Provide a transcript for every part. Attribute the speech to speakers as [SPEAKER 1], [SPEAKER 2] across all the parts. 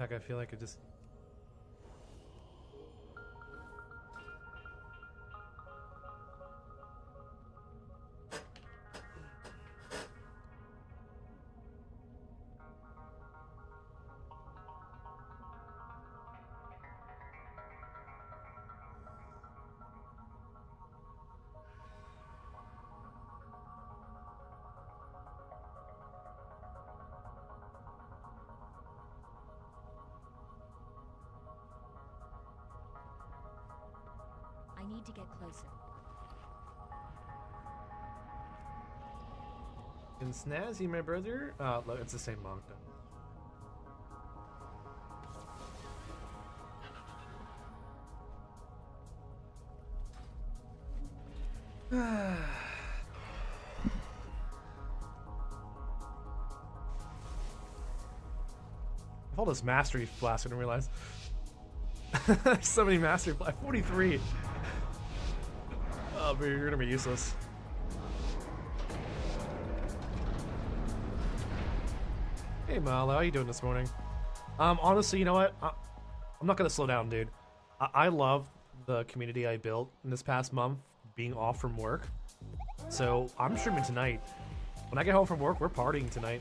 [SPEAKER 1] Heck, I feel like it just...
[SPEAKER 2] I need to get closer.
[SPEAKER 1] And Snazzy, my brother? Look, it's the same monk then. All this mastery blast, I didn't realize. So many mastery blast. 43. Oh, but you're gonna be useless. Hey, Malo, how you doing this morning? Honestly, you know what? I'm not gonna slow down, dude. I love the community I built in this past month, being off from work. So I'm streaming tonight. When I get home from work, we're partying tonight.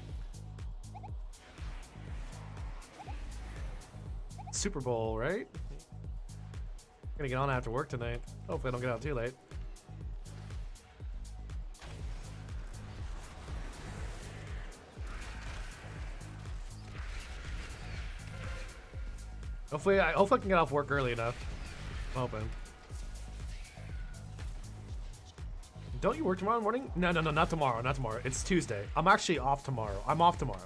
[SPEAKER 1] Super Bowl, right? Gonna get on after work tonight. Hopefully I don't get out too late. Hopefully I can get off work early enough. I'm hoping. Don't you work tomorrow morning? No, not tomorrow, not tomorrow. It's Tuesday. I'm actually off tomorrow. I'm off tomorrow.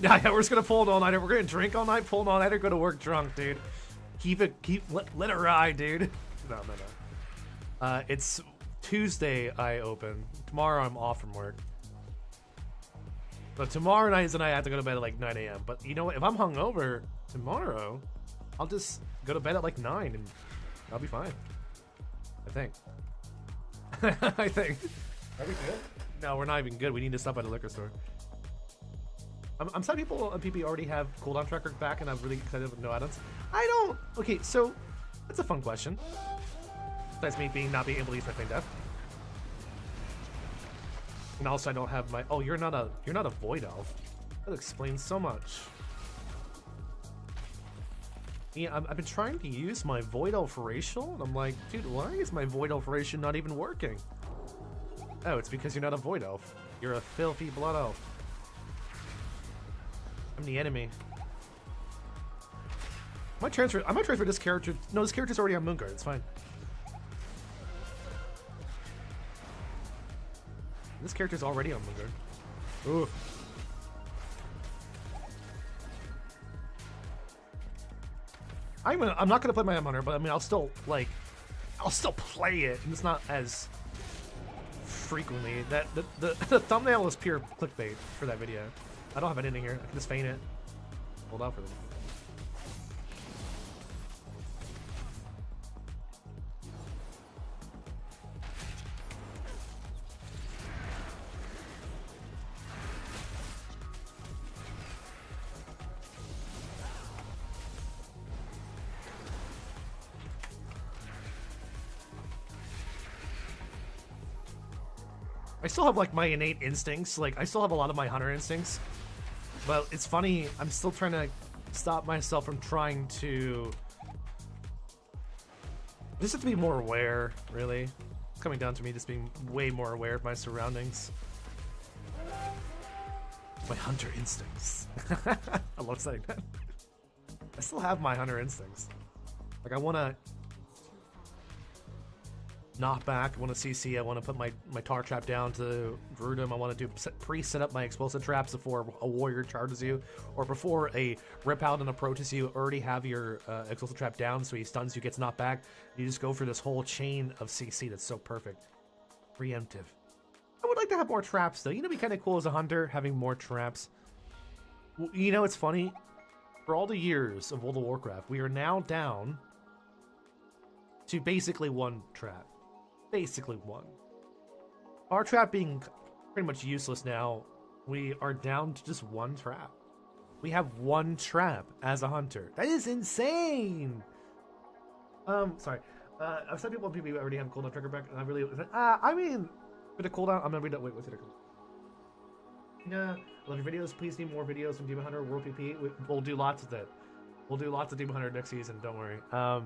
[SPEAKER 1] Yeah, we're just gonna pull an all-nighter. We're gonna drink all night, pull an all-nighter, go to work drunk, dude. Let it ride, dude. No. It's Tuesday I open. Tomorrow I'm off from work. But tomorrow night is the night I have to go to bed at like 9 a.m. But you know what? If I'm hungover tomorrow, I'll just go to bed at like 9 and I'll be fine. I think. I think. Are we good? No, we're not even good. We need to stop at a liquor store. I'm sad people on PP already have cooldown tracker back, and I'm really excited with no add-ons. I don't. Okay, so that's a fun question. Besides me not being able to use my Feign Death, and also I don't have my. Oh, you're not a Void Elf. That explains so much. Yeah, I've been trying to use my Void Elf racial, and I'm like, dude, why is my Void Elf racial not even working? Oh, it's because you're not a Void Elf. You're a filthy Blood Elf. I'm the enemy. I might transfer this character. No, this character's already on Moonguard. It's fine. This character's already on Moonguard. Ooh. I'm not gonna play my M Hunter, but I mean I'll still play it, and it's not as frequently. That the thumbnail is pure clickbait for that video. I don't have it in here. I can just feign it. Hold out for them. I still have like my innate instincts. Like I still have a lot of my hunter instincts. But it's funny, I'm still trying to stop myself from trying to... Just have to be more aware, really. It's coming down to me just being way more aware of my surroundings. My hunter instincts. I love saying that. I still have my hunter instincts. Like I want to knock back, I want to CC, I want to put my tar trap down to root him, I want to pre-set up my explosive traps before a warrior charges you, or before a Rip Paladin approaches you, already have your explosive trap down so he stuns you, gets knocked back. You just go for this whole chain of CC that's so perfect. Preemptive. I would like to have more traps though. You know, it'd be kind of cool as a hunter, having more traps. You know, it's funny. For all the years of World of Warcraft, we are now down to basically one trap. Basically one. Our trap being pretty much useless now, we are down to just one trap. We have one trap as a hunter. That is insane. Sorry. I've said people already have a cooldown trigger back, and I really, I mean, with a cooldown, I'm gonna read that. Wait, what's it? Yeah, I love your videos. Please do more videos from Demon Hunter World PP. We'll do lots of that. We'll do lots of Demon Hunter next season. Don't worry. I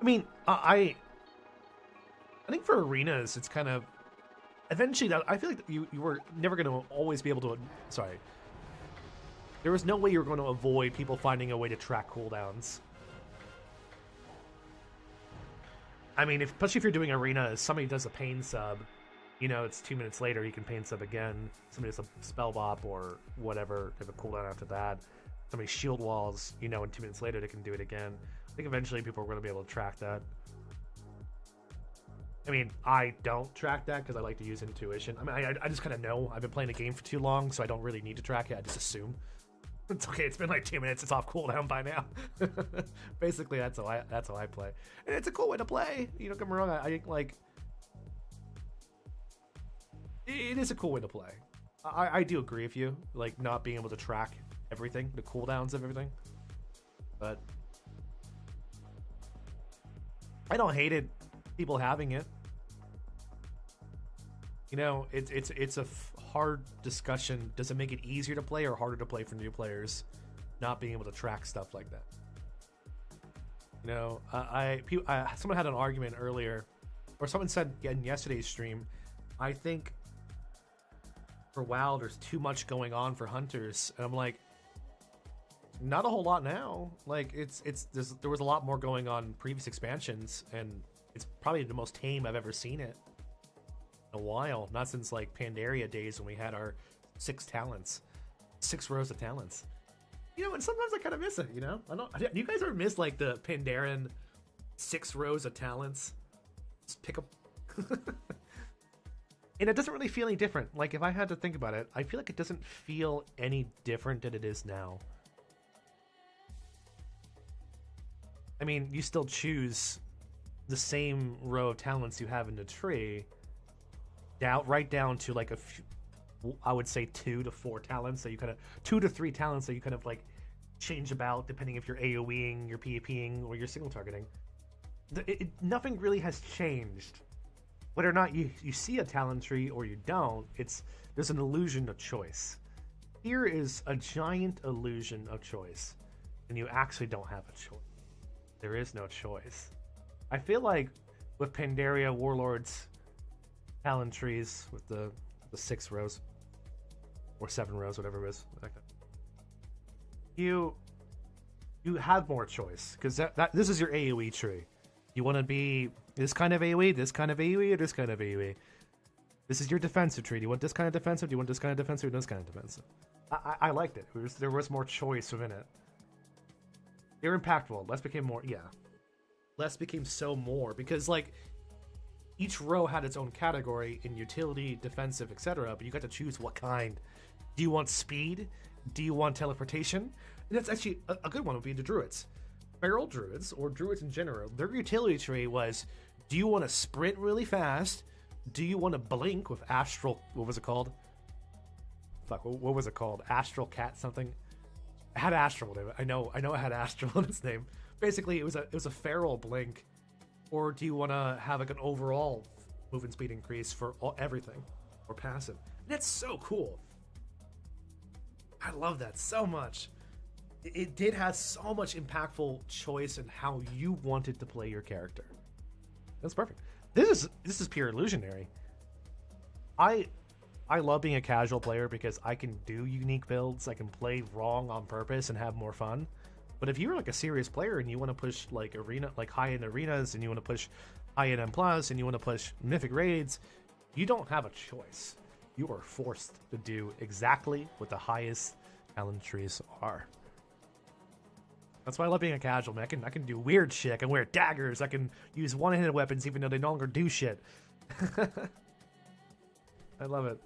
[SPEAKER 1] mean, I think for arenas, it's kind of eventually. I feel like you were never going to always be able to. Sorry, there was no way you were going to avoid people finding a way to track cooldowns. I mean, especially if you're doing arenas, somebody does a pain sub. You know, it's 2 minutes later, you can pain sub again. Somebody does a spell bop or whatever, they have a cooldown after that. Somebody shield walls, you know, and 2 minutes later they can do it again. I think eventually people are going to be able to track that. I mean, I don't track that because I like to use intuition. I mean, I just kind of know. I've been playing the game for too long, so I don't really need to track it. I just assume. It's okay, it's been like 2 minutes, it's off cooldown by now. Basically, that's how I play. And it's a cool way to play. You know, don't get me wrong, I like... It is a cool way to play. I do agree with you, like not being able to track everything, the cooldowns of everything. But I don't hate it. People having it. You know, it's a hard discussion. Does it make it easier to play or harder to play for new players? Not being able to track stuff like that. You know, someone had an argument earlier, or someone said in yesterday's stream. I think for WoW, there's too much going on for hunters, and I'm like, not a whole lot now. Like there was a lot more going on previous expansions, and it's probably the most tame I've ever seen it in a while. Not since like Pandaria days when we had our 6 talents, 6 rows of talents. You know, and sometimes I kind of miss it. You know, do you guys ever miss like the Pandaren 6 rows of talents? Just pick up. And it doesn't really feel any different. Like, if I had to think about it, I feel like it doesn't feel any different than it is now. I mean, you still choose the same row of talents you have in the tree, right down to like I would say 2 to 4 talents. So you kind of 2 to 3 talents that you kind of like change about depending if you're AoEing, you're PvPing, or you're single targeting. Nothing really has changed. Whether or not you see a talent tree or you don't, there's an illusion of choice. Here is a giant illusion of choice, and you actually don't have a choice. There is no choice. I feel like with Pandaria Warlords talent trees with the 6 rows or 7 rows, whatever it is, you have more choice because this is your AoE tree. You want to be this kind of AoE, this kind of AoE, or this kind of AoE. This is your defensive tree. Do you want this kind of defensive? Do you want this kind of defensive or this kind of defensive? I liked it. There was more choice within it. They're impactful. Less became more, yeah. Less became so more because like each row had its own category in utility, defensive, etc. But you got to choose what kind. Do you want speed? Do you want teleportation? And that's actually a good one would be the druids. Feral druids, or druids in general, their utility tree was, do you want to sprint really fast? Do you want to blink with astral, what was it called? Fuck, what was it called? Astral cat something? It had astral in it. I know it had astral in its name. Basically, it was a feral blink. Or do you want to have like an overall movement speed increase for everything? Or passive? And that's so cool. I love that so much. It did have so much impactful choice in how you wanted to play your character. That's perfect. This is pure illusionary. I love being a casual player because I can do unique builds. I can play wrong on purpose and have more fun. But if you're like a serious player and you want to push like arena, like high-end arenas, and you want to push high-end M+, and you want to push mythic raids, you don't have a choice. You are forced to do exactly what the highest talent trees are. That's why I love being a casual, man. I can do weird shit. I can wear daggers. I can use one-handed weapons even though they no longer do shit. I love it.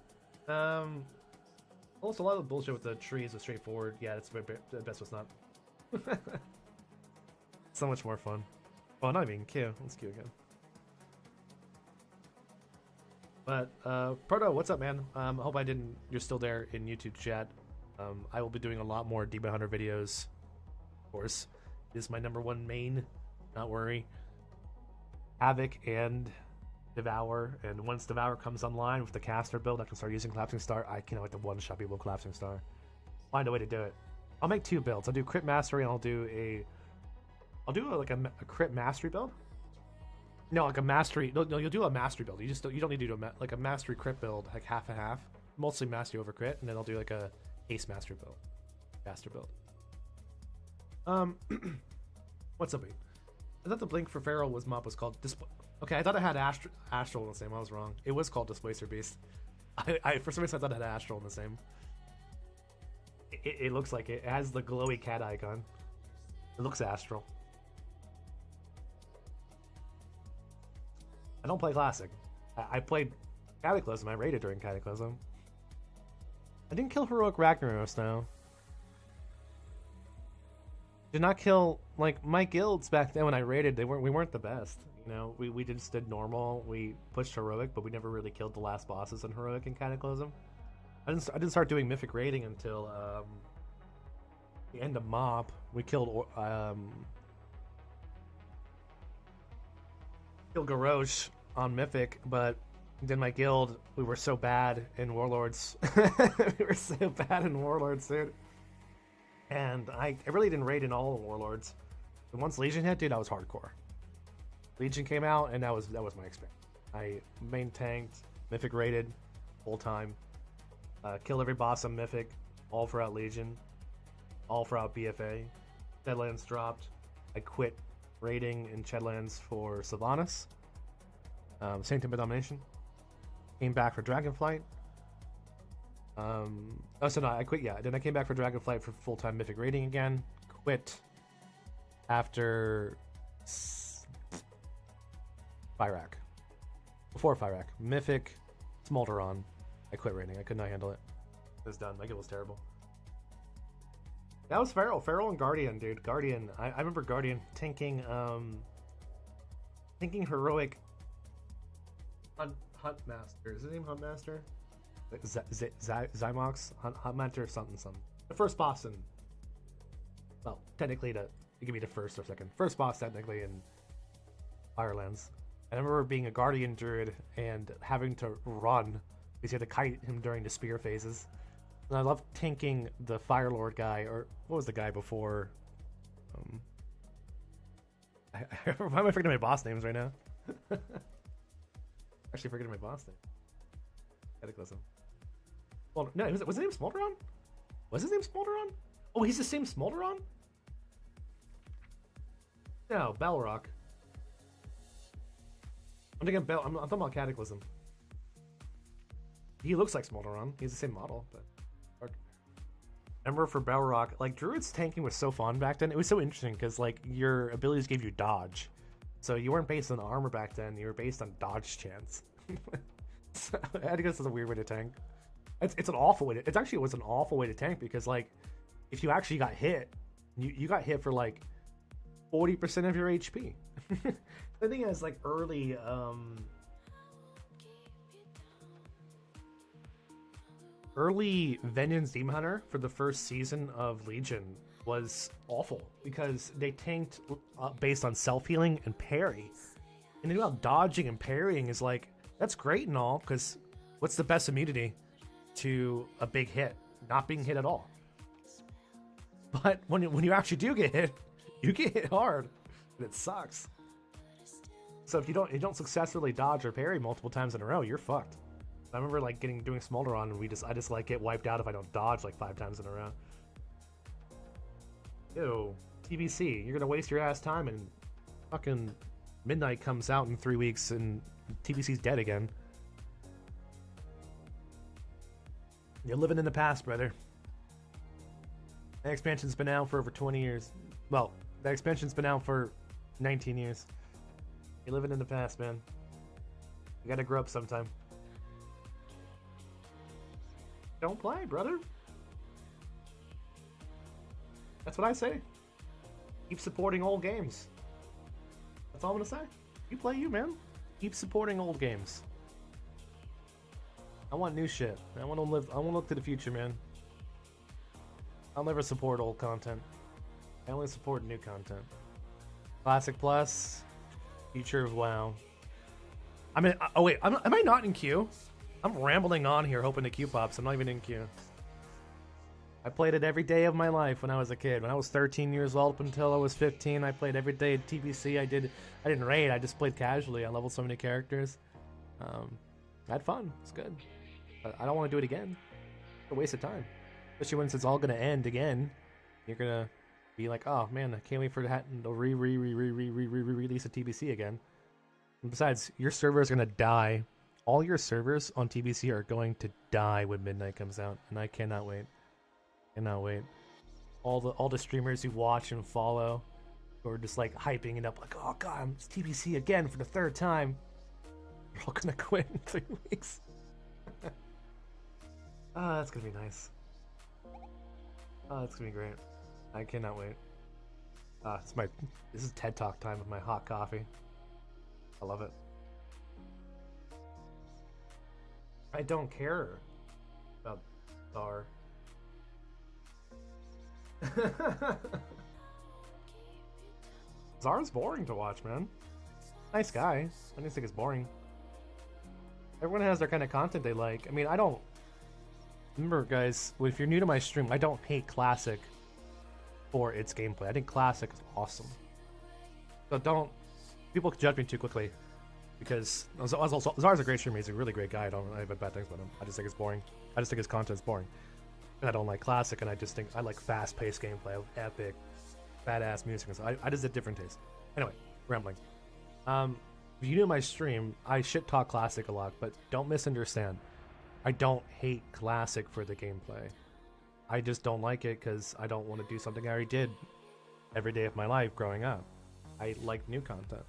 [SPEAKER 1] Also, a lot of the bullshit with the trees is straightforward. Yeah, that's the best was not. So much more fun. Oh, not even Q. Let's Q again. But Proto, what's up, man? Hope you're still there in YouTube chat. I will be doing a lot more Demon Hunter videos. Of course, it is my #1 main. Not worry. Havoc and Devourer, and once Devourer comes online with the caster build, I can start using Collapsing Star. I can like the one-shot people with Collapsing Star. Find a way to do it. I'll make 2 builds. I'll do Crit Mastery, and I'll do a Crit Mastery build. No, like a Mastery. No, you'll do a Mastery build. You don't need to do like a Mastery Crit build, like half and half. Mostly Mastery over Crit, and then I'll do like a Ace Mastery build, Caster build. What's up, mate? I thought the blink for Feral mop was called Display. Okay, I thought it had Astral in the same. I was wrong. It was called Displacer Beast. I for some reason I thought it had Astral in the same. It looks like it. It has the glowy cat icon. It looks Astral. I don't play Classic. I played Cataclysm. I raided during Cataclysm. I didn't kill Heroic Ragnaros though. Did not kill, like, my guilds back then when I raided. We weren't the best. You know, we just did normal. We pushed Heroic, but we never really killed the last bosses in Heroic and Cataclysm. I didn't start doing Mythic raiding until the end of Mop. We killed Garrosh on Mythic, but then my guild, we were so bad in Warlords. We were so bad in Warlords, dude. And I really didn't raid in all of Warlords. And once Legion hit, dude, I was hardcore. Legion came out, and that was my experience. I main tanked, Mythic raided, full time. Killed every boss on Mythic, all throughout Legion, all throughout BFA. Chedlands dropped. I quit raiding in Chedlands for Sylvanas. Same type of domination. Came back for Dragonflight. I quit, yeah. Then I came back for Dragonflight for full-time Mythic raiding again. Quit after Fyrak. Before Fyrak. Mythic, Smolderon. I quit raiding. I could not handle it. It was done. My guild was terrible. That was Feral. Feral and Guardian, dude. Guardian. I remember Guardian tanking Heroic Huntmaster. Is his name Huntmaster? Zymox? Huntmaster something. The first boss in... Well, technically it could be the first or second. First boss technically in Firelands. I remember being a Guardian Druid and having to run because you had to kite him during the spear phases. And I loved tanking the Firelord guy, or what was the guy before? Why am I forgetting my boss names right now? Actually forgetting my boss name. Cataclysm. Well, no, was his name Smolderon? Was his name Smolderon? Oh, he's the same Smolderon? No, Balrog. I'm talking about Cataclysm. He looks like Smolderon. He's the same model, but... Remember for Balrog, like, Druid's tanking was so fun back then. It was so interesting, because, like, your abilities gave you dodge. So you weren't based on armor back then, you were based on dodge chance. So, I think this is a weird way to tank. It's an awful way to... It actually was an awful way to tank, because, like, if you actually got hit, you got hit for, like, 40% of your HP. The thing is, like, early Vengeance Demon Hunter for the first season of Legion was awful because they tanked based on self-healing and parry. And the thing about dodging and parrying is like, that's great and all, because what's the best immunity to a big hit? Not being hit at all. But when you actually do get hit, you get hit hard, and it sucks. So if you don't successfully dodge or parry multiple times in a row, you're fucked. I remember like doing Smolderon, and I just like get wiped out if I don't dodge like 5 times in a row. Ew, TBC, you're gonna waste your ass time, and fucking Midnight comes out in 3 weeks, and TBC's dead again. You're living in the past, brother. That expansion's been out for over 20 years. Well, that expansion's been out for 19 years. You're living in the past, man. You gotta grow up sometime. Don't play, brother. That's what I say. Keep supporting old games. That's all I'm gonna say. You play you, man. Keep supporting old games. I want new shit. I want to live. I want to look to the future, man. I'll never support old content. I only support new content. Classic Plus, future of WoW. I mean, oh wait, am I not in queue? I'm rambling on here, hoping to queue pops. I'm not even in queue. I played it every day of my life when I was a kid. When I was 13 years old up until I was 15, I played every day at TBC. I didn't raid. I just played casually. I leveled so many characters. I had fun. It's good. But I don't want to do it again. It's a waste of time. Especially when it's all gonna end again. You're gonna be like, oh man, I can't wait for that to release a TBC again. And besides, your server is gonna die. All your servers on TBC are going to die when Midnight comes out, and I cannot wait. Cannot wait. All the streamers you watch and follow, who are just like hyping it up, like, oh god, it's TBC again for the third time. You're all gonna quit in 3 weeks. Ah, that's gonna be nice. Oh, that's gonna be great. I cannot wait. This is TED Talk time with my hot coffee. I love it. I don't care about Star. Zar's boring to watch, man. Nice guy. I just think it's boring. Everyone has their kind of content they like. I mean, I don't... Remember, guys, if you're new to my stream, I don't hate Classic for its gameplay. I think Classic is awesome. So don't... People judge me too quickly. Because Zar's a great streamer. He's a really great guy. I have bad things about him. I just think it's boring. I just think his content's boring. And I don't like Classic, and I just think I like fast-paced gameplay, epic, badass music, and so I just have different taste. Anyway, rambling. If you know my stream, I shit talk Classic a lot, but don't misunderstand. I don't hate Classic for the gameplay. I just don't like it because I don't want to do something I already did every day of my life growing up. I like new content.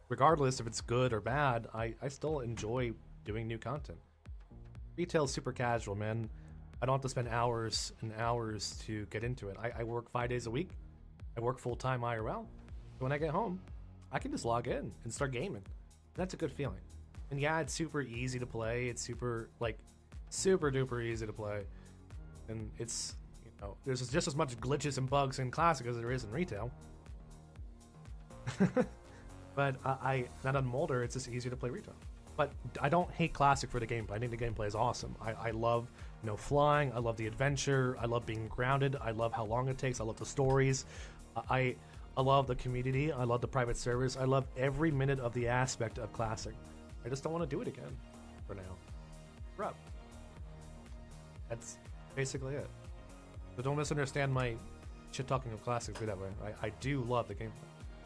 [SPEAKER 1] Regardless if it's good or bad, I still enjoy doing new content. Retail's super casual, man. I don't have to spend hours and hours to get into it. I work 5 days a week. I work full-time IRL. When I get home, I can just log in and start gaming. And that's a good feeling. And yeah, it's super easy to play. It's super duper easy to play. And it's, you know, there's just as much glitches and bugs in Classic as there is in Retail. But not on Molder, it's just easier to play Retail. But I don't hate Classic for the gameplay. I think the gameplay is awesome. I love, you know, flying. I love the adventure. I love being grounded. I love how long it takes. I love the stories. I love the community. I love the private servers. I love every minute of the aspect of Classic. I just don't want to do it again for now. Rup. That's basically it. So don't misunderstand my shit talking of Classic that way. I do love the gameplay.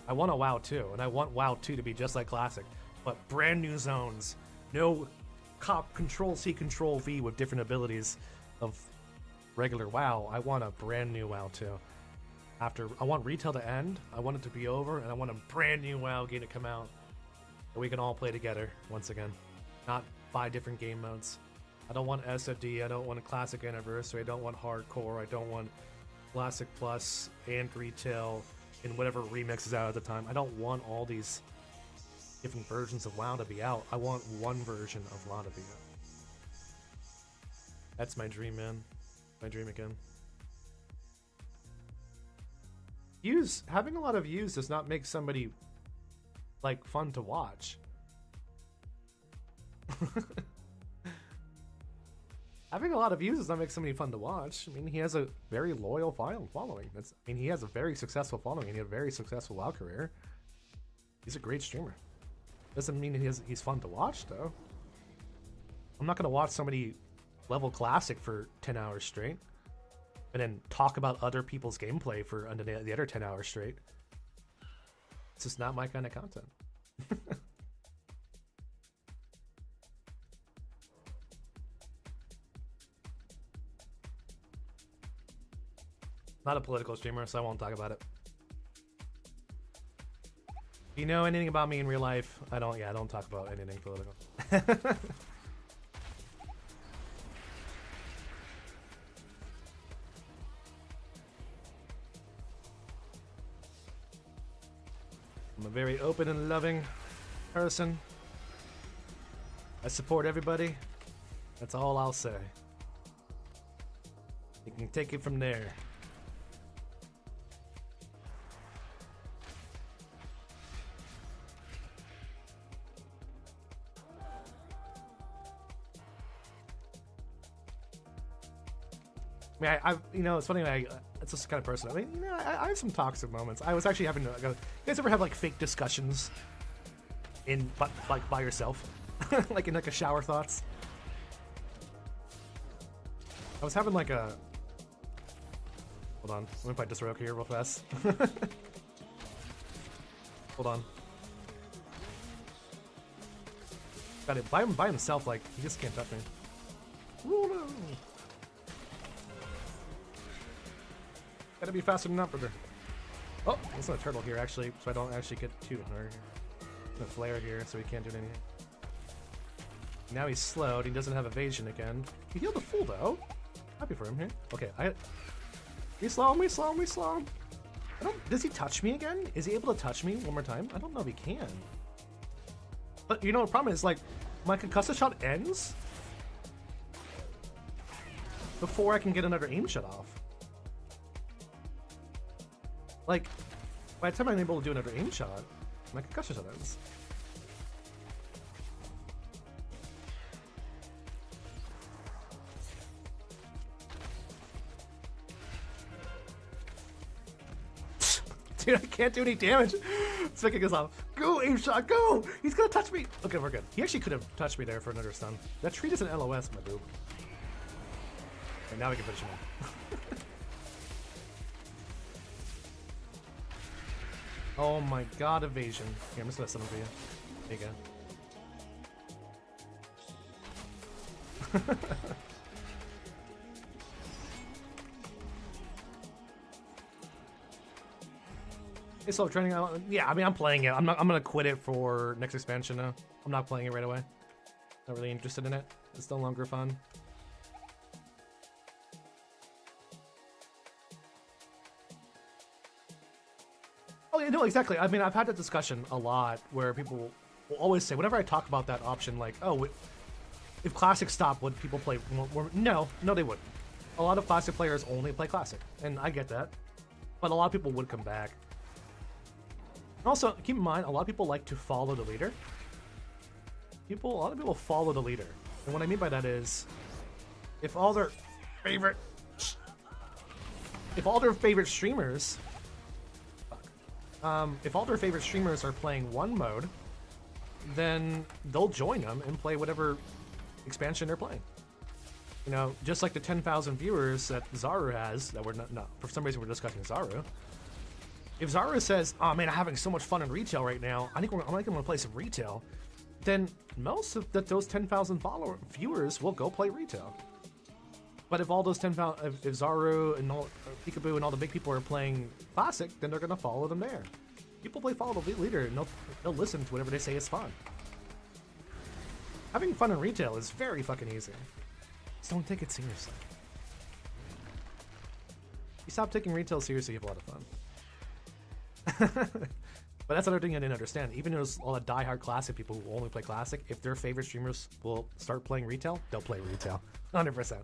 [SPEAKER 1] I want a WoW 2, and I want WoW 2 to be just like Classic, but brand new zones. No Control-C, Control-V with different abilities of regular WoW. I want a brand new WoW 2. I want Retail to end, I want it to be over, and I want a brand new WoW game to come out that we can all play together once again. Not 5 different game modes. I don't want SFD, I don't want a Classic Anniversary, I don't want Hardcore, I don't want Classic Plus and Retail and whatever remix is out at the time. I don't want all these different versions of WoW to be out. I want one version of WoW to be out. That's my dream, man. My dream again. Having a lot of views does not make somebody like fun to watch. Having a lot of views does not make somebody fun to watch. I mean, he has a very loyal following. He has a very successful following, and he had a very successful WoW career. He's a great streamer. Doesn't mean he's fun to watch, though. I'm not going to watch somebody level Classic for 10 hours straight and then talk about other people's gameplay for the other 10 hours straight. It's just not my kind of content. Not a political streamer, so I won't talk about it. If you know anything about me in real life, I don't talk about anything political. I'm a very open and loving person. I support everybody. That's all I'll say. You can take it from there. I mean, you know, it's funny. It's just kind of personal. I mean, you know, I have some toxic moments. I was actually having. You guys ever have like fake discussions like by yourself, like in like a shower thoughts? I was having like a. Hold on, let me play Disroke here real fast. Hold on. Got it by himself. Like he just can't touch me. Gotta be faster than that, brother. Oh, there's no turtle here actually, so I don't actually get to her. No flare here, so he can't do anything. Now he's slowed. He doesn't have evasion again. He healed the full though. Happy for him here. Okay, we slow him. I don't. Does he touch me again? Is he able to touch me one more time? I don't know if he can. But you know, the problem is like my concussive shot ends before I can get another aim shot off. Like, by the time I'm able to do another aim shot, my concussion shot ends. Dude, I can't do any damage. It's making us off. Go, aim shot, go! He's gonna touch me! Okay, we're good. He actually could have touched me there for another stun. That tree is an LOS, my boob. Okay, now we can finish him off. Oh my god, evasion. Here, I'm just gonna send him for you. There you go. It's still training. Yeah, I mean, I'm playing it. I'm gonna quit it for next expansion now. I'm not playing it right away. Not really interested in it. It's no longer fun. Oh, yeah, no, exactly. I mean, I've had that discussion a lot where people will always say, whenever I talk about that option, like, oh, if Classic stopped, would people play more? No, they wouldn't. A lot of Classic players only play Classic, and I get that. But a lot of people would come back. And also, keep in mind, a lot of people like to follow the leader. A lot of people follow the leader. And what I mean by that is, if all their favorite streamers are playing one mode, then they'll join them and play whatever expansion they're playing. You know, just like the 10,000 viewers that Zaru has, that we're not, for some reason we're discussing Zaru. If Zaru says, oh man, I'm having so much fun in retail right now, I think I'm gonna play some retail, then most of those 10,000 viewers will go play retail. But if all those 10,000, if Zaru and Peekaboo and all the big people are playing Classic, then they're gonna follow them there. People follow the leader, and they'll listen to whatever they say is fun. Having fun in retail is very fucking easy. Just don't take it seriously. You stop taking retail seriously, you have a lot of fun. But that's another thing I didn't understand. Even there's all the diehard Classic people who only play Classic, if their favorite streamers will start playing retail, they'll play retail. 100%.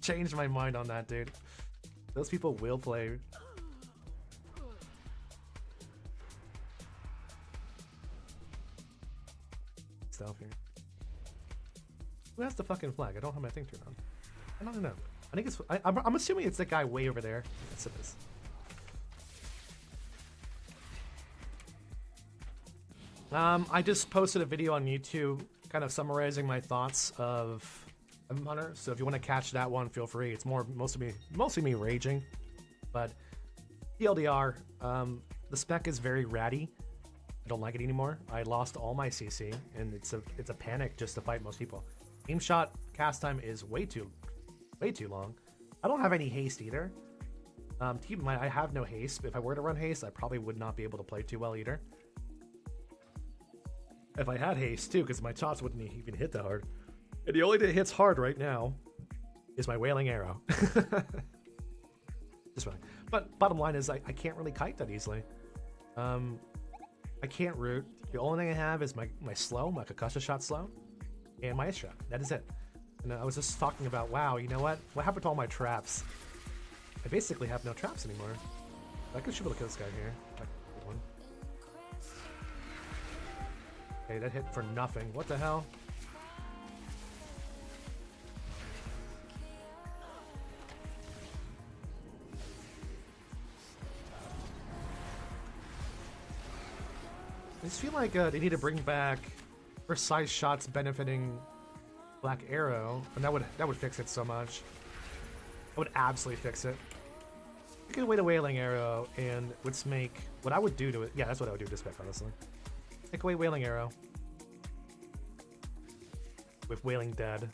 [SPEAKER 1] Changed my mind on that, dude. Those people will play. Stealth here. Who has the fucking flag? I don't have my thing turned on. I don't know. I think it's. I'm assuming it's that guy way over there. Yes, it is. I just posted a video on YouTube, kind of summarizing my thoughts of Hunter. So if you want to catch that one, feel free. It's mostly me raging, but TLDR, the spec is very ratty. I don't like it anymore. I lost all my CC, and it's a panic just to fight most people. Aim shot cast time is way too long. I don't have any haste either. Keep in mind, I have no haste. If I were to run haste, I probably would not be able to play too well either. If I had haste too, because my shots wouldn't even hit that hard. And the only thing that hits hard right now is my Wailing Arrow. Just fine. But bottom line is I can't really kite that easily. I can't root. The only thing I have is my slow, my concussion shot slow, and my ice trap. That is it. And I was just talking about, wow, you know what? What happened to all my traps? I basically have no traps anymore. I should be able to kill this guy here. Good one. Okay, that hit for nothing. What the hell? I just feel like they need to bring back precise shots benefiting Black Arrow, and that would fix it so much. That would absolutely fix it. Take away the Wailing Arrow, and let's make what I would do to it. Yeah, that's what I would do to this spec, honestly. Take away Wailing Arrow with Wailing Dead,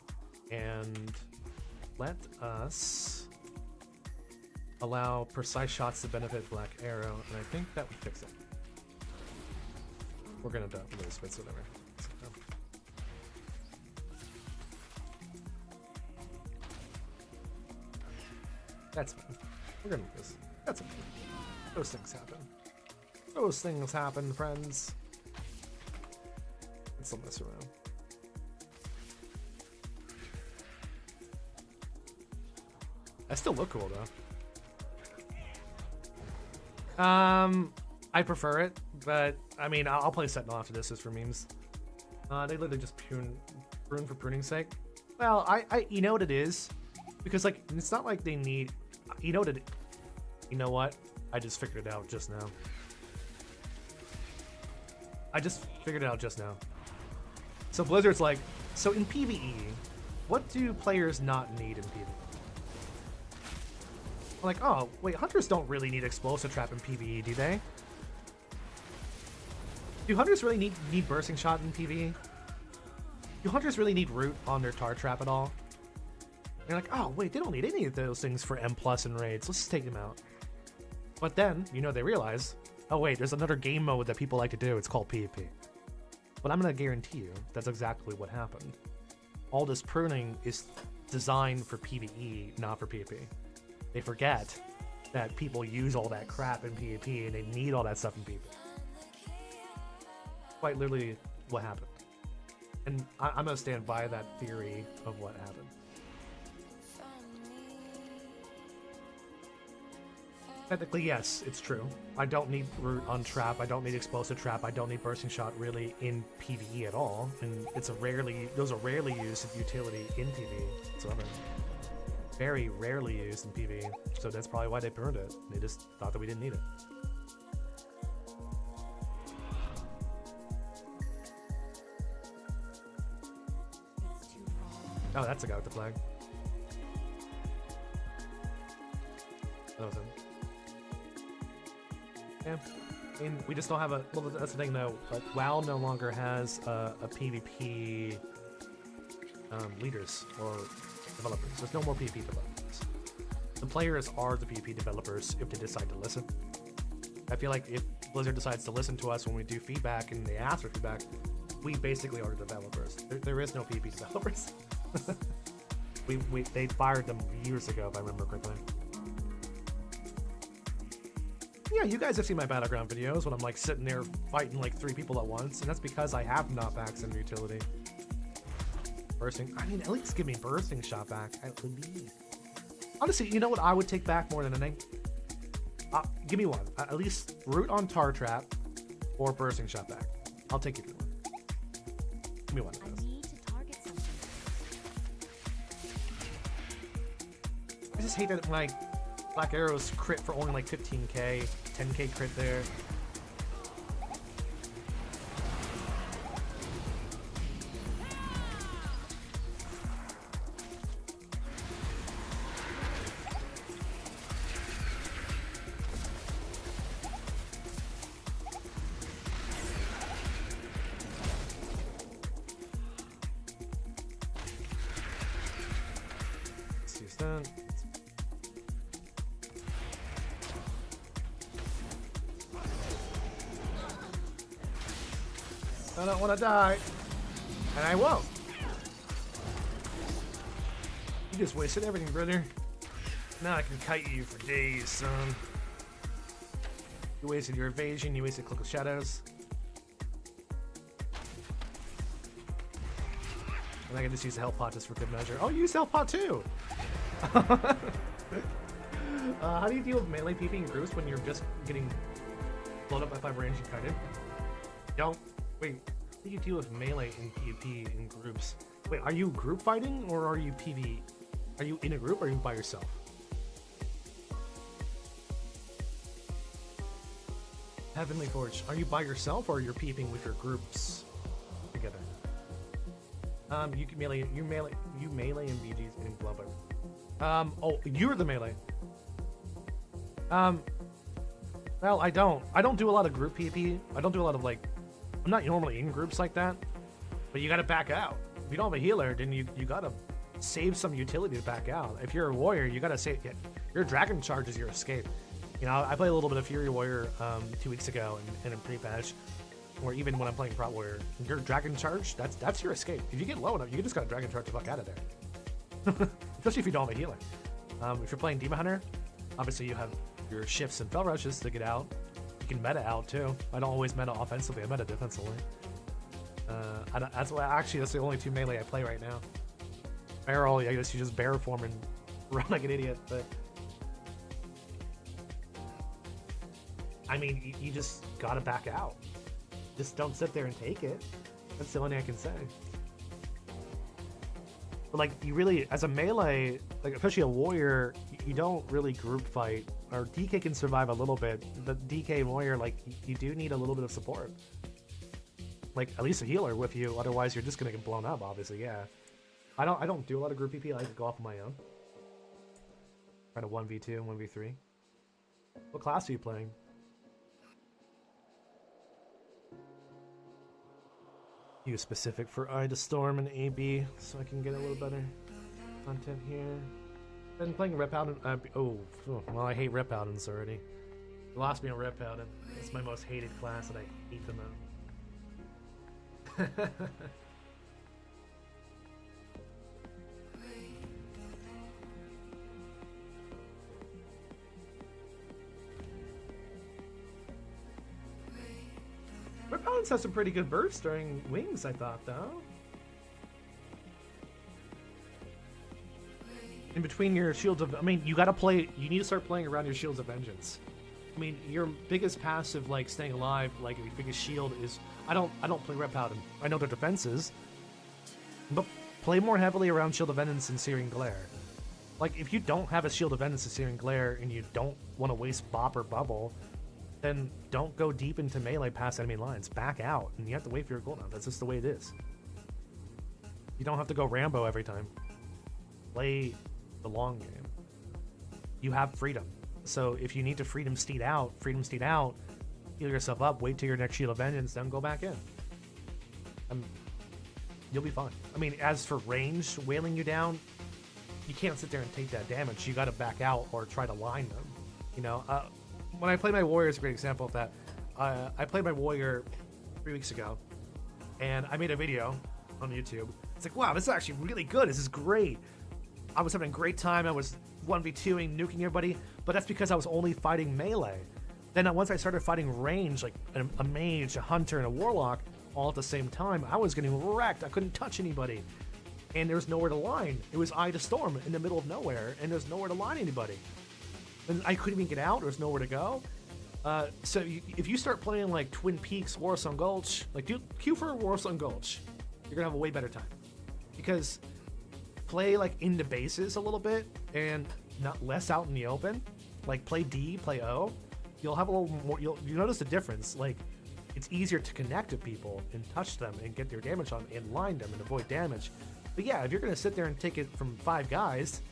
[SPEAKER 1] and let us allow precise shots to benefit Black Arrow, and I think that would fix it. We're gonna dump those bits, whatever. That's fine. We're gonna do this. That's okay. Those things happen. Those things happen, friends. Let's mess around. I still look cool though. I prefer it, but I mean, I'll play Sentinel after this just for memes. They literally just prune for pruning's sake. Well, I you know what it is, because like it's not like they need. You know what? You know what? I just figured it out just now. I just figured it out just now. So Blizzard's like, so in PvE, what do players not need in PvE? I'm like, oh wait, hunters don't really need explosive trap in PvE, do they? Do hunters really need bursting shot in PvE? Do hunters really need root on their tar trap at all? You're like, oh wait, they don't need any of those things for M+ and raids. Let's just take them out. But then, you know, they realize, oh wait, there's another game mode that people like to do. It's called PvP. But I'm gonna guarantee you that's exactly what happened. All this pruning is designed for PvE, not for PvP. They forget that people use all that crap in PvP and they need all that stuff in PvP. Quite literally what happened. And I'm gonna stand by that theory of what happened. Technically, yes, it's true. I don't need root on trap, I don't need explosive trap, I don't need bursting shot really in PvE at all. And those are rarely used in utility in PvE. So I'm very rarely used in PvE. So that's probably why they pruned it. They just thought that we didn't need it. Oh, that's a guy with the flag. That was him. Yeah, I mean, we just don't have a. Well, that's the thing though. Like, WoW no longer has a PvP leaders or developers. There's no more PvP developers. The players are the PvP developers if they decide to listen. I feel like if Blizzard decides to listen to us when we do feedback and they ask for feedback, we basically are the developers. There is no PvP developers. They fired them years ago, if I remember correctly. Yeah, you guys have seen my Battleground videos when I'm like sitting there fighting like 3 people at once, and that's because I have knockbacks in utility. Bursting, I mean, at least give me bursting shot back. Honestly, you know what I would take back more than anything? Give me one. At least root on tar trap or bursting shot back. I'll take either one. Give me one of those. I just hate that my Black Arrows crit for only like 15k, 10k crit there. Let's use that. I don't want to die, and I won't. You just wasted everything, brother. Now I can kite you for days, son. You wasted your evasion, you wasted Cloak of Shadows. And I can just use the health pot just for good measure. Oh, you use the health pot too! How do you deal with melee PP in groups when you're just getting blown up by 5 range and kited? Don't. Wait, how do you deal with melee in PvP in groups? Wait, are you group fighting or are you PvE? Are you in a group or are you by yourself? Heavenly Forge, are you by yourself or you're PvPing with your groups together? You can melee, you melee in BGs in Bloodbite. Oh, you're the melee. Well, I don't do a lot of group PvP. I don't do a lot of like, I'm not normally in groups like that, but you gotta back out. If you don't have a healer, then you gotta save some utility to back out. If you're a warrior, you gotta save, your dragon charge is your escape. You know, I played a little bit of Fury Warrior 2 weeks ago in a pre-patch, or even when I'm playing Prot Warrior, your dragon charge, that's your escape. If you get low enough, you just gotta dragon charge the fuck out of there. Especially if you don't have a healer. If you're playing Demon Hunter, obviously you have your shifts and fell rushes to get out. You can meta out too. I don't always meta offensively, I meta defensively. That's the only 2 melee I play right now. Barrel, I guess you just barrel form and run like an idiot, but I mean, you just gotta back out. Just don't sit there and take it. That's the only thing I can say. But like, you really, as a melee, like especially a warrior, you don't really group fight. Or DK can survive a little bit. The DK warrior, like, you do need a little bit of support. Like, at least a healer with you, otherwise you're just gonna get blown up, obviously, yeah. I don't do a lot of group PP, I like to go off on my own. Try to 1v2 and 1v3. What class are you playing? Use specific for Eye to Storm and AB, so I can get a little better content here. Been playing Rep Addon. Well, I hate Rep Addons already. You lost me on Rep Addon. It's my most hated class, and I hate them out. Rep Addons has some pretty good bursts during wings, I thought, though. In between your Shields of... I mean, you gotta play... You need to start playing around your Shields of Vengeance. I mean, your biggest passive, like, staying alive, like, your biggest shield is... I don't play Rep Addon. I know their defenses. But play more heavily around Shield of Vengeance and Searing Glare. Like, if you don't have a Shield of Vengeance and Searing Glare, and you don't want to waste Bop or Bubble, then don't go deep into melee past enemy lines. Back out, and you have to wait for your cooldown. That's just the way it is. You don't have to go Rambo every time. Play the long game. You have freedom. So if you need to freedom steed out, heal yourself up, wait till your next Shield of Vengeance, then go back in. You'll be fine. I mean, as for range wailing you down, you can't sit there and take that damage. You got to back out or try to line them. You know, when I play my warrior, is a great example of that. I played my warrior 3 weeks ago, and I made a video on YouTube. It's like, wow, this is actually really good. This is great. I was having a great time. I was 1v2ing, nuking everybody, but that's because I was only fighting melee. Then once I started fighting range, like a mage, a hunter, and a warlock, all at the same time, I was getting wrecked. I couldn't touch anybody, and there was nowhere to line. It was Eye to Storm in the middle of nowhere, and there's nowhere to line anybody. And I couldn't even get out. There was nowhere to go. So if you start playing like Twin Peaks, Warsong Gulch, like queue for Warsong Gulch, you're gonna have a way better time, because play like into bases a little bit and not less out in the open. Like play D, play O. You'll have a little more. You notice the difference. Like it's easier to connect to people and touch them and get their damage on and line them and avoid damage. But yeah, if you're gonna sit there and take it from 5 guys,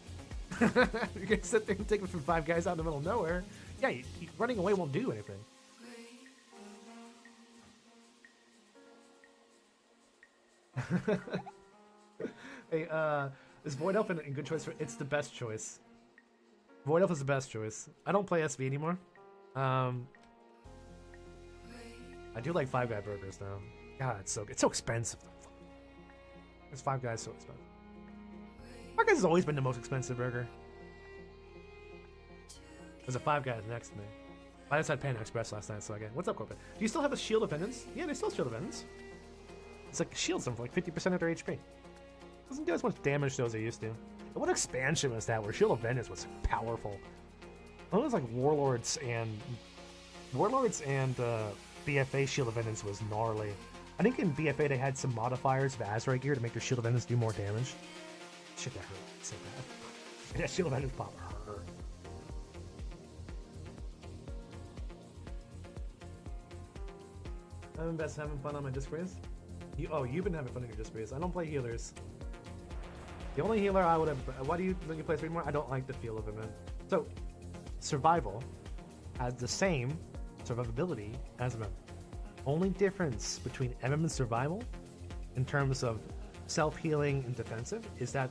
[SPEAKER 1] you're gonna sit there and take it from 5 guys out in the middle of nowhere. Yeah, running away won't do anything. Hey, is Void Elf a good choice? It's the best choice. Void Elf is the best choice. I don't play SV anymore. I do like 5 Guy burgers though. God, it's so expensive. It's 5 Guys so expensive. 5 Guys has always been the most expensive burger. There's a 5 Guys next to me. I just had Panda Express last night, so again. What's up, Corporate? Do you still have a Shield of Vengeance? Yeah, they still have Shield of Vengeance. It's like shields them for like 50% of their HP. Doesn't do as much damage though as it used to. What expansion was that where Shield of Vengeance was powerful? I think it was like Warlords and BFA Shield of Vengeance was gnarly. I think in BFA they had some modifiers of Azrael gear to make their Shield of Vengeance do more damage. Shit, that hurt so bad. That Shield of Vengeance pop hurt. I'm best having fun on my disc race. You've been having fun on your disc race. I don't play healers. The only healer I would have. Why do you think you play 3 more? I don't like the feel of it, man. So, survival has the same survivability as MM. Only difference between MM and survival, in terms of self-healing and defensive, is that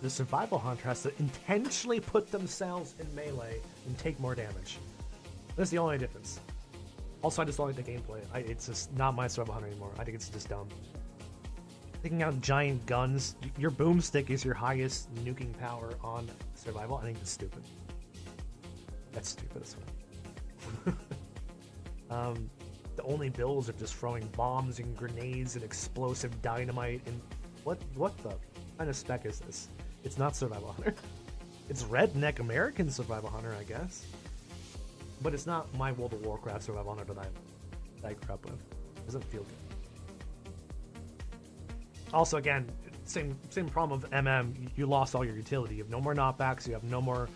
[SPEAKER 1] the survival hunter has to intentionally put themselves in melee and take more damage. That's the only difference. Also, I just don't like the gameplay. It's just not my survival hunter anymore. I think it's just dumb. Taking out giant guns, your boomstick is your highest nuking power on survival. I think it's stupid. That's stupid as well. The only builds are just throwing bombs and grenades and explosive dynamite and what the kind of spec is this? It's not survival hunter. It's redneck American survival hunter, I guess. But it's not my World of Warcraft survival hunter that I grew up with. It doesn't feel good. Also, again, same problem of MM. You lost all your utility. You have no more knockbacks. You have no more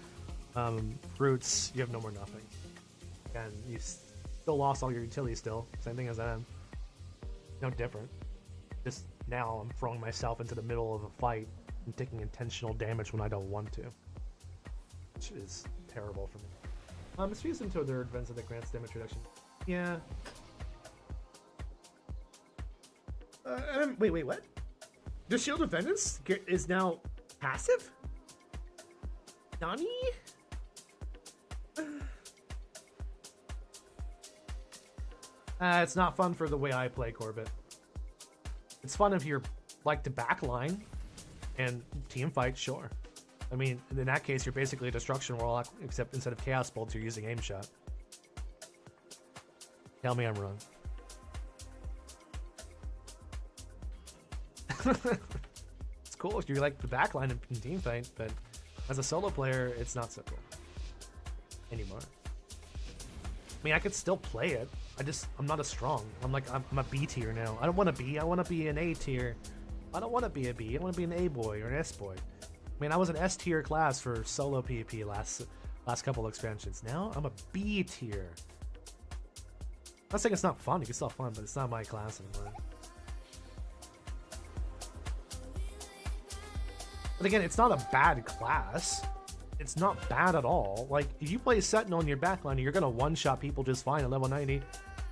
[SPEAKER 1] fruits. You have no more nothing. And you still lost all your utility. Still, same thing as MM. No different. Just now, I'm throwing myself into the middle of a fight and taking intentional damage when I don't want to, which is terrible for me. It's fused into other events that grants damage reduction. Yeah. Wait, what? The Shield of Vengeance is now passive? Nani? It's not fun for the way I play Corbett. It's fun if you're like the backline and team fight, sure. I mean, in that case, you're basically a Destruction Warlock, except instead of Chaos Bolts, you're using Aim Shot. Tell me I'm wrong. It's cool if you like the backline in team fight, but as a solo player, it's not so cool anymore. I mean, I could still play it. I'm not as strong. I'm a B tier now. I don't want to be. I want to be an A tier. I don't want to be a B. I want to be an A boy or an S boy. I mean, I was an S tier class for solo PvP last couple expansions. Now I'm a B tier. I'm not saying it's not fun. You can still have fun, but it's not my class anymore. But again, it's not a bad class. It's not bad at all. Like, if you play Sentinel in your backline, you're gonna one-shot people just fine at level 90.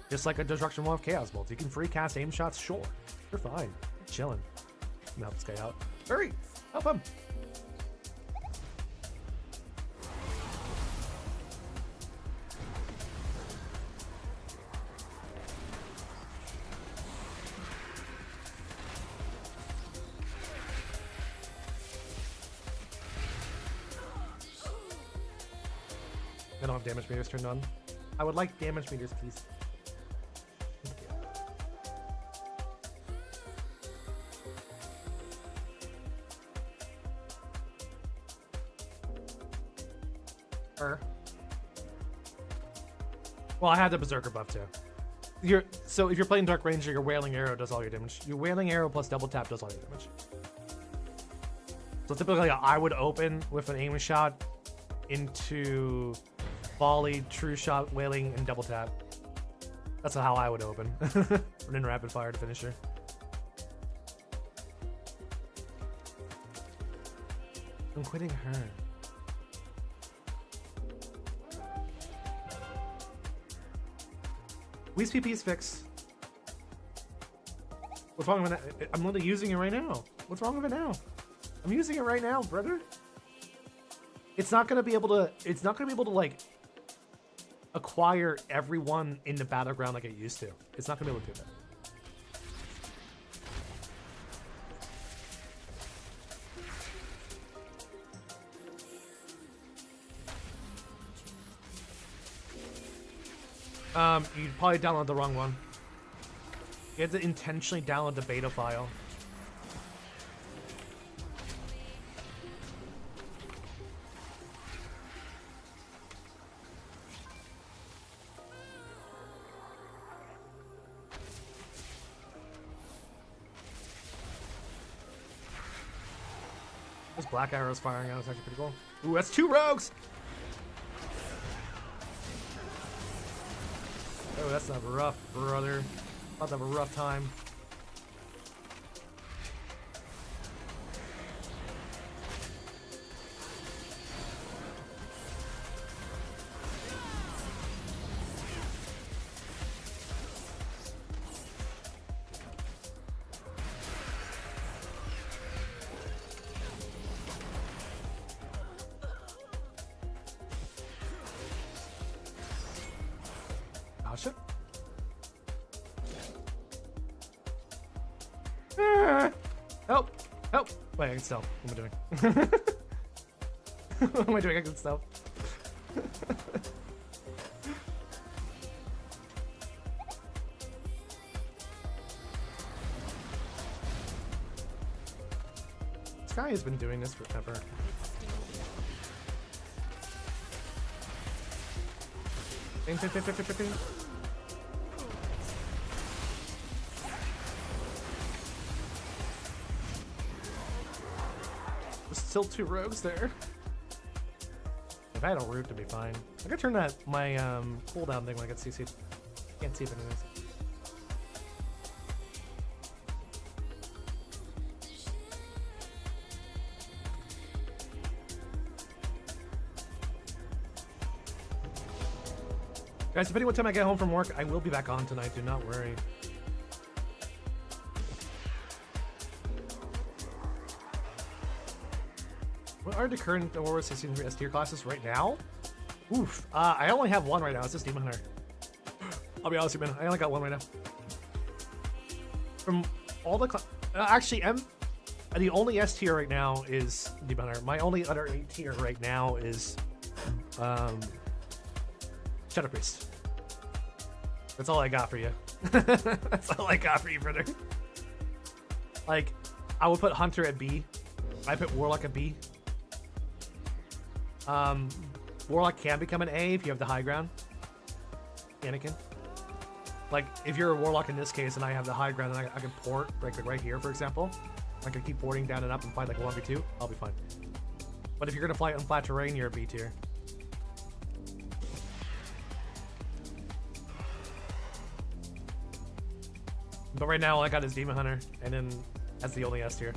[SPEAKER 1] Just like a Destruction Wall of Chaos Bolts. You can free cast aim shots, sure. You're fine. You're chilling. I'm gonna help this guy out. Hurry! Help him! I don't have damage meters turned on. I would like damage meters, please. Well, I had the Berserker buff too. So if you're playing Dark Ranger, your Wailing Arrow does all your damage. Your Wailing Arrow plus double tap does all your damage. So typically, I would open with an aim shot into volley, true shot, wailing, and double tap. That's how I would open. And then rapid fire to finisher. I'm quitting her. Wee's PP's fixed. What's wrong with that? I'm literally using it right now. What's wrong with it now? I'm using it right now, brother. It's not gonna be able to like acquire everyone in the battleground like it used to. It's not gonna be able to do that. You probably download the wrong one. You had to intentionally download the beta file. Those black arrows firing out is actually pretty cool. Ooh, that's 2 rogues! Oh, that's not rough, brother. About to have a rough time. Oh shit. Help! Help! Wait, I can stealth. What am I doing? What am I doing? I can stealth. This guy has been doing this forever. Bing, bing, bing, bing, bing, bing. There's still 2 rogues there. If I had a root, to be fine. I could turn that my cooldown thing when I get CC'd. Can't see if it is. Guys, if any time I get home from work, I will be back on tonight. Do not worry. What are the current Aurora 16 S tier classes right now? Oof. I only have one right now. It's just Demon Hunter. I'll be honest with you, man. I only got one right now. From all the actually, the only S tier right now is Demon Hunter. My only other A tier right now is Shadow Priest. That's all I got for you. That's all I got for you, brother. Like, I would put Hunter at B. I put Warlock at B. Warlock can become an A if you have the high ground. Anakin. Like, if you're a Warlock in this case and I have the high ground and I can port right here, for example. I can keep porting down and up and fight like a 1v2. I'll be fine. But if you're gonna fight on flat terrain, you're a B tier. But right now, all I got is Demon Hunter, and then that's the only S tier.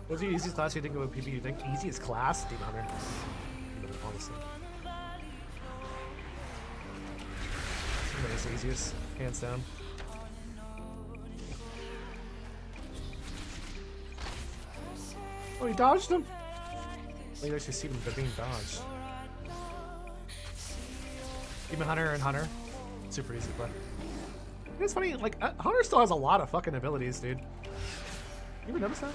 [SPEAKER 1] What's the easiest class you think of PP? You think easiest class? Demon Hunter. Honestly. It's the easiest, hands down. Oh, he dodged him? Oh, you actually see them being dodged. Demon Hunter and Hunter. Super easy to play. It's funny, like, Hunter still has a lot of fucking abilities, dude. You ever notice that?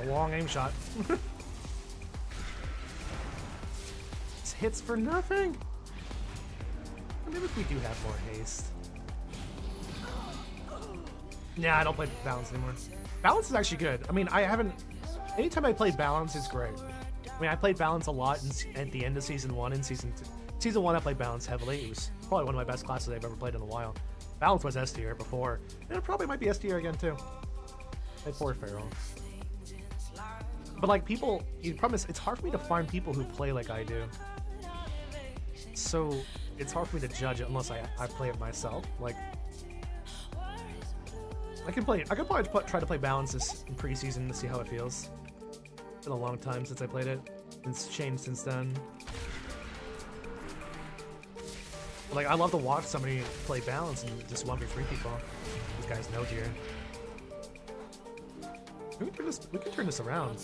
[SPEAKER 1] Long aim shot. This hits for nothing. Maybe if we do have more haste. Nah, I don't play balance anymore. Balance is actually good. I mean, I haven't. Anytime I play balance, it's great. I mean, I played balance a lot at the end of season 1 and season 2. Season 1, I played balance heavily. It was probably one of my best classes I've ever played in a while. Balance was S tier before, and it probably might be S tier again too. I played Feral. But like people, the problem is it's hard for me to find people who play like I do. So it's hard for me to judge it unless I play it myself. Like I could probably try to play balances in preseason to see how it feels. It's been a long time since I played it. It's changed since then. But like I love to watch somebody play balance and just 1v3 people. These guys know tier. We can turn this around.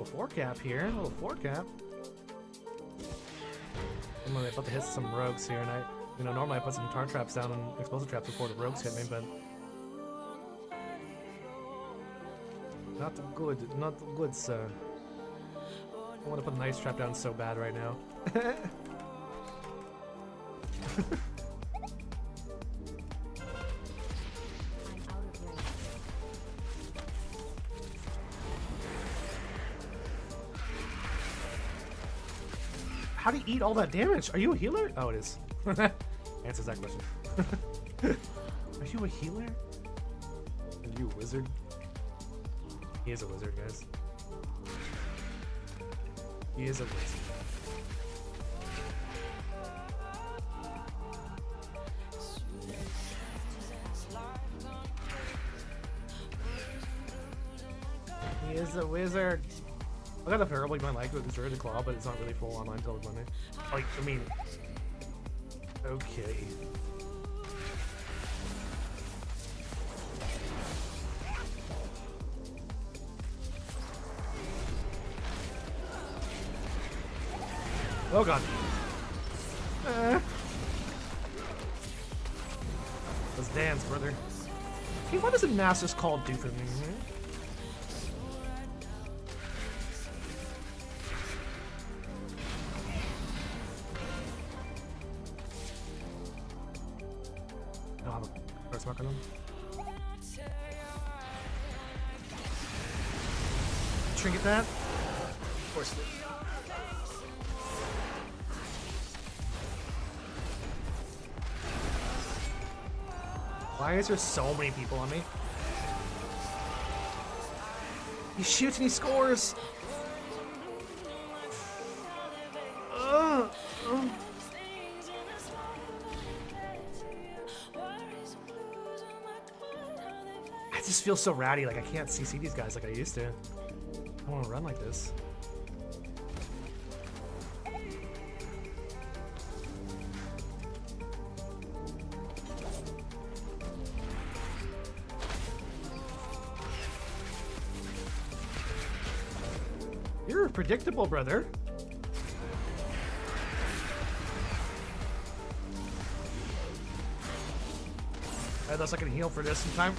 [SPEAKER 1] A 4 cap here, a little 4 cap. I'm about to hit some rogues here, and normally I put some tar traps down and explosive traps before the rogues hit me, but not good, sir. I want to put an ice trap down so bad right now. How do you eat all that damage? Are you a healer? Oh, it is. Answers that question. Are you a healer? Are you a wizard? He is a wizard, guys. He is a wizard. He is a wizard. I got a parable you might like with Destroy the Claw, but it's not really full online until Monday. Like, I mean, okay. Oh god. Let's dance, brother. Hey, what does a Master's Call do for me? Smoke on him. Trinket that. Of course. Why is there so many people on me? He shoots and he scores. I just feel so ratty, like I can't CC these guys like I used to. I want to run like this. You're predictable, brother. Unless I can heal for this sometime.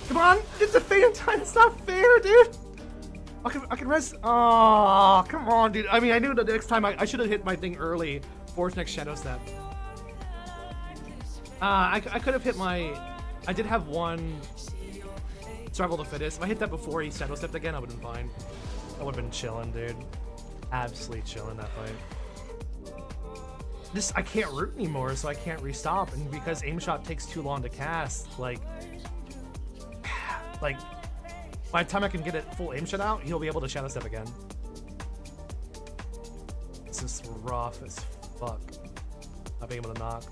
[SPEAKER 1] Come on, it's a fan time. It's not fair, dude. I can res. Oh, come on, dude. I mean, I knew the next time I should have hit my thing early. Force next Shadow Step. I could have hit my. I did have one Survival of the Fittest. If I hit that before he Shadow Stepped again, I would have been fine. I would have been chilling, dude. Absolutely chilling that fight. This I can't root anymore, so I can't restop, and because aim shot takes too long to cast, like by the time I can get it full aim shot out, he'll be able to Shadow Step again. This is rough as fuck. Not being able to knock.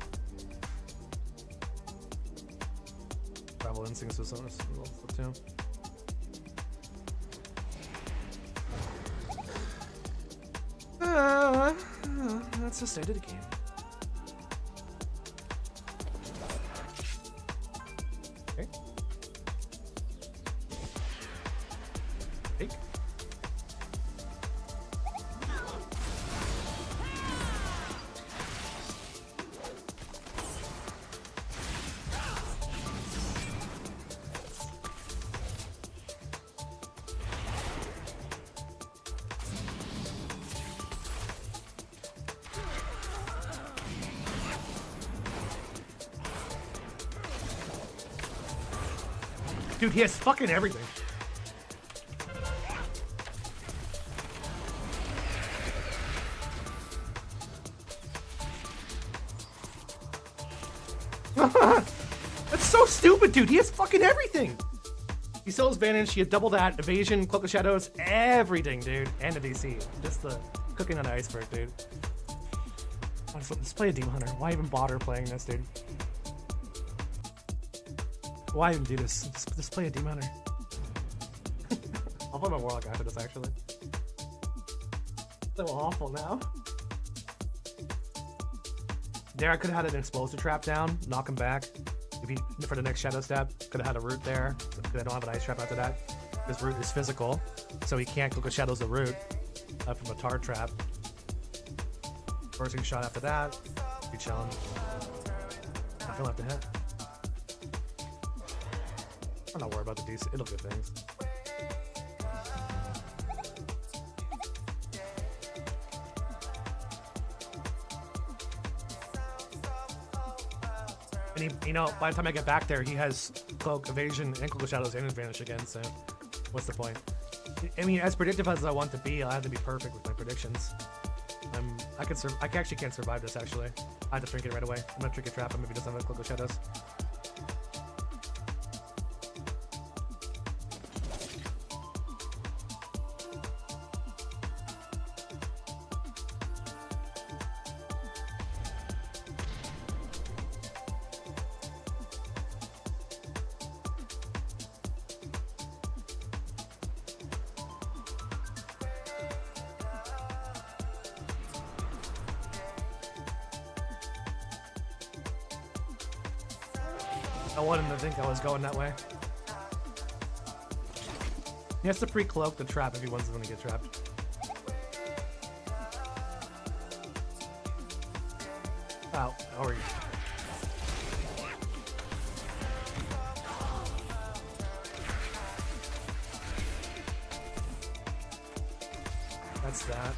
[SPEAKER 1] Travel Instincts was on this too. That's the state of the game. Okay. Take. Dude, he has fucking everything. That's so stupid, dude. He has fucking everything. He sells Vanish, he had double that, evasion, Cloak of Shadows, everything, dude. And a DC. Just the cooking on the iceberg, dude. Let's play a Demon Hunter. Why even bother playing this, dude? Why even do this? Just play a Demon Hunter. I'll play my Warlock after this, actually. So awful now. There, I could have had an explosive trap down, knock him back. If he, for the next shadow step, could have had a root there. Because I don't have an ice trap after that. His root is physical, so he can't click with shadows the root from a tar trap. Bursting shot after that. Be chilling. Nothing left to hit. I'm not worried about the DC. It'll do things. And he, you know, by the time I get back there, he has cloak, evasion, and click with shadows and advantage again. So, what's the point? I mean, as predictive as I want to be, I'll have to be perfect with my predictions. I actually can't survive this, actually. I have to trinket right away. I'm gonna trinket trap him if he doesn't have a cloak with shadows. I wanted him to think I was going that way. He has to pre-cloak the trap if he wants to get trapped. Ow, how are you? That's that.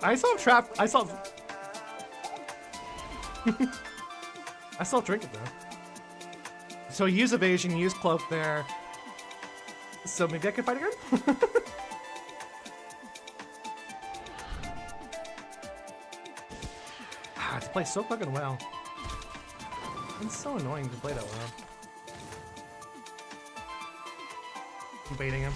[SPEAKER 1] I saw trap. I saw. I saw trinket though. So use evasion, use cloak there. So maybe I can fight again. To play so fucking well. It's so annoying to play that well. I'm baiting him.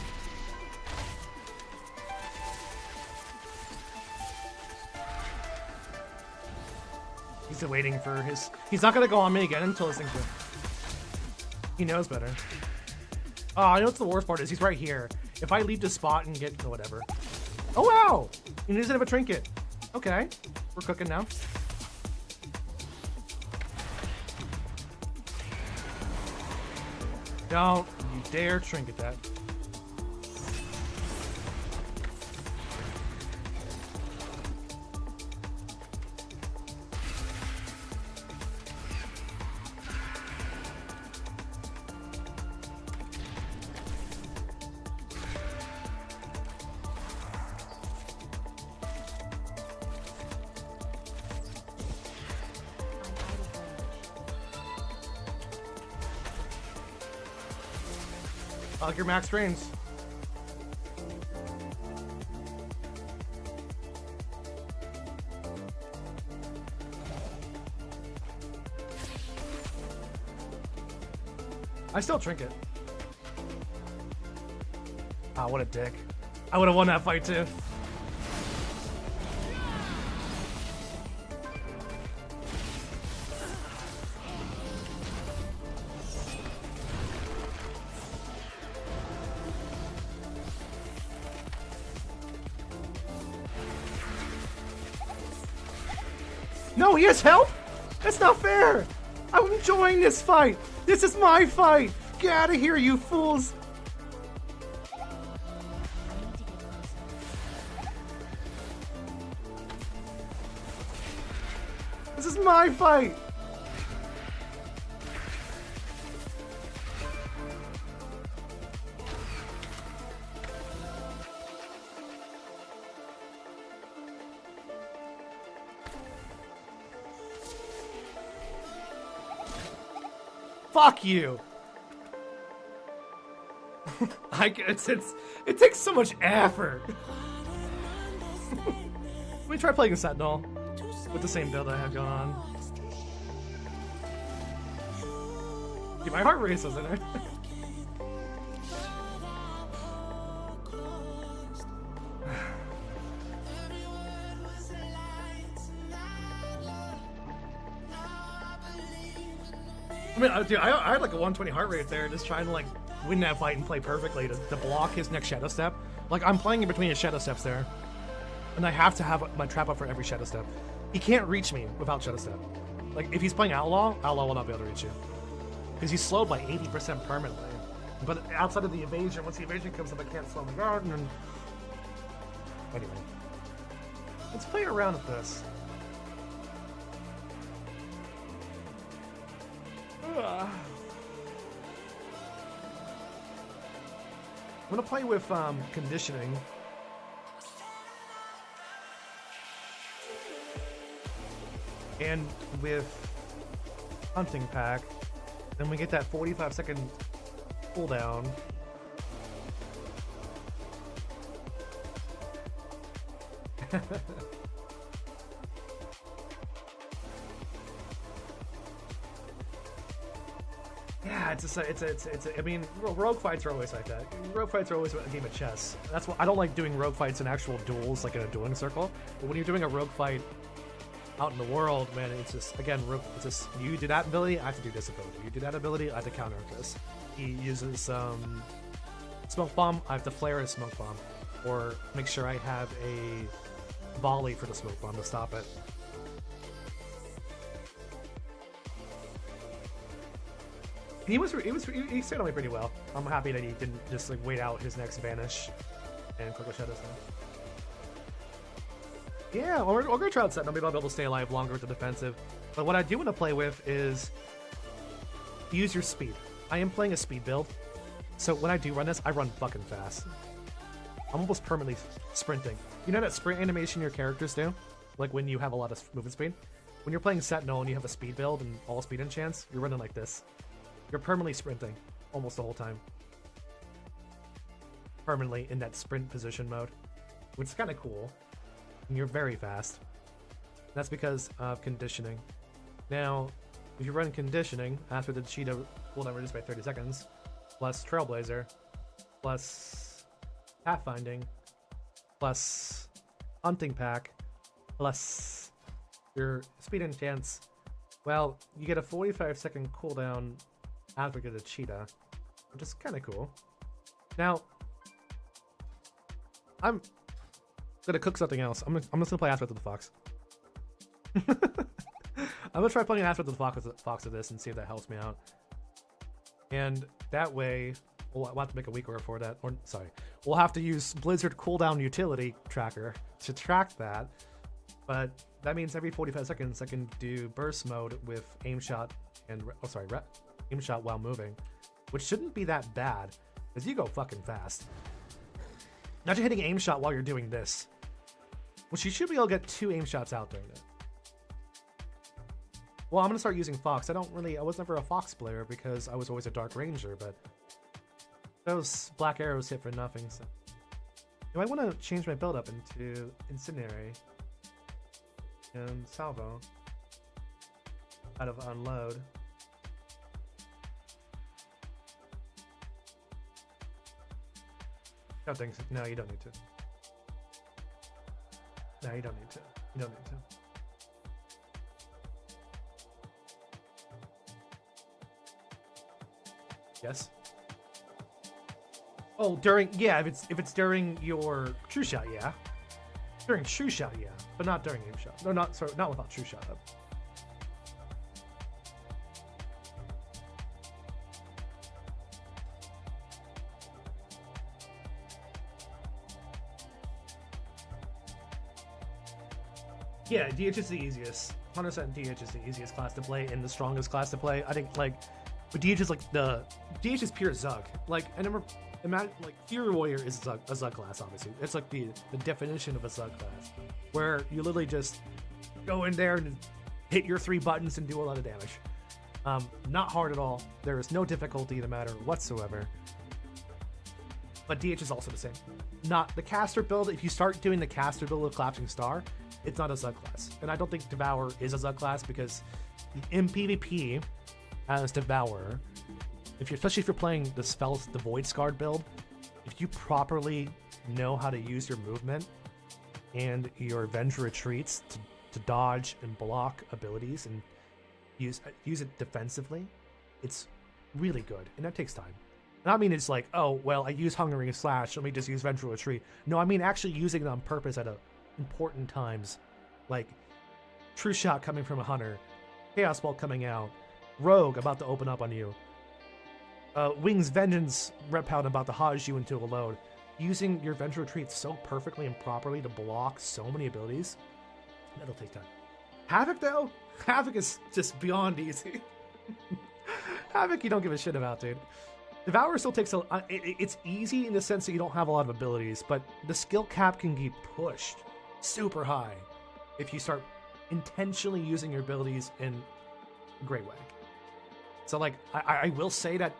[SPEAKER 1] He's waiting for his... He's not gonna go on me again until his thing's good. He knows better. Oh, I know what the worst part is. He's right here. If I leave the spot and get... Oh, whatever. Oh, wow! He doesn't have a trinket. Okay. We're cooking now. Don't you dare trinket that. I like your max frames. I still trinket. Ah, what a dick. I would have won that fight too. No, he has help? That's not fair! I'm enjoying this fight! This is my fight! Get out of here, you fools! This is my fight! Fuck you. It takes so much effort. Let me try playing a Sentinel with the same build I have going on. Dude, my heart rate isn't there. I mean, dude, I had like a 120 heart rate there, just trying to like win that fight and play perfectly to block his next Shadow Step. Like, I'm playing in between his Shadow Steps there, and I have to have my trap up for every Shadow Step. He can't reach me without Shadow Step. Like, if he's playing Outlaw will not be able to reach you. Because he's slowed by 80% permanently. But outside of the evasion, once the evasion comes up, I can't slow him down. And... Anyway. Let's play around with this. I'm gonna play with conditioning. And with hunting pack. Then we get that 45-second cooldown. Yeah, I mean, rogue fights are always like that. Rogue fights are always a game of chess. That's why I don't like doing rogue fights in actual duels, like in a dueling circle. But when you're doing a rogue fight out in the world, man, it's just, again, it's just, you do that ability, I have to do this ability. You do that ability, I have to counter this. He uses smoke bomb, I have to flare his smoke bomb, or make sure I have a volley for the smoke bomb to stop it. He stayed on me pretty well. I'm happy that he didn't just like wait out his next vanish and quick shadow stone. Yeah, we're gonna try out set. Maybe I'll be able to stay alive longer with the defensive. But what I do want to play with is use your speed. I am playing a speed build, so when I do run this, I run fucking fast. I'm almost permanently sprinting. You know that sprint animation your characters do? Like when you have a lot of movement speed? When you're playing Sentinel and you have a speed build and all speed enchants, you're running like this. You're permanently sprinting almost the whole time. Permanently in that sprint position mode, which is kind of cool. And you're very fast. That's because of conditioning. Now, if you run conditioning after the cheetah cooldown reduced by 30 seconds, plus Trailblazer, plus Pathfinding, plus Hunting Pack, plus your speed enchants, well, you get a 45-second cooldown after you get a cheetah, which is kind of cool. Now, I'm gonna cook something else. I'm just gonna play Aspect of the Fox. I'm gonna try playing Aspect of the Fox with this and see if that helps me out. And that way, we'll have to make a weak order for that. Or sorry, we'll have to use Blizzard cooldown utility tracker to track that. But that means every 45 seconds I can do burst mode with aim shot and aim shot while moving, which shouldn't be that bad because you go fucking fast. Imagine hitting aim shot while you're doing this, which you should be able to get 2 aim shots out during it. Well, I'm gonna start using Fox. I was never a Fox player because I was always a Dark Ranger, but those black arrows hit for nothing. So, do I want to change my build up into Incendiary and Salvo out of Unload? No, thanks. No, you don't need to. No, you don't need to. You don't need to. Yes. Oh, if it's during your true shot, yeah. During true shot, yeah, but not during aim shot. No, not without true shot up. Yeah, DH is the easiest. 100% DH is the easiest class to play and the strongest class to play. I think, like, but DH is like DH is pure Zug. Like, I never imagine, like, Fury Warrior is a Zug class, obviously. It's like the definition of a Zug class, where you literally just go in there and hit your 3 buttons and do a lot of damage. Not hard at all. There is no difficulty in the matter whatsoever. But DH is also the same. Not the caster build. If you start doing the caster build of Collapsing Star, it's not a Zug class. And I don't think Devourer is a Zug class because in PvP, as Devourer, especially if you're playing the spells, the Void Scarred build, if you properly know how to use your movement and your Avenger retreats to dodge and block abilities and use it defensively, it's really good, and that takes time. And I mean it's like, oh, well, I use Hungering Slash, let me just use Vengeful Retreat. No, I mean actually using it on purpose at important times, like True Shot coming from a Hunter, Chaos Bolt coming out, Rogue about to open up on you, Wings Vengeance Repellent about to hodge you into a load. Using your Vengeful Retreat so perfectly and properly to block so many abilities, that'll take time. Havoc, though? Havoc is just beyond easy. Havoc you don't give a shit about, dude. Devourer still takes it's easy in the sense that you don't have a lot of abilities, but the skill cap can be pushed super high if you start intentionally using your abilities in a great way. So, like, I will say that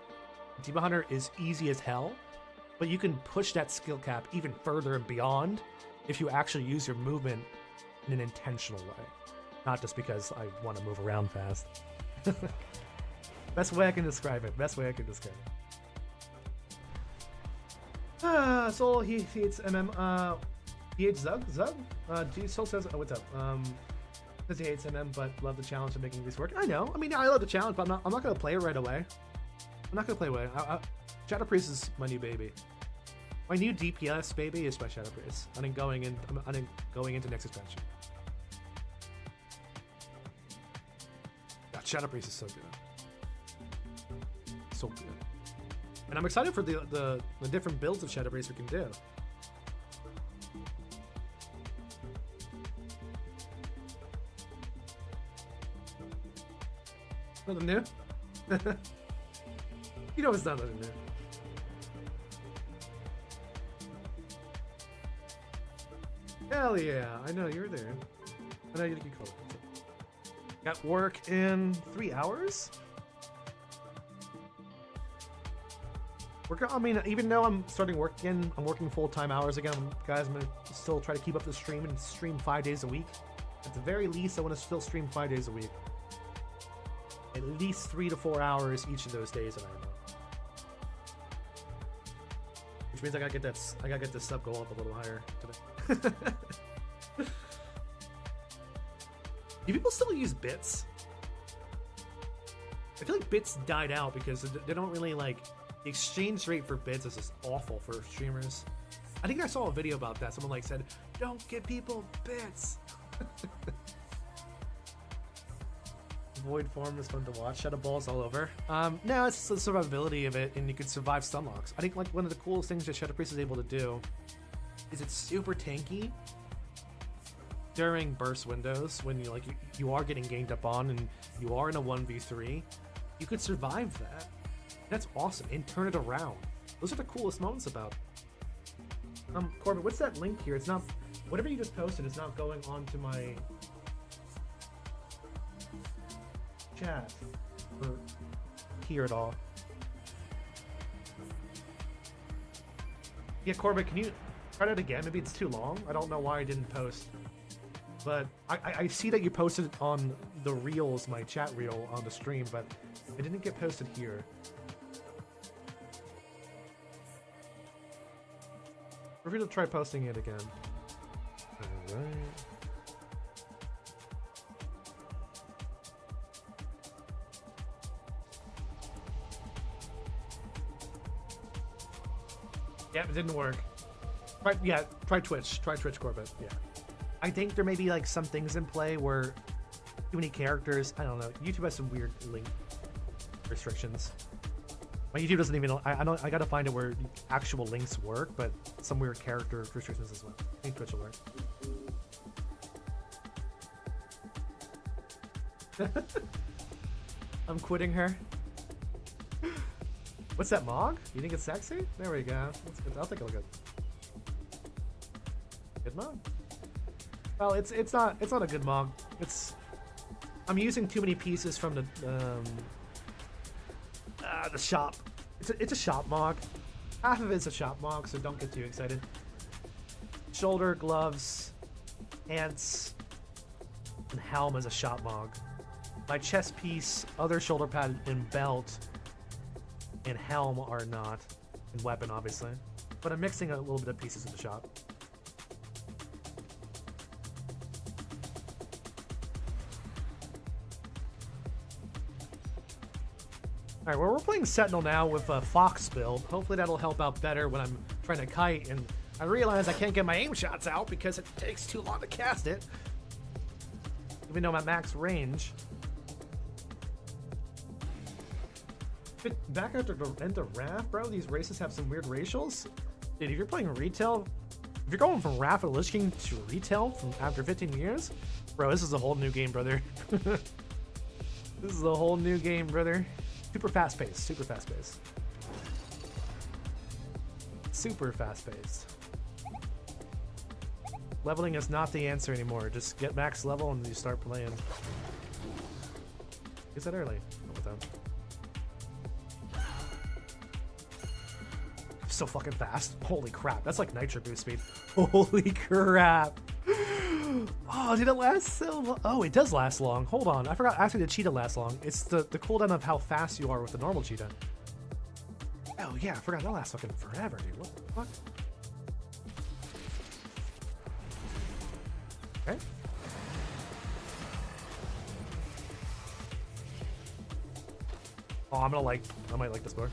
[SPEAKER 1] Demon Hunter is easy as hell, but you can push that skill cap even further and beyond if you actually use your movement in an intentional way. Not just because I want to move around fast. Best way I can describe it. Best way I can describe it. Soul, he hates MM. He hates Zug? G Soul says, oh, what's up? Says he hates MM, but love the challenge of making these work. I know. I mean, I love the challenge, but I'm not going to play it right away. I'm not going to play it away. Shadow Priest is my new baby. My new DPS baby is my Shadow Priest. I think going into next expansion. God, Shadow Priest is so good. So good. And I'm excited for the different builds of Shadow Priest we can do. Nothing new? You know it's not nothing new. Hell yeah, I know you're there. I know you can call it. Got work in 3 hours? I mean, even though I'm starting work again, I'm working full-time hours again, guys. I'm going to still try to keep up the stream and stream 5 days a week. At the very least, I want to still stream 5 days a week. At least 3 to 4 hours each of those days, and which means I gotta get this sub go up a little higher today. Do people still use bits? I feel like bits died out because they don't really like. The exchange rate for bits is just awful for streamers. I think I saw a video about that. Someone like said, "Don't give people bits." Void form is fun to watch. Shadow balls all over. No, it's the survivability of it, and you can survive stunlocks. I think like one of the coolest things that Shadow Priest is able to do is it's super tanky during burst windows when you are getting ganged up on and you are in a 1v3. You could survive that. That's awesome, and turn it around. Those are the coolest moments about it. Corbin, what's that link here? It's not whatever you just posted is not going onto my chat or here at all. Yeah, Corbin, can you try that again? Maybe it's too long. I don't know why I didn't post. But I see that you posted it on the reels, my chat reel on the stream, but it didn't get posted here. We're going to try posting it again. Alright. Yeah, it didn't work. Try Twitch. Try Twitch, Corbett. Yeah. I think there may be like some things in play where too many characters. I don't know. YouTube has some weird link restrictions. My YouTube doesn't even. I gotta find it where actual links work, but some weird character restrictions as well. I think Twitch will work. I'm quitting her. What's that, Mog? You think it's sexy? There we go. That's good. I'll take a look at it. Good Mog. Well, it's not a good Mog. It's I'm using too many pieces from the shop. It's a shop mog. Half of it's a shop mog, so don't get too excited. Shoulder, gloves, pants, and helm is a shop mog. My chest piece, other shoulder pad, and belt, and helm are not. And weapon, obviously. But I'm mixing a little bit of pieces in the shop. Alright, well, we're playing Sentinel now with a Fox build. Hopefully that'll help out better when I'm trying to kite, and I realize I can't get my aim shots out because it takes too long to cast it. Even though I'm at max range. Back after the RAF, bro, these races have some weird racials. Dude, if you're playing retail, if you're going from RAF and Lich King to retail from after 15 years, bro, this is a whole new game, brother. This is a whole new game, brother. Super fast paced, super fast paced. Super fast paced. Leveling is not the answer anymore. Just get max level and you start playing. Is that early? So fucking fast. Holy crap. That's like nitro boost speed. Holy crap. Oh, did it last so long? Oh, it does last long. Hold on. I forgot actually the cheetah lasts long. It's the cooldown of how fast you are with the normal cheetah. Oh yeah, I forgot that lasts fucking forever, dude. What the fuck? Okay. Oh, I might like this more.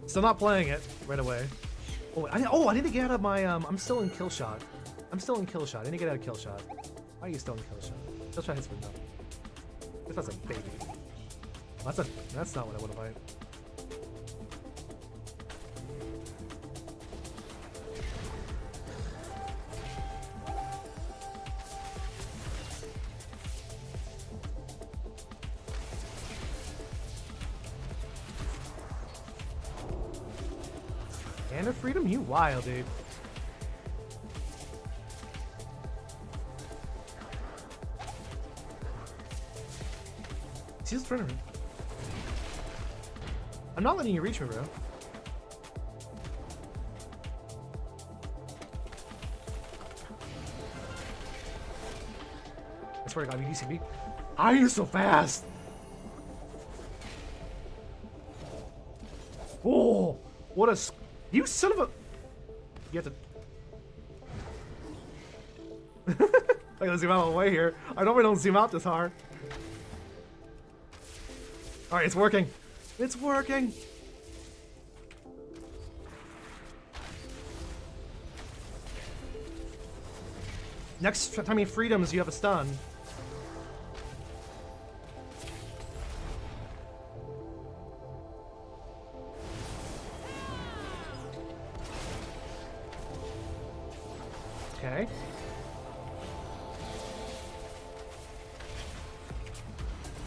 [SPEAKER 1] Still not playing it right away. Oh, I need to get out of my, I'm still in kill shot. I'm still in kill shot. I need to get out of kill shot. Why are you still in kill shot? Kill shot hits me though. If that's a baby. That's not what I want to fight. And a freedom, you wild, dude. See this front of me. I'm not letting you reach me, bro. I swear to God, you see me? How are you so fast? Oh, what a... You son of a... You have to... I gotta zoom out of the way here. I normally don't zoom out this hard. Alright, it's working. It's working! Next time you freedoms, you have a stun. Okay.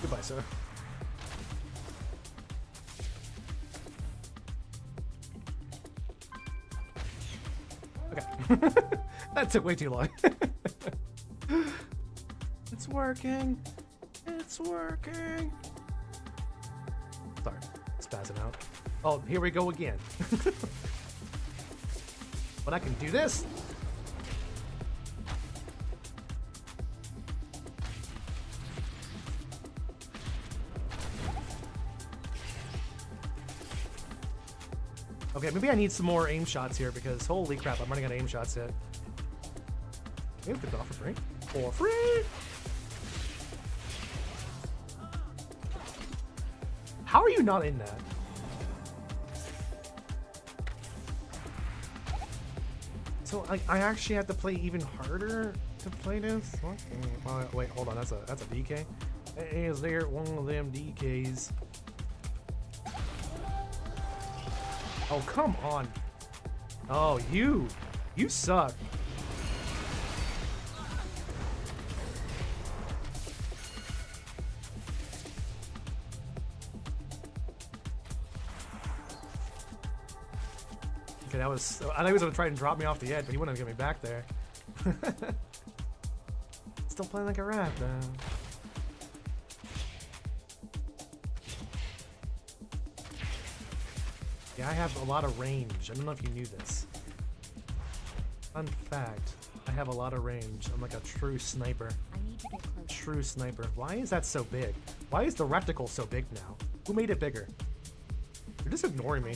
[SPEAKER 1] Goodbye, sir. Okay. That took way too long. It's working. It's working. Sorry. Spazzing out. Oh, here we go again. But I can do this. Okay, maybe I need some more aim shots here because holy crap, I'm running out of aim shots yet. Maybe we could go for free. For free! How are you not in that? So I actually have to play even harder to play this? What? Wait, hold on, that's a DK? Is there one of them DKs? Oh, come on. Oh, you suck. Okay, that was... I thought he was going to try and drop me off the edge, but he wouldn't get me back there. Still playing like a rat, though. Yeah, I have a lot of range. I don't know if you knew this. Fun fact, I have a lot of range. I'm like a true sniper.
[SPEAKER 2] I need to get closer.
[SPEAKER 1] True sniper. Why is that so big? Why is the reticle so big now? Who made it bigger? You're just ignoring me.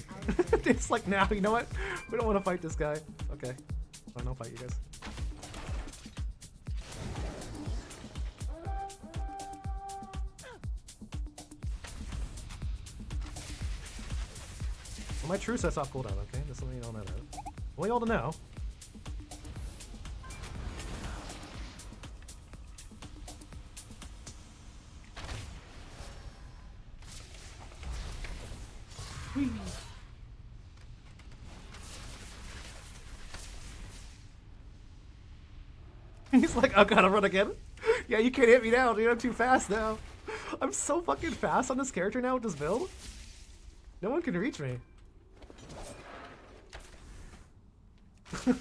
[SPEAKER 1] It's like, now, you know what? We don't want to fight this guy. Okay. Fine, I'll fight you guys. Well, my true set's off cooldown, okay? That's something you don't know that. Only all to know. Whee. He's like, I gotta run again. Yeah, you can't hit me now, dude. I'm too fast now. I'm so fucking fast on this character now with this build. No one can reach me. Oh,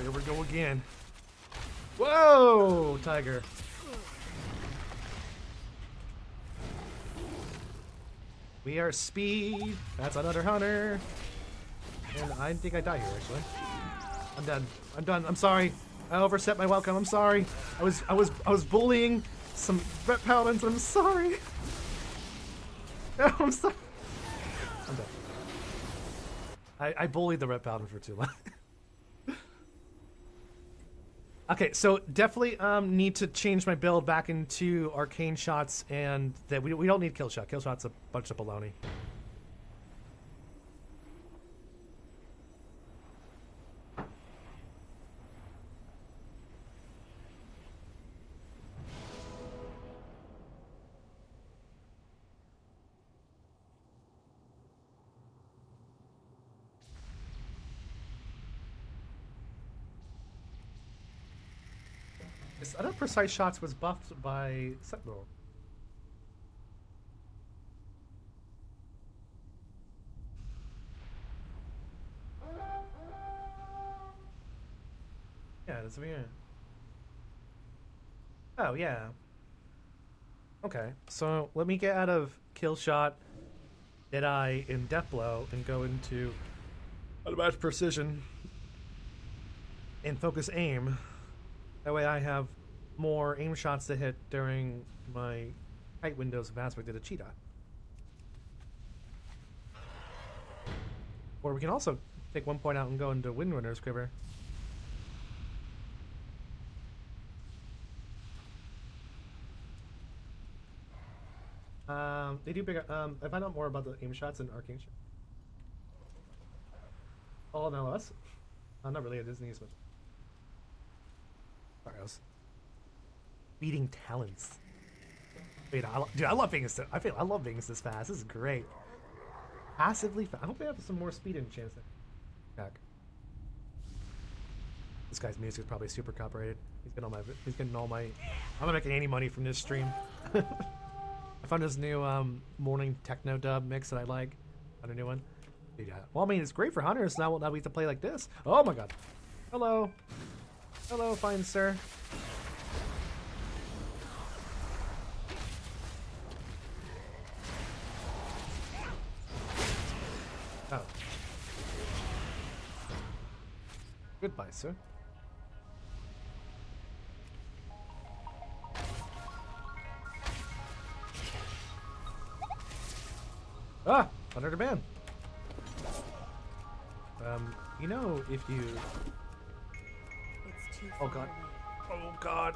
[SPEAKER 1] here we go again. Whoa, tiger. We are speed. That's another hunter. And I think I die here, actually. I'm done. I'm done. I'm sorry. I overstepped my welcome. I'm sorry. I was bullying some vet paladins. I'm sorry. No, I'm sorry. I'm done. I bullied the red paladin for too long. Okay, so definitely need to change my build back into arcane shots, and that we don't need kill shot. Kill shot's a bunch of baloney. I thought precise shots was buffed by Sentinel. Yeah, that's over here. Oh, yeah. Okay, so let me get out of kill shot, Deadeye, and death blow, and go into unmatched precision and focus aim. That way I have more aim shots to hit during my tight windows of aspect of the cheetah. Or we can also take 1 point out and go into Windrunner's quiver. They do bigger. I find out more about the aim shots in Arcane Shot. All in LS? Not really a Disney switch. Sorry, I was beating talents. Wait, dude, I love being this. I love being this fast. This is great. Passively fast. I hope they have some more speed and chance. Back. This guy's music is probably super copyrighted. He's getting all my. I'm not making any money from this stream. I found this new morning techno dub mix that I like. Found a new one. Yeah. Well, I mean, it's great for hunters. Now we have to play like this. Oh my god. Hello. Hello, fine sir. Oh. Goodbye, sir. Ah! Under the ban. You know, if you... Oh god. Oh god.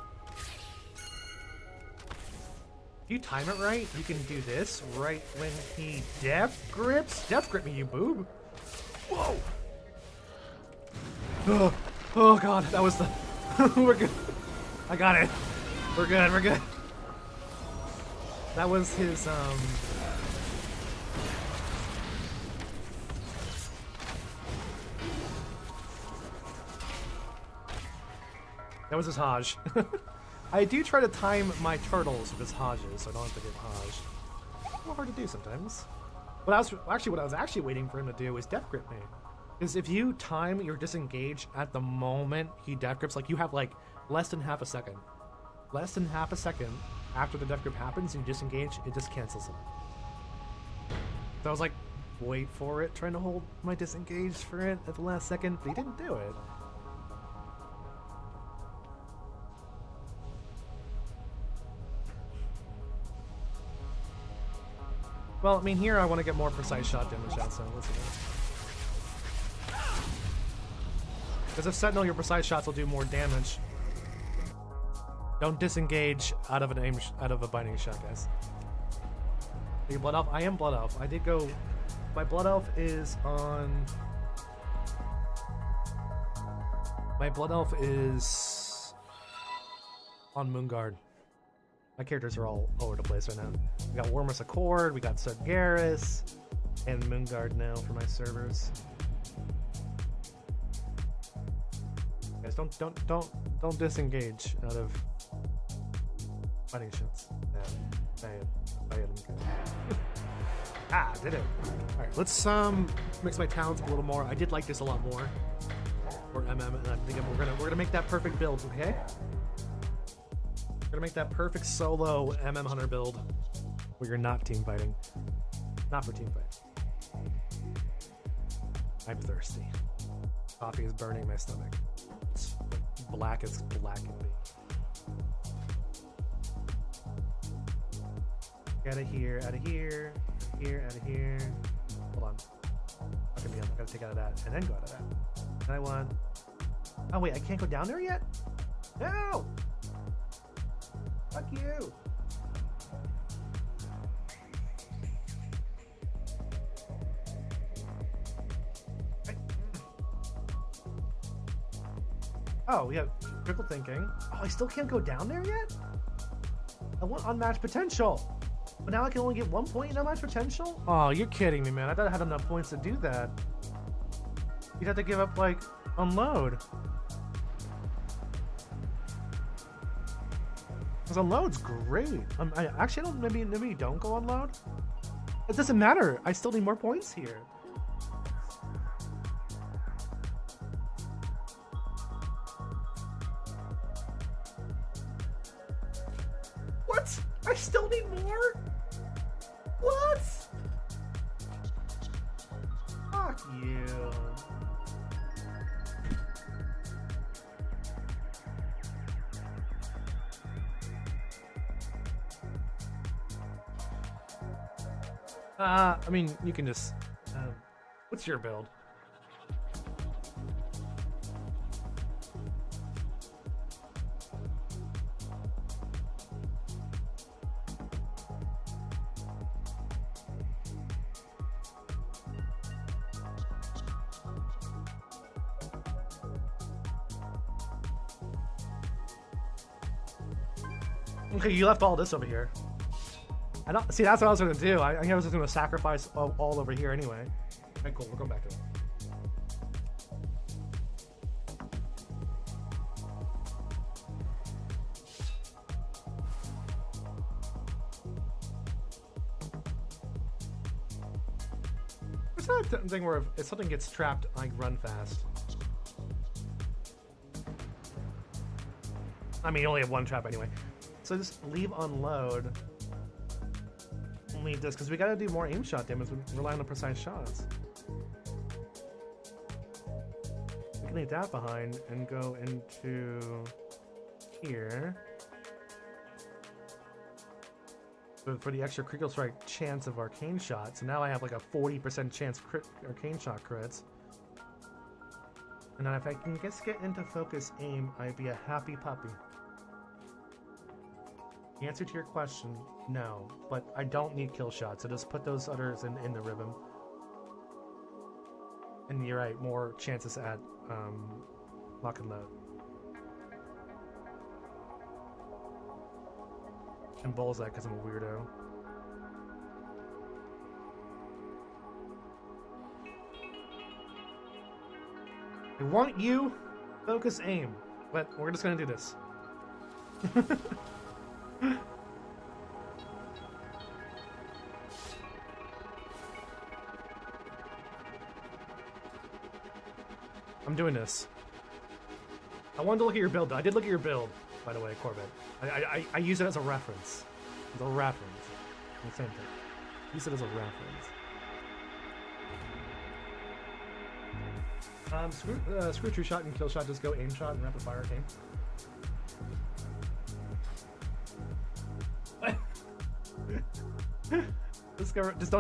[SPEAKER 1] If you time it right, you can do this right when he death grips. Death grip me, you boob. Whoa! Oh god, that was the... We're good. I got it. We're good, we're good. That was his, That was his Hajj. I do try to time my turtles with his Hajjes, so I don't have to get Hajj. little hard to do sometimes. What I was actually waiting for him to do is death grip me. Is if you time your disengage at the moment he death grips, like you have like less than half a second. Less than half a second after the death grip happens and you disengage, it just cancels it. So I was like, wait for it, trying to hold my disengage for it at the last second, but he didn't do it. Well, I mean, here I want to get more precise shot damage out, so let's see. Because if Sentinel, your precise shots will do more damage. Don't disengage out of a binding shot, guys. Are you Blood Elf? I am Blood Elf. I did go. My Blood Elf is on. My Blood Elf is on Moonguard. My characters are all over the place right now. We got Wormus Accord, we got Sargeras, and Moonguard now for my servers. Guys, don't disengage out of fighting shots. Ah, did it. Alright, let's mix my talents a little more. I did like this a lot more. Or MM, and I think we're gonna make that perfect build, okay? We're gonna make that perfect solo MM Hunter build where you're not team fighting. Not for team fighting. I'm thirsty. Coffee is burning my stomach. It's black as black can be. Out of here, out of here, here, out of here. Hold on. Okay, I gotta take out of that and then go out of that. And I want. Oh wait, I can't go down there yet? No! Fuck you! Oh, we have critical thinking. Oh, I still can't go down there yet? I want unmatched potential. But now I can only get 1 point in unmatched potential? Oh, you're kidding me, man. I thought I had enough points to do that. You'd have to give up, like, unload. Because unload's great. I actually don't. Maybe don't go unload. It doesn't matter. I still need more points here. What? I still need more? What? Fuck you. I mean, you can just. What's your build? Okay, you left all this over here. I don't see. That's what I was gonna do. I was just gonna sacrifice all over here anyway. Okay, cool. We're going back to it. It's not a thing where if something gets trapped, I run fast. I mean, you only have one trap anyway. So just leave unload. Leave this because we gotta do more aim shot damage. We rely on the precise shots. We can leave that behind and go into here. For the extra critical strike chance of arcane shots. So now I have like a 40% chance arcane shot crits. And then if I can just get into focus aim, I'd be a happy puppy. The answer to your question, no, but I don't need kill shots, so just put those others in the ribbon. And you're right, more chances at lock and load. And bullseye because I'm a weirdo. I want you, focus aim, but we're just gonna do this. I'm doing this. I wanted to look at your build, though. I did look at your build, by the way, Corbett. I use it as a reference. As a reference. The same thing. Use it as a reference. Screw true shot and kill shot. Just go aim shot and rapid fire aim.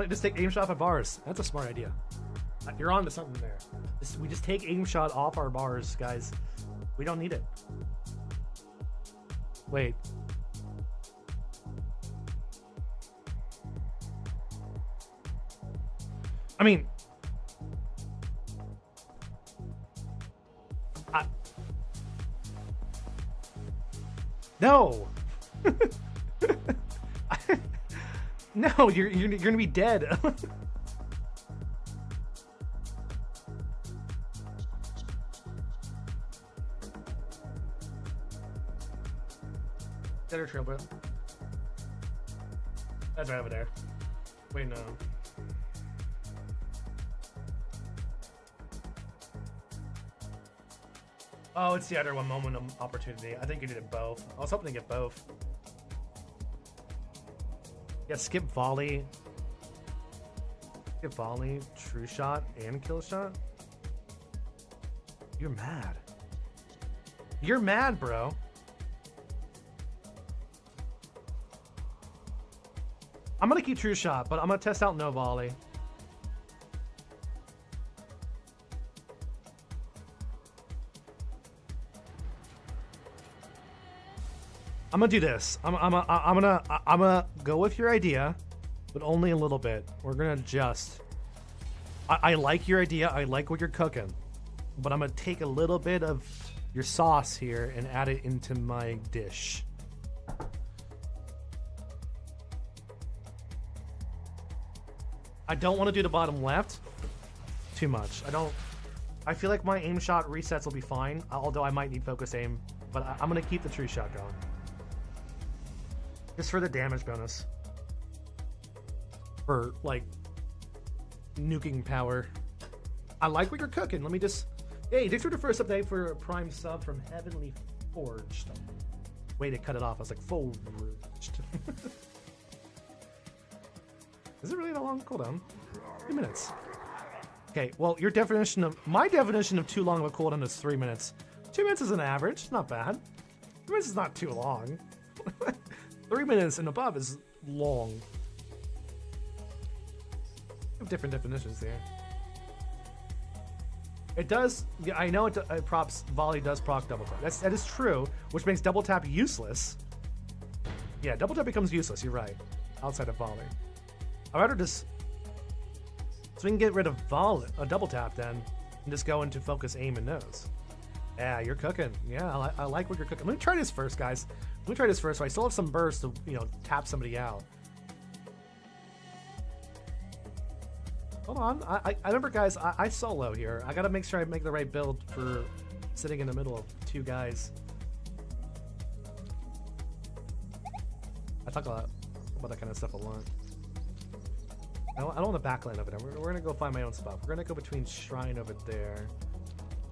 [SPEAKER 1] Just take aim shot at bars. That's a smart idea. You're on to something there. We just take aim shot off our bars, guys. We don't need it. Wait. I mean, no. No, you're gonna be dead. Dead or trail, bro. That's right over there. Wait, no. Oh, it's the other one, momentum opportunity. I think you needed both. I was hoping to get both. Yeah, skip volley. Skip volley, true shot, and kill shot. You're mad. You're mad, bro. I'm gonna keep true shot, but I'm gonna test out no volley. I'm gonna do this. I'm gonna go with your idea, but only a little bit. We're gonna adjust. I like your idea. I like what you're cooking, but I'm gonna take a little bit of your sauce here and add it into my dish. I don't want to do the bottom left too much. I feel like my aim shot resets will be fine, although I might need focus aim, but I'm gonna keep the true shot going. Just for the damage bonus. For, like, nuking power. I like what you're cooking. Let me just... Hey, thanks for the first update for a Prime sub from Heavenly Forged. Way to cut it off. I was like, forged. Is it really that long? Cooldown? 3 minutes. Okay, well, your definition of... My definition of too long of a cooldown is 3 minutes. 2 minutes is an average. Not bad. 2 minutes is not too long. 3 minutes and above is long. We have different definitions there. It does. Yeah, I know it props. Volley does proc double tap. That is true, which makes double tap useless. Yeah, double tap becomes useless. You're right. Outside of volley, I'd rather just so we can get rid of volley, a double tap then, and just go into focus, aim, and nose. Yeah, you're cooking. Yeah, I like what you're cooking. Let me try this first, guys. Let me try this first. So I still have some burst to, tap somebody out. Hold on. I remember, guys, I solo here. I gotta make sure I make the right build for sitting in the middle of two guys. I talk about that kind of stuff a lot. I don't want to backline over there. We're gonna go find my own spot. We're gonna go between Shrine over there,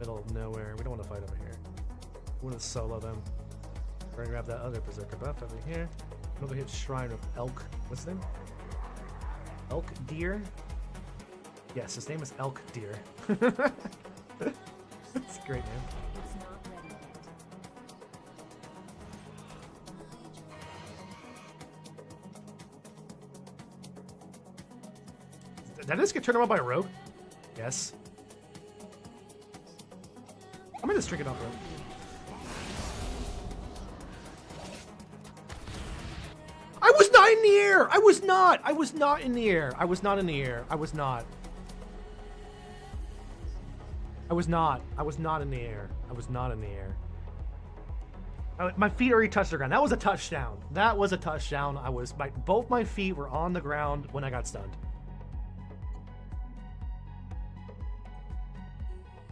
[SPEAKER 1] middle of nowhere. We don't want to fight over here. We want to solo them. We're gonna grab that other Berserker buff over here. I'm gonna go hit Shrine of Elk. What's his name? Elk Deer? Yes, his name is Elk Deer. That's a great name. Did this get turned around by a rogue? Yes. I'm gonna just trick it off rogue. I was not in the air! I was not! I was not in the air. I was not in the air. I was not. I was not. I was not in the air. I was not in the air. My feet already touched the ground. That was a touchdown. That was a touchdown. Both my feet were on the ground when I got stunned.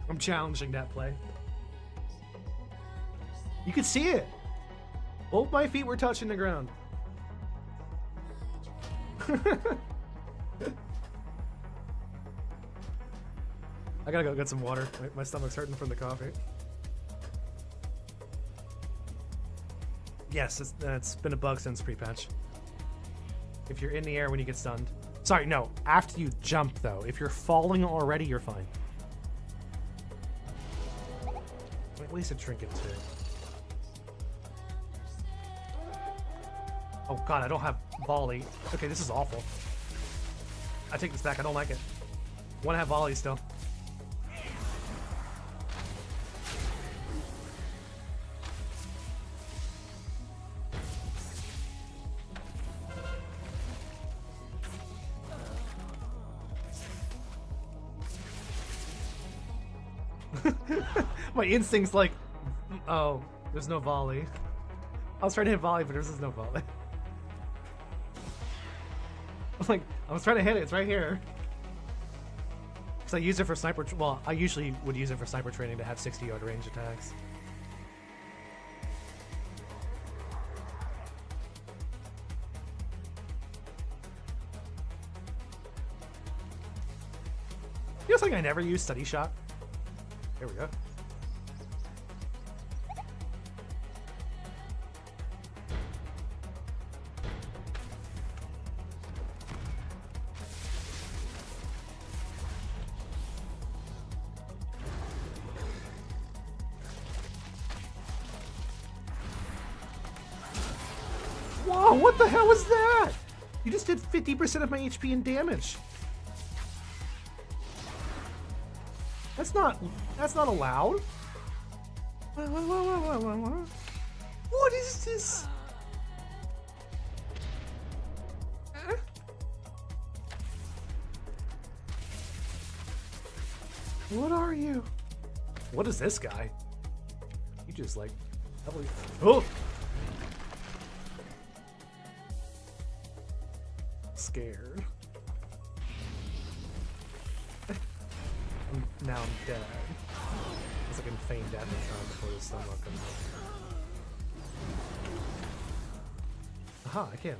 [SPEAKER 1] I'm challenging that play. You could see it. Both my feet were touching the ground. I gotta go get some water. My stomach's hurting from the coffee. Yes, it's been a bug since pre-patch. If you're in the air when you get stunned. Sorry, no. After you jump, though. If you're falling already, you're fine. At least a trinket, too. Oh, God, I don't have volley. Okay, this is awful. I take this back. I don't like it. Want to have volley still. My instinct's like, oh, there's no volley. I was trying to hit volley, but there's just no volley. I was trying to hit it. It's right here. Because I use it for sniper. Well, I usually would use it for sniper training to have 60-yard range attacks. You know something I never use? Study shot. There we go. Whoa, what the hell was that? You just did 50% of my HP in damage. That's not allowed. What is this? What are you? What is this guy? You just like... Oh! Scared. Now I'm dead. It's like in feigned death before the sunlock comes out. Aha, I can.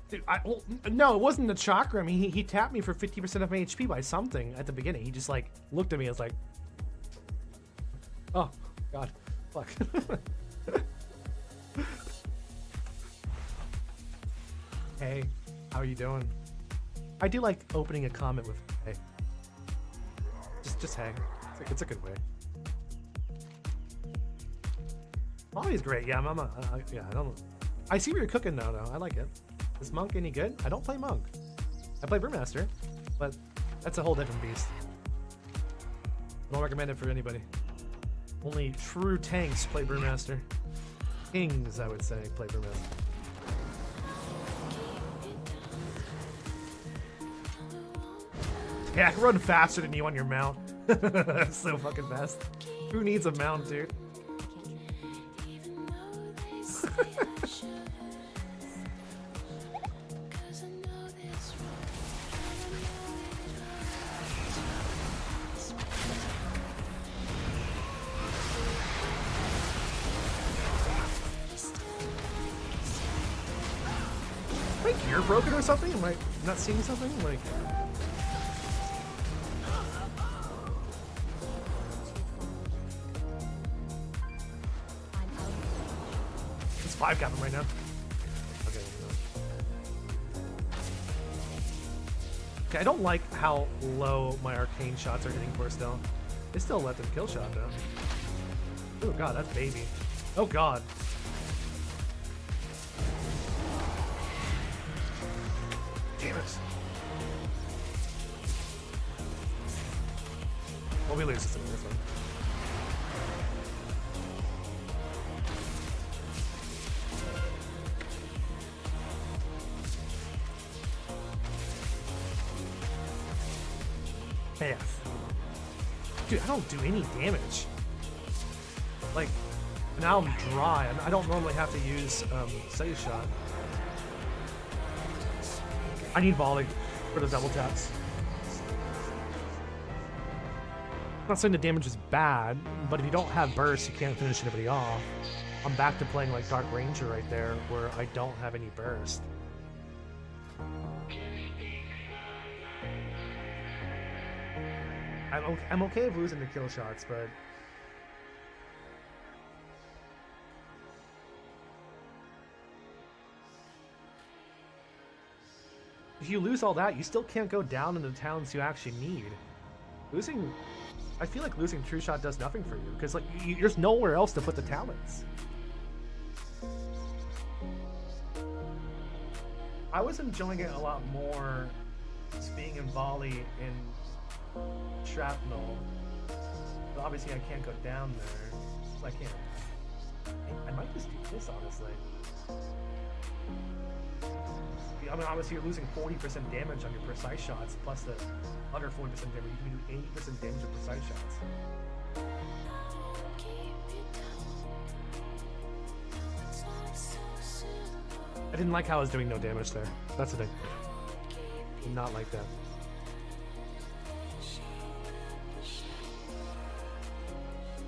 [SPEAKER 1] Dude, well, no, it wasn't the chakra. I mean, he tapped me for 50% of my HP by something at the beginning. He just like looked at me and was like, oh, God, fuck. Hey, how are you doing? I do like opening a comment with hey. Just hey. It's a good way. Volley's great. Yeah, yeah, I don't. I see what you're cooking now, though. I like it. Is Monk any good? I don't play Monk. I play Brewmaster, but that's a whole different beast. I don't recommend it for anybody. Only true tanks play Brewmaster. Kings, I would say, play Brewmaster. Yeah, I can run faster than you on your mount. That's so fucking fast. Who needs a mount, dude? Am my gear broken or something? Am I not seeing something? Like... It's 5 cap him right now. Okay. Okay, I don't like how low my arcane shots are hitting for still. They still let them kill shot though. Oh god, that's baby. Oh god. Damn it. Well, we lose this one. Path. Dude, I don't do any damage. Like, now I'm dry. I don't normally have to use Say Shot. I need volley for the double taps. I'm not saying the damage is bad, but if you don't have burst, you can't finish anybody off. I'm back to playing like Dark Ranger right there, where I don't have any burst. I'm okay with losing the kill shots, but if you lose all that, you still can't go down in the towns you actually need. Losing, I feel like losing True Shot does nothing for you because like there's nowhere else to put the talents. I was enjoying it a lot more just being in volley and shrapnel. But obviously I can't go down there, so I can't. I might just do this, honestly. I mean, obviously you're losing 40% damage on your precise shots, plus the other 40% damage. You can do 80% damage on precise shots. I didn't like how I was doing no damage there. That's the thing. Did not like that.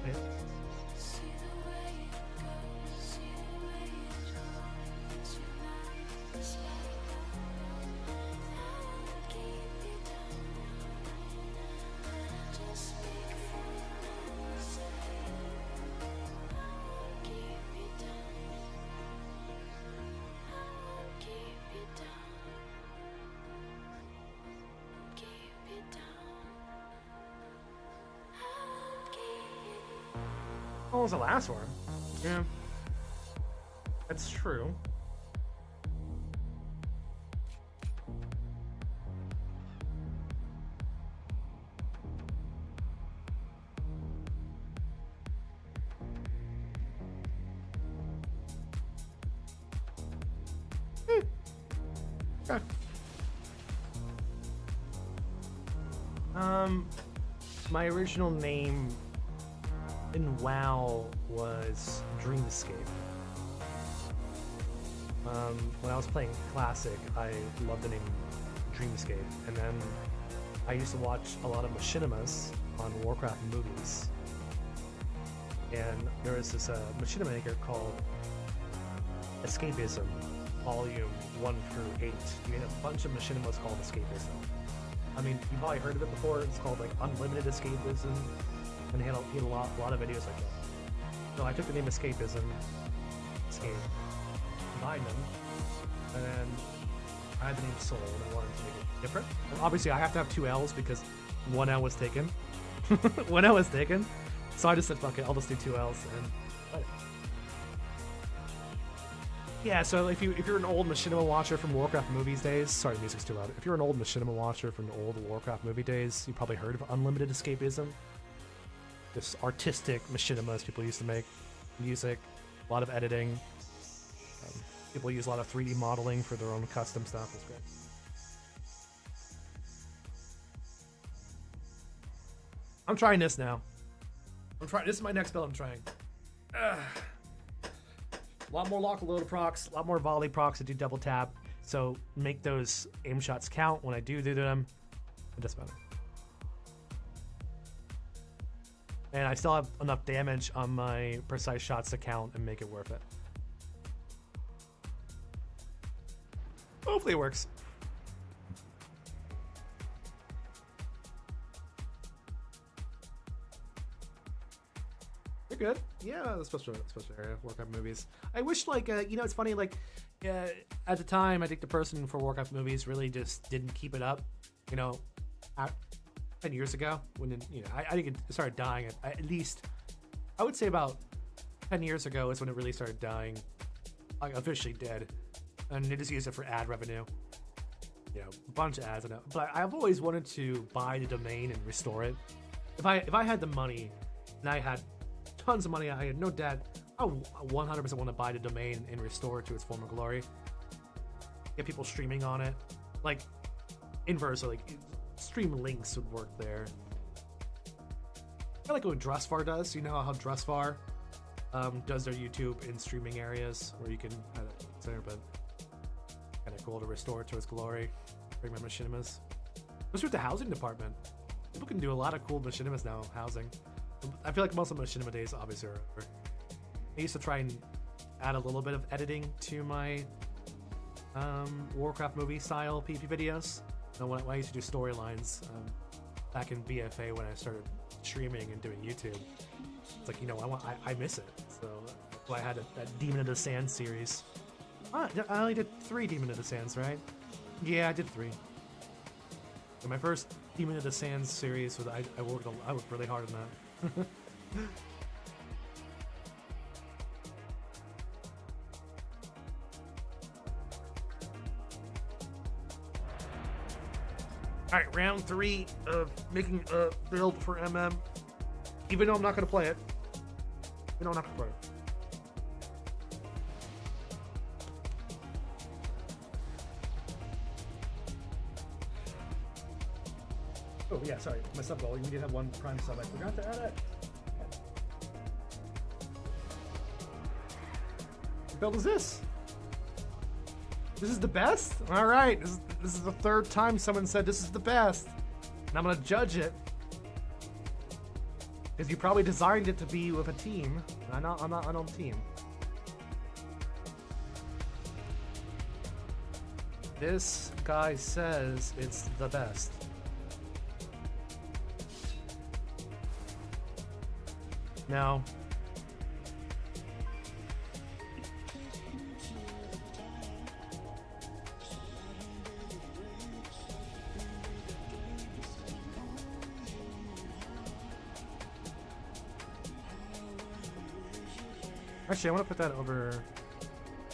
[SPEAKER 1] Yeah. What was the last one? Yeah. That's true. Okay. My original name in WoW was Dreamscape. When I was playing Classic, I loved the name Dreamscape, and then I used to watch a lot of machinimas on Warcraft movies. And there was this machinima maker called Escapism, Volume 1 through 8. He made a bunch of machinimas called Escapism. I mean, you've probably heard of it before. It's called like Unlimited Escapism. And he had a lot of videos like that. So I took the name Escapism, Escape, combined them, and then I had the name Soul, and I wanted to make it different. And obviously, I have to have two L's because one L was taken. One L was taken, so I just said, fuck it, I'll just do two L's and. Yeah, so if you're an old machinima watcher from Warcraft movies days, sorry, the music's too loud. If you're an old machinima watcher from the old Warcraft movie days, you probably heard of Unlimited Escapism. This artistic machinimas people used to make, music, a lot of editing. People use a lot of 3D modeling for their own custom stuff. It's great. I'm trying this now. This is my next build I'm trying. A lot more lock load procs, a lot more volley procs to do double tap. So make those aim shots count when I do them. It doesn't matter. And I still have enough damage on my precise shots to count and make it worth it. Hopefully it works. You're good. Yeah, the special area, Warcraft movies. I wish, like, it's funny, like, at the time, I think the person for Warcraft movies really just didn't keep it up. 10 years ago, when I think it started dying. At least, I would say about 10 years ago is when it really started dying, like officially dead, and they just used it for ad revenue. A bunch of ads. But I've always wanted to buy the domain and restore it. If I had the money, and I had tons of money, I had no debt, I 100% want to buy the domain and restore it to its former glory. Get people streaming on it, like inverse, like. Stream links would work there. I like what Drusvar does. You know how Drusvar does their YouTube in streaming areas where you can have it there, but kind of cool to restore it to its glory. Bring my machinimas. Let's with the housing department. People can do a lot of cool machinimas now. Housing. I feel like most of the machinima days obviously are over. I used to try and add a little bit of editing to my Warcraft movie style PP videos. When I used to do storylines, back in BFA when I started streaming and doing YouTube. It's like, you know, I miss it. So that's why I had that Demon of the Sand series. I only did 3 Demon of the Sands, right? Yeah, I did 3. And my first Demon of the Sands series was I worked really hard on that. Alright, round 3 of making a build for MM. Even though I'm not going to play it. Even though I'm not going to play it. Oh yeah, sorry, my sub goal. We did have 1 prime sub. I forgot to add it. What build is this? This is the best? Alright, this is the 3rd time someone said this is the best. And I'm gonna judge it. Because you probably designed it to be with a team. I'm not on a team. This guy says it's the best. Now, actually, I want to put that over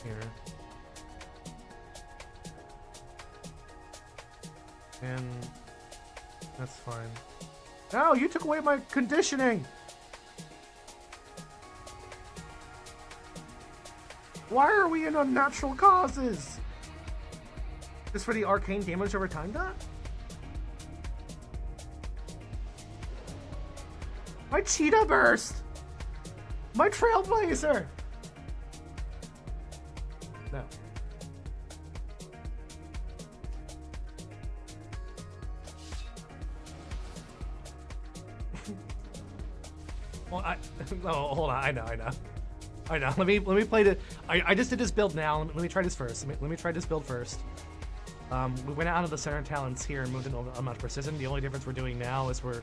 [SPEAKER 1] here. And that's fine. Oh, you took away my conditioning! Why are we in unnatural causes? Just for the arcane damage over time, that? My cheetah burst! My trailblazer! No. Well, oh, hold on, I know. Let me play the. I just did this build now. Let me try this first. Let me try this build first. We went out of the center talents here and moved into unmatched precision. The only difference we're doing now is we're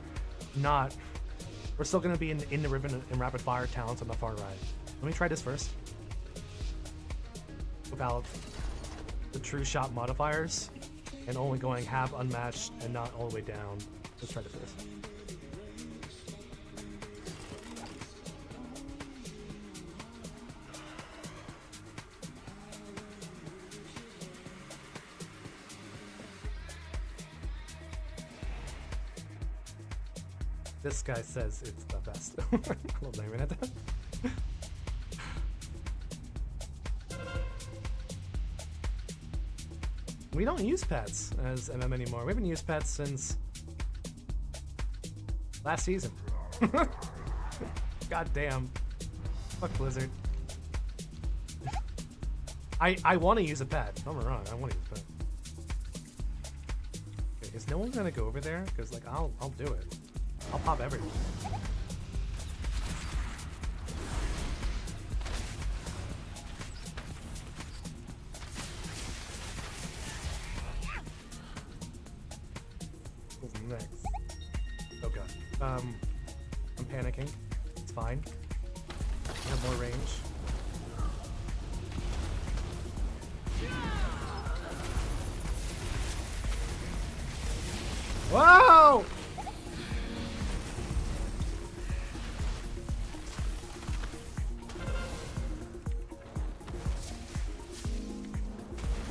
[SPEAKER 1] still going to be in the ribbon and rapid fire talents on the far right. Let me try this first. Without the true shot modifiers and only going half unmatched and not all the way down. Let's try this first. This guy says it's the best. I love naming it that. We don't use pets as MM anymore. We haven't used pets since last season. God damn. Fuck Blizzard. I want to use a pet. Don't get me wrong. I want to use a pet. Okay, is no one gonna go over there? Because like I'll do it. I'll pop everything. What's next? Oh god. I'm panicking. It's fine. I have more range. Whoa!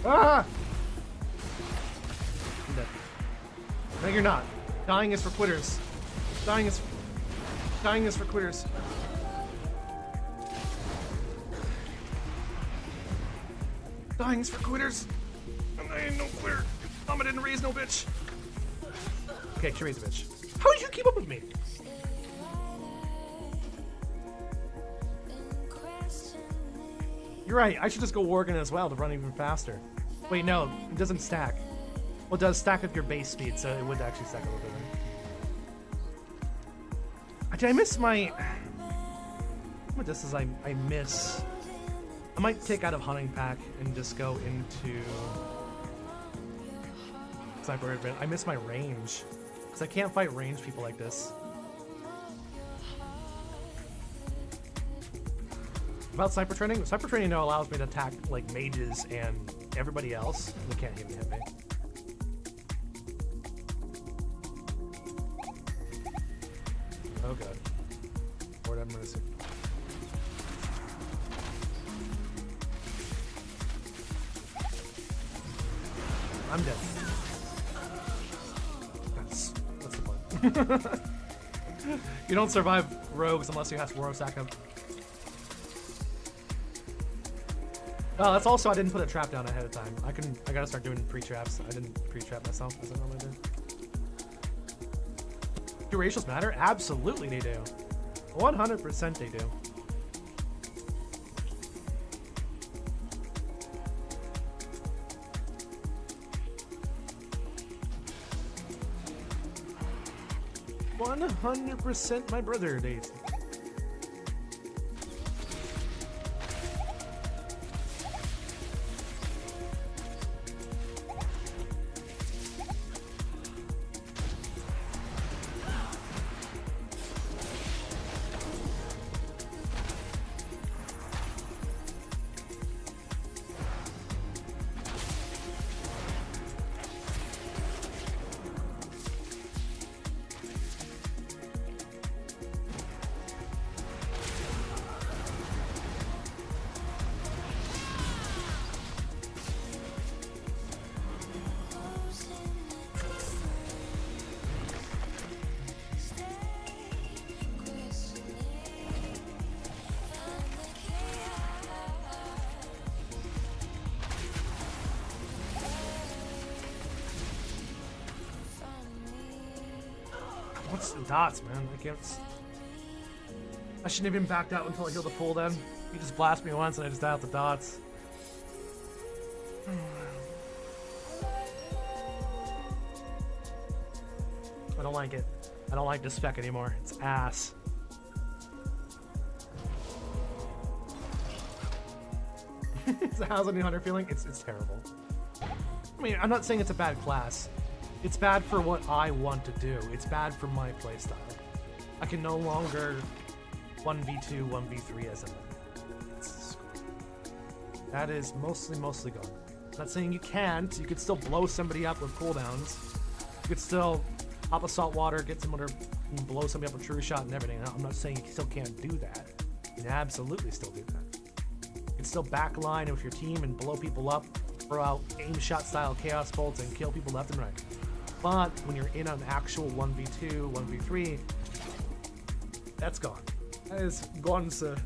[SPEAKER 1] Ah! I'm dead. No, you're not. Dying is for quitters. Dying is for quitters. Dying is for quitters. And I ain't no quitter. Mama didn't raise no bitch. Okay, she raised a bitch. How did you keep up with me? You're right, I should just go Worgen as well to run even faster. Wait, no, it doesn't stack. Well, it does stack with your base speed, so it would actually stack a little bit. Did I miss my... What this is, I miss... I might take out of Hunting Pack and just go into... Sniper Advent. I miss my range. Because I can't fight ranged people like this. About sniper training? Sniper training now allows me to attack like mages and everybody else. They can't even hit me. Oh god. Lord have mercy. I'm dead. That's the point. You don't survive rogues unless you have to war sack them. Oh, that's also I didn't put a trap down ahead of time. I gotta start doing pre-traps. I didn't pre-trap myself as I normally do. Do ratios matter? Absolutely they do. 100% they do. "100% my brother, Dave." What's the dots, man? I can't. I shouldn't have even backed out until I healed the pool then. He just blasted me once and I just dialed the dots. I don't like it. I don't like this spec anymore. It's ass. So how's the new hunter feeling? It's terrible. I mean, I'm not saying it's a bad class. It's bad for what I want to do. It's bad for my playstyle. I can no longer 1v2, 1v3 as a man. That is mostly gone. I'm not saying you can't. You could still blow somebody up with cooldowns. You could still pop a salt water, get someone to blow somebody up with true shot and everything. I'm not saying you still can't do that. You can absolutely still do that. You can still backline with your team and blow people up, throw out aim shot style chaos bolts and kill people left and right. But when you're in an actual 1v2, 1v3, that's gone. That is gone, sir.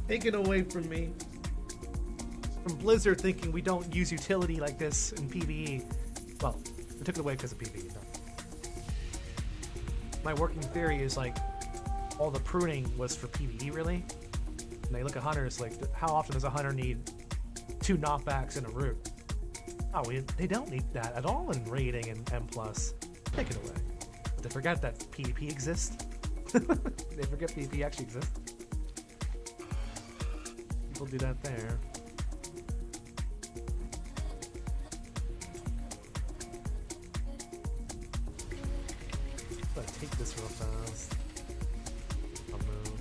[SPEAKER 1] Taken away from me. From Blizzard thinking we don't use utility like this in PvE. Well, they took it away because of PvE. No. My working theory is like all the pruning was for PvE, really. And they look at hunters like, how often does a hunter need 2 knockbacks in a root? Oh, they don't need that at all in raiding and M+. Take it away. But they forget that PvP exists. They forget PvP actually exists. People do that there. Let's take this real fast. I'll move.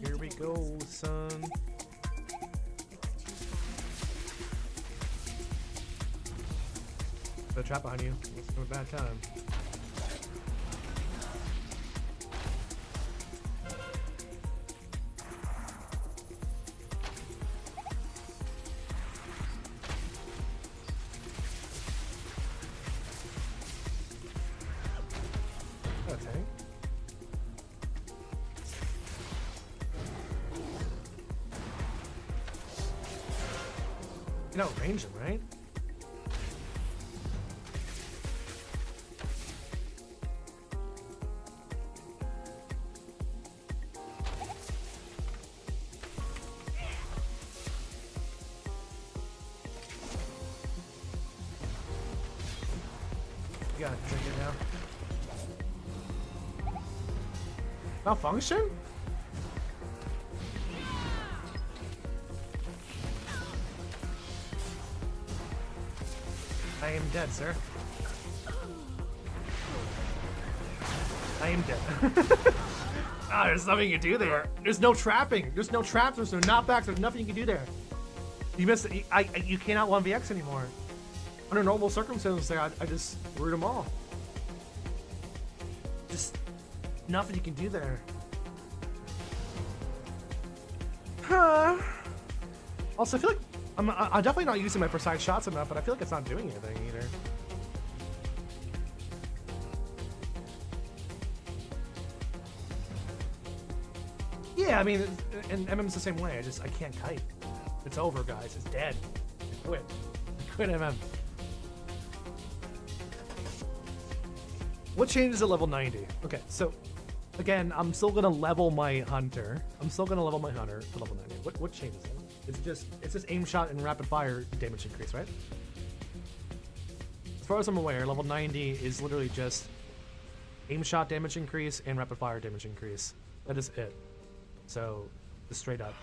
[SPEAKER 1] Here we go, son. The trap behind you. It's a bad time. Okay. You know, range him, right? You gotta drink it now. Malfunction? I am dead, sir. I am dead. Ah, there's nothing you can do there. There's no trapping. There's no traps. There's no knockbacks. There's nothing you can do there. You missed it. You cannot 1vx anymore. Under normal circumstances there, I just root them all. Just nothing you can do there. Also, I feel like I'm definitely not using my precise shots enough, but I feel like it's not doing anything either. Yeah, I mean, and MM's the same way. I can't kite. It's over, guys. It's dead. I quit. I quit MM. What changes at level 90? Okay, so again, I'm still gonna level my hunter. To level 90. What changes? It's just aim shot and rapid fire damage increase, right? As far as I'm aware, level 90 is literally just aim shot damage increase and rapid fire damage increase. That is it. So, just straight up.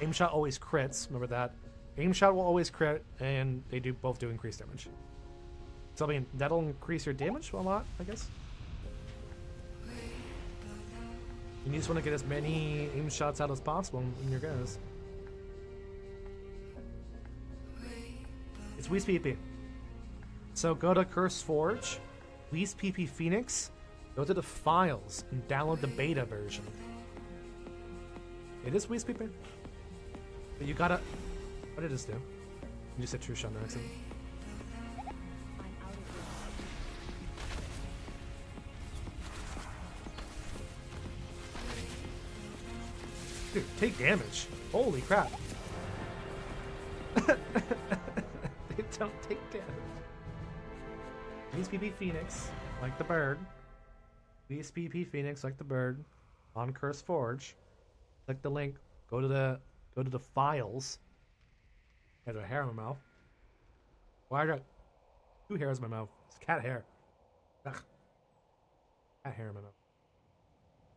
[SPEAKER 1] Aim shot always crits, remember that. Aim shot will always crit, and they both do increased damage. So I mean, that'll increase your damage a lot, I guess. You just want to get as many aim shots out as possible in your goes. It's Whis PP. So go to Curse Forge, Whis PP Phoenix, go to the files, and download the beta version. It is Whis PP. But you gotta... What did this do? You just said True Shot on accident. Dude, take damage. Holy crap. They don't take damage. Whis PP Phoenix, like the bird. Whis PP Phoenix, like the bird. On Curse Forge. Click the link. Go to the files. I have a hair in my mouth. Why I got 2 hairs in my mouth? It's cat hair. Ugh. Cat hair in my mouth.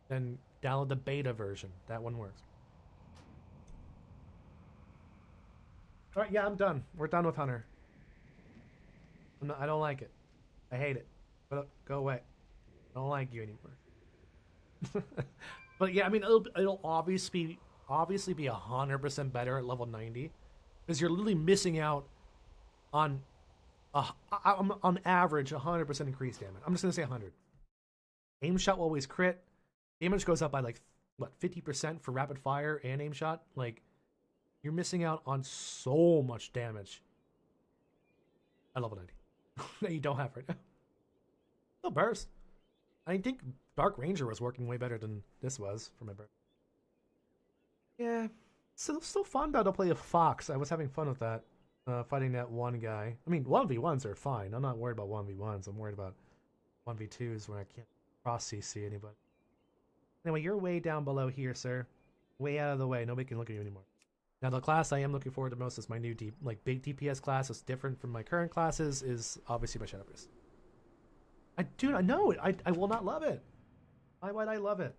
[SPEAKER 1] Then download the beta version. That one works. Alright, yeah, I'm done. We're done with Hunter. I don't like it. I hate it. Go away. I don't like you anymore. But yeah, I mean, it'll obviously be 100% better at level 90. Because you're literally missing out on average 100% increased damage. I'm just going to say 100. Aim shot will always crit. Damage goes up by like, what, 50% for rapid fire and aim shot? Like, you're missing out on so much damage at level 90 that you don't have right now. No burst. I think Dark Ranger was working way better than this was for my bird. Yeah, still fun though to play a Fox. I was having fun with that, fighting that one guy. I mean, 1v1s are fine. I'm not worried about 1v1s. I'm worried about 1v2s where I can't cross CC anybody. Anyway, you're way down below here, sir. Way out of the way. Nobody can look at you anymore. Now, the class I am looking forward to most is my new big DPS class. It's different from my current classes. Is obviously my Shadow Priest. I know it. I will not love it. Why would I love it?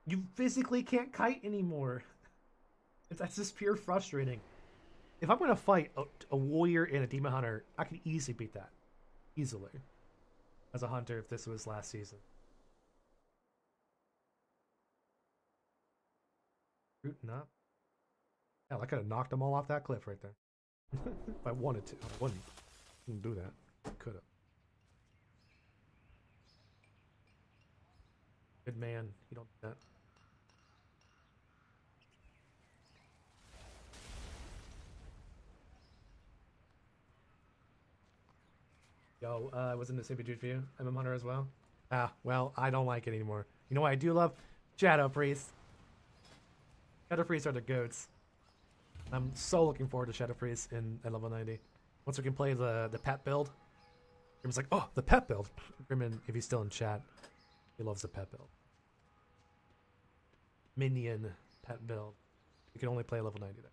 [SPEAKER 1] You physically can't kite anymore. That's just pure frustrating. If I'm going to fight a warrior and a demon hunter, I could easily beat that. Easily. As a hunter if this was last season. Rooting up. Hell, I could have knocked them all off that cliff right there. If I wanted to. I wouldn't. Couldn't do that. Could have. Good man. You don't do that. Yo, was in the same dude for you? MM Hunter as well? Ah, well, I don't like it anymore. You know what I do love? Shadow Priest. Shadow Priests are the goats. I'm so looking forward to Shadow Priest at level 90. Once we can play the pet build. Grim's like, oh, the pet build. Grimmin, if he's still in chat, he loves the pet build. Minion pet build. You can only play level 90 there.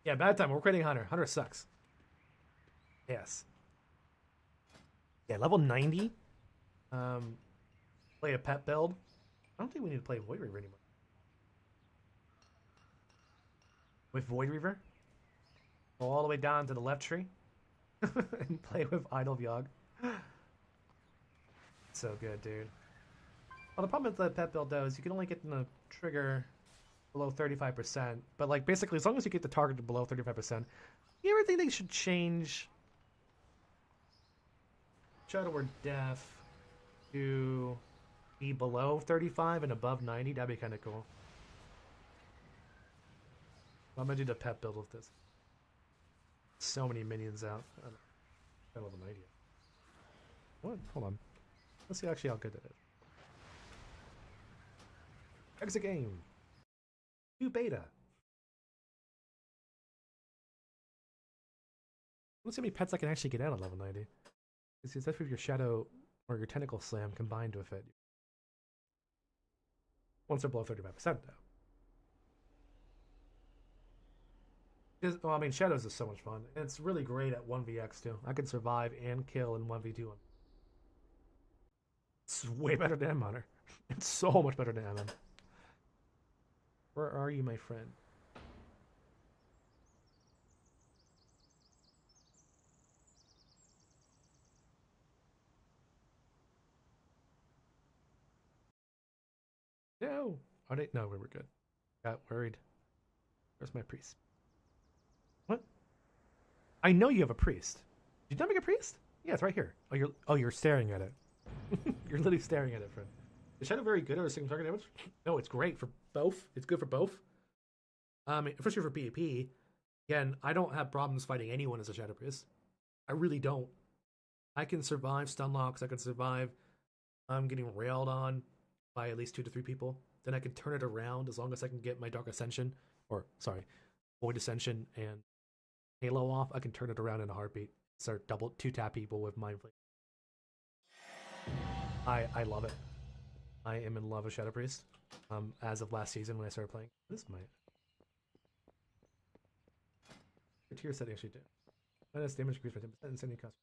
[SPEAKER 1] Yeah, bad time. We're creating Hunter. Hunter sucks. Yes. Yeah, level 90? Play a pet build. I don't think we need to play Void Reaver anymore. With Void Reaver, go all the way down to the left tree and play with Idle Vyog. So good, dude. Well, the problem with the pet build though is you can only get the trigger below 35%, but like basically as long as you get the target to below 35%, you ever think they should change Shadow or Death to be below 35 and above 90? That'd be kind of cool. I'm gonna do the pet build with this. So many minions out. I don't have an idea. What? Hold on. Let's see actually how good that is. Exit game. New beta. Let's see how many pets I can actually get out at level 90. It's that's with your shadow or your tentacle slam combined with it. Once they're below 35% though. Well, I mean, Shadows is so much fun. And it's really great at 1vx too. I can survive and kill in 1v2. It's way better than M-Hunter. It's so much better than MM. Where are you, my friend? No! Are they? No, we were good. Got worried. Where's my priest? What? I know you have a priest. Did you not make a priest? Yeah, it's right here. You're staring at it. You're literally staring at it, friend. Is Shadow very good at a single target damage? No, it's great for both. It's good for both. Especially for PvP. Again, I don't have problems fighting anyone as a Shadow Priest. I really don't. I can survive stun locks. I can survive getting railed on by at least 2 to 3 people. Then I can turn it around as long as I can get my Dark Ascension, or sorry, Void Ascension and Halo off. I can turn it around in a heartbeat. Start 2-tap people with Mind Flame. I love it. I am in love with Shadow Priest. As of last season when I started playing. This might. The tier setting actually did. Minus damage increase by 10% and sending cost.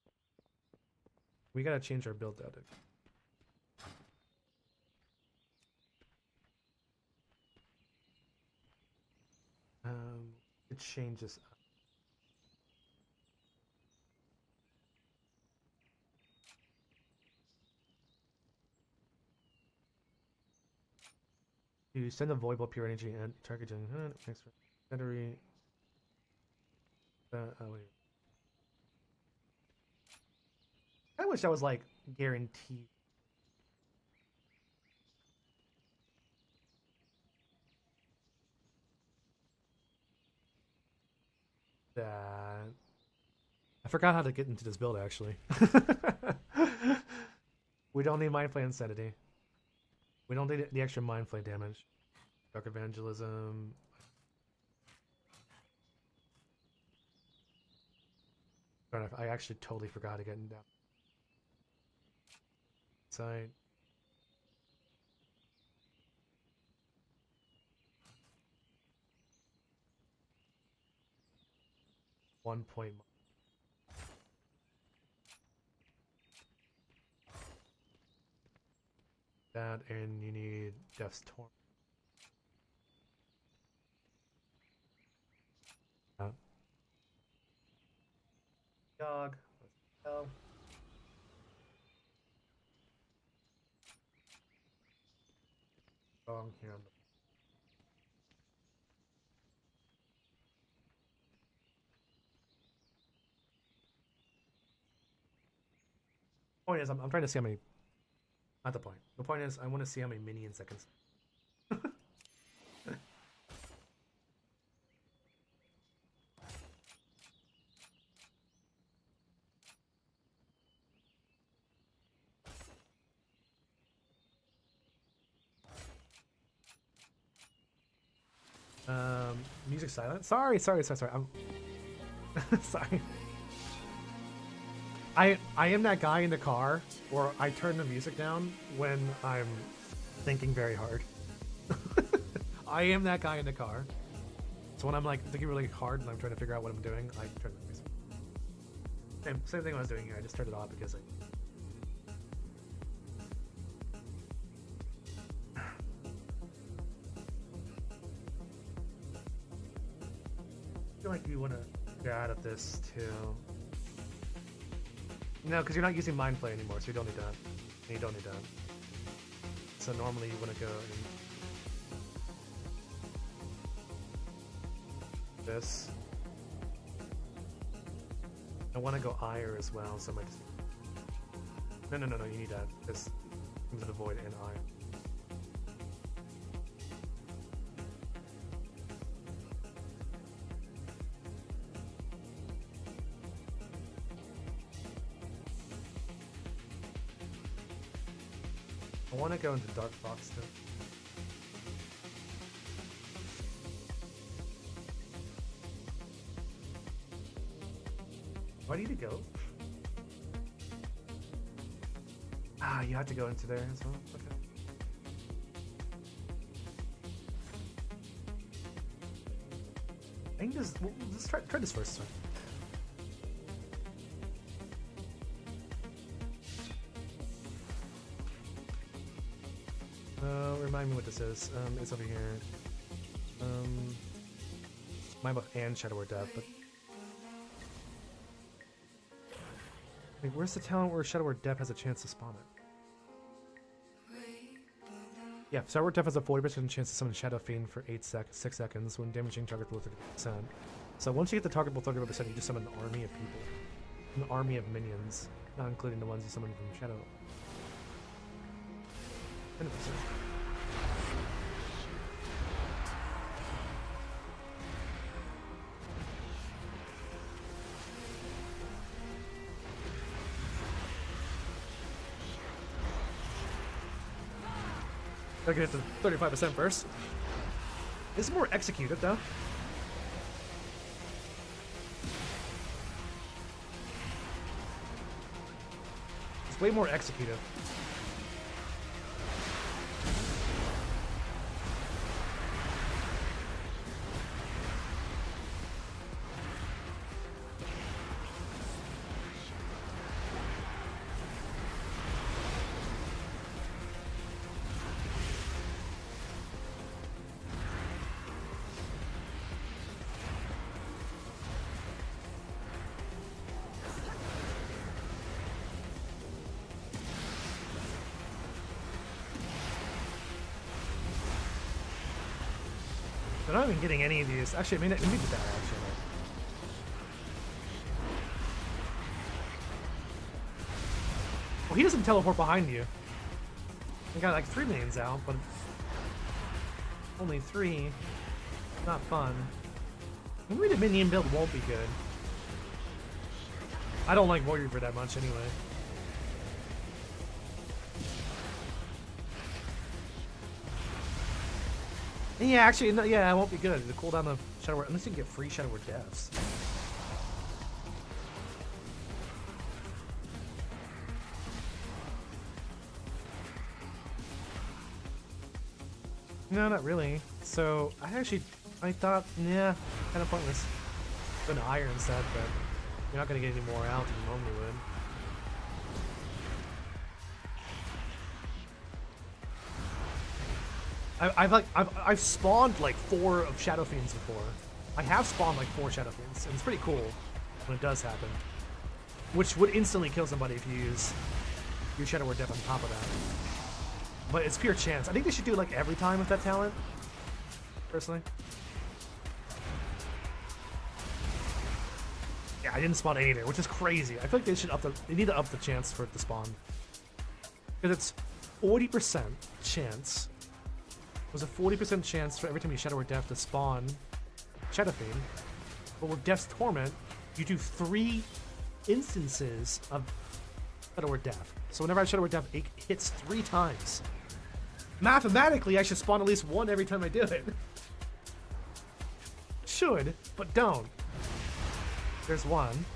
[SPEAKER 1] We gotta change our build out. It changes. You send a void pure energy and target next battery. Wait. I wish that was like guaranteed. That I forgot how to get into this build actually. We don't need Mind Flay Insanity. We don't need the extra Mind Flay damage. Dark Evangelism. I actually totally forgot to get down. Side. One point. That, and you need Death's Torment. Dog. Let's go. Wrong here. Point is, I'm trying to see how many. Not the point. The point is, I want to see how many minions I can. Music silent. Sorry. I'm sorry. I am that guy in the car where I turn the music down when I'm thinking very hard. I am that guy in the car. So when I'm like thinking really hard and I'm trying to figure out what I'm doing, I turn the music. Same thing I was doing here. I just turned it off because you want to get out of this too? No, because you're not using Mind Play anymore, so you don't need that. And you don't need that. So normally you want to go and this. I want to go Ire as well, so I might just... No, you need that. This comes to the Void and Ire. I want to go into Dark Fox too. Why do you need to go? Ah, you have to go into there as well? Okay. I think this... Let's try this first time. Remind me what this is. It's over here. Mind Buff and Shadow Word Death, but... Wait, where's the talent where Shadow Word Death has a chance to spawn it? Yeah, Shadow Word Death has a 40% chance to summon Shadow Fiend for 6 seconds when damaging target below 30%. So once you get the target below 30%, you just summon an army of people. An army of minions, not including the ones you summon from Shadow. 100%. Gotta get it to 35% first. It's more executed though. It's way more executive. They're not even getting any of these. Actually, I mean, let me do that, actually. Well, he doesn't teleport behind you. I got like 3 minions out, but only 3. Not fun. Maybe the minion build won't be good. I don't like Warrior for that much anyway. Yeah, actually, no, yeah, it won't be good. The cooldown of Shadow Word, unless you can get free Shadow Word Deaths. No, not really. So, I thought, yeah, kind of pointless. Go to Ire instead, but you're not going to get any more out than you normally would. I've spawned like 4 of Shadow Fiends before. I have spawned like 4 Shadow Fiends, and it's pretty cool when it does happen. Which would instantly kill somebody if you use your Shadow Word Death on top of that. But it's pure chance. I think they should do it like every time with that talent, personally. Yeah, I didn't spawn any there, which is crazy. I feel like they need to up the chance for it to spawn. Because it's 40% chance. There's a 40% chance for every time you Shadow Word Death to spawn Shadow Fiend. But with Death's Torment, you do 3 instances of Shadow Word Death. So whenever I Shadow Word Death, it hits 3 times. Mathematically, I should spawn at least 1 every time I do it. Should, but don't. There's 1.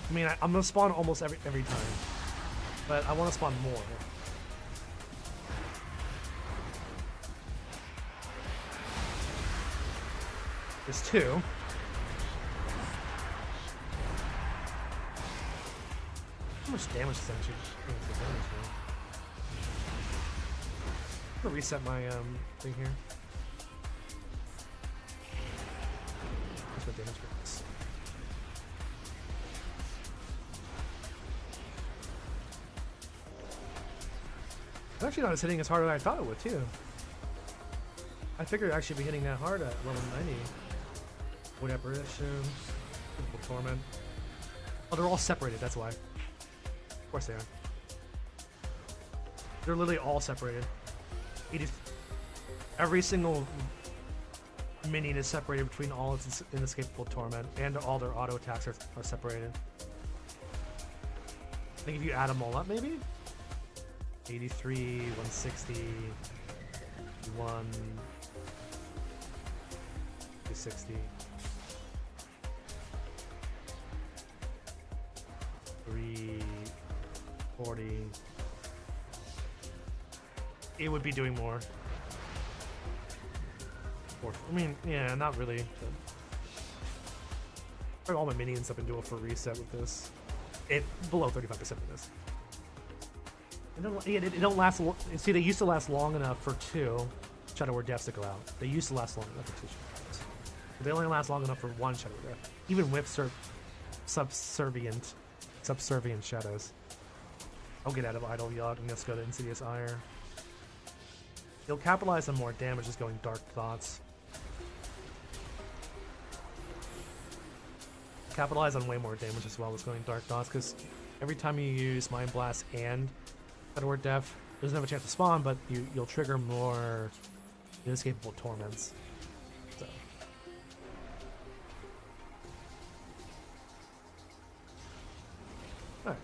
[SPEAKER 1] I mean, I'm gonna spawn almost every time, but I want to spawn more. There's 2. How much much damage percentage? I'm gonna reset my thing here. That's what damage is. It's actually not as hitting as hard as I thought it would too. I figured I'd actually be hitting that hard at level 90. Void Apparition, Physical Torment. Oh, they're all separated, that's why. Of course they are. They're literally all separated. Every single minion is separated between all its inescapable torment, and all their auto attacks are separated. I think if you add them all up, maybe? 83, 160, 1, 260. 340. It would be doing more. I mean, yeah, not really. But all my minions up and do a full reset with this. It below 35% of this. It don't last. See, they used to last long enough for 2 Shadow Word Deaths to go out. They used to last long enough for 2 Shadow Words. But they only last long enough for 1 Shadow Word Death. Even with subservient shadows. I'll get out of Idle Yacht and let's go to Insidious Ire. You'll capitalize on more damage just going Dark Thoughts. Capitalize on way more damage as well as going Dark Thoughts, because every time you use Mind Blast and Shadow Word Death, doesn't have a chance to spawn, but you'll trigger more inescapable torments. So. Alright.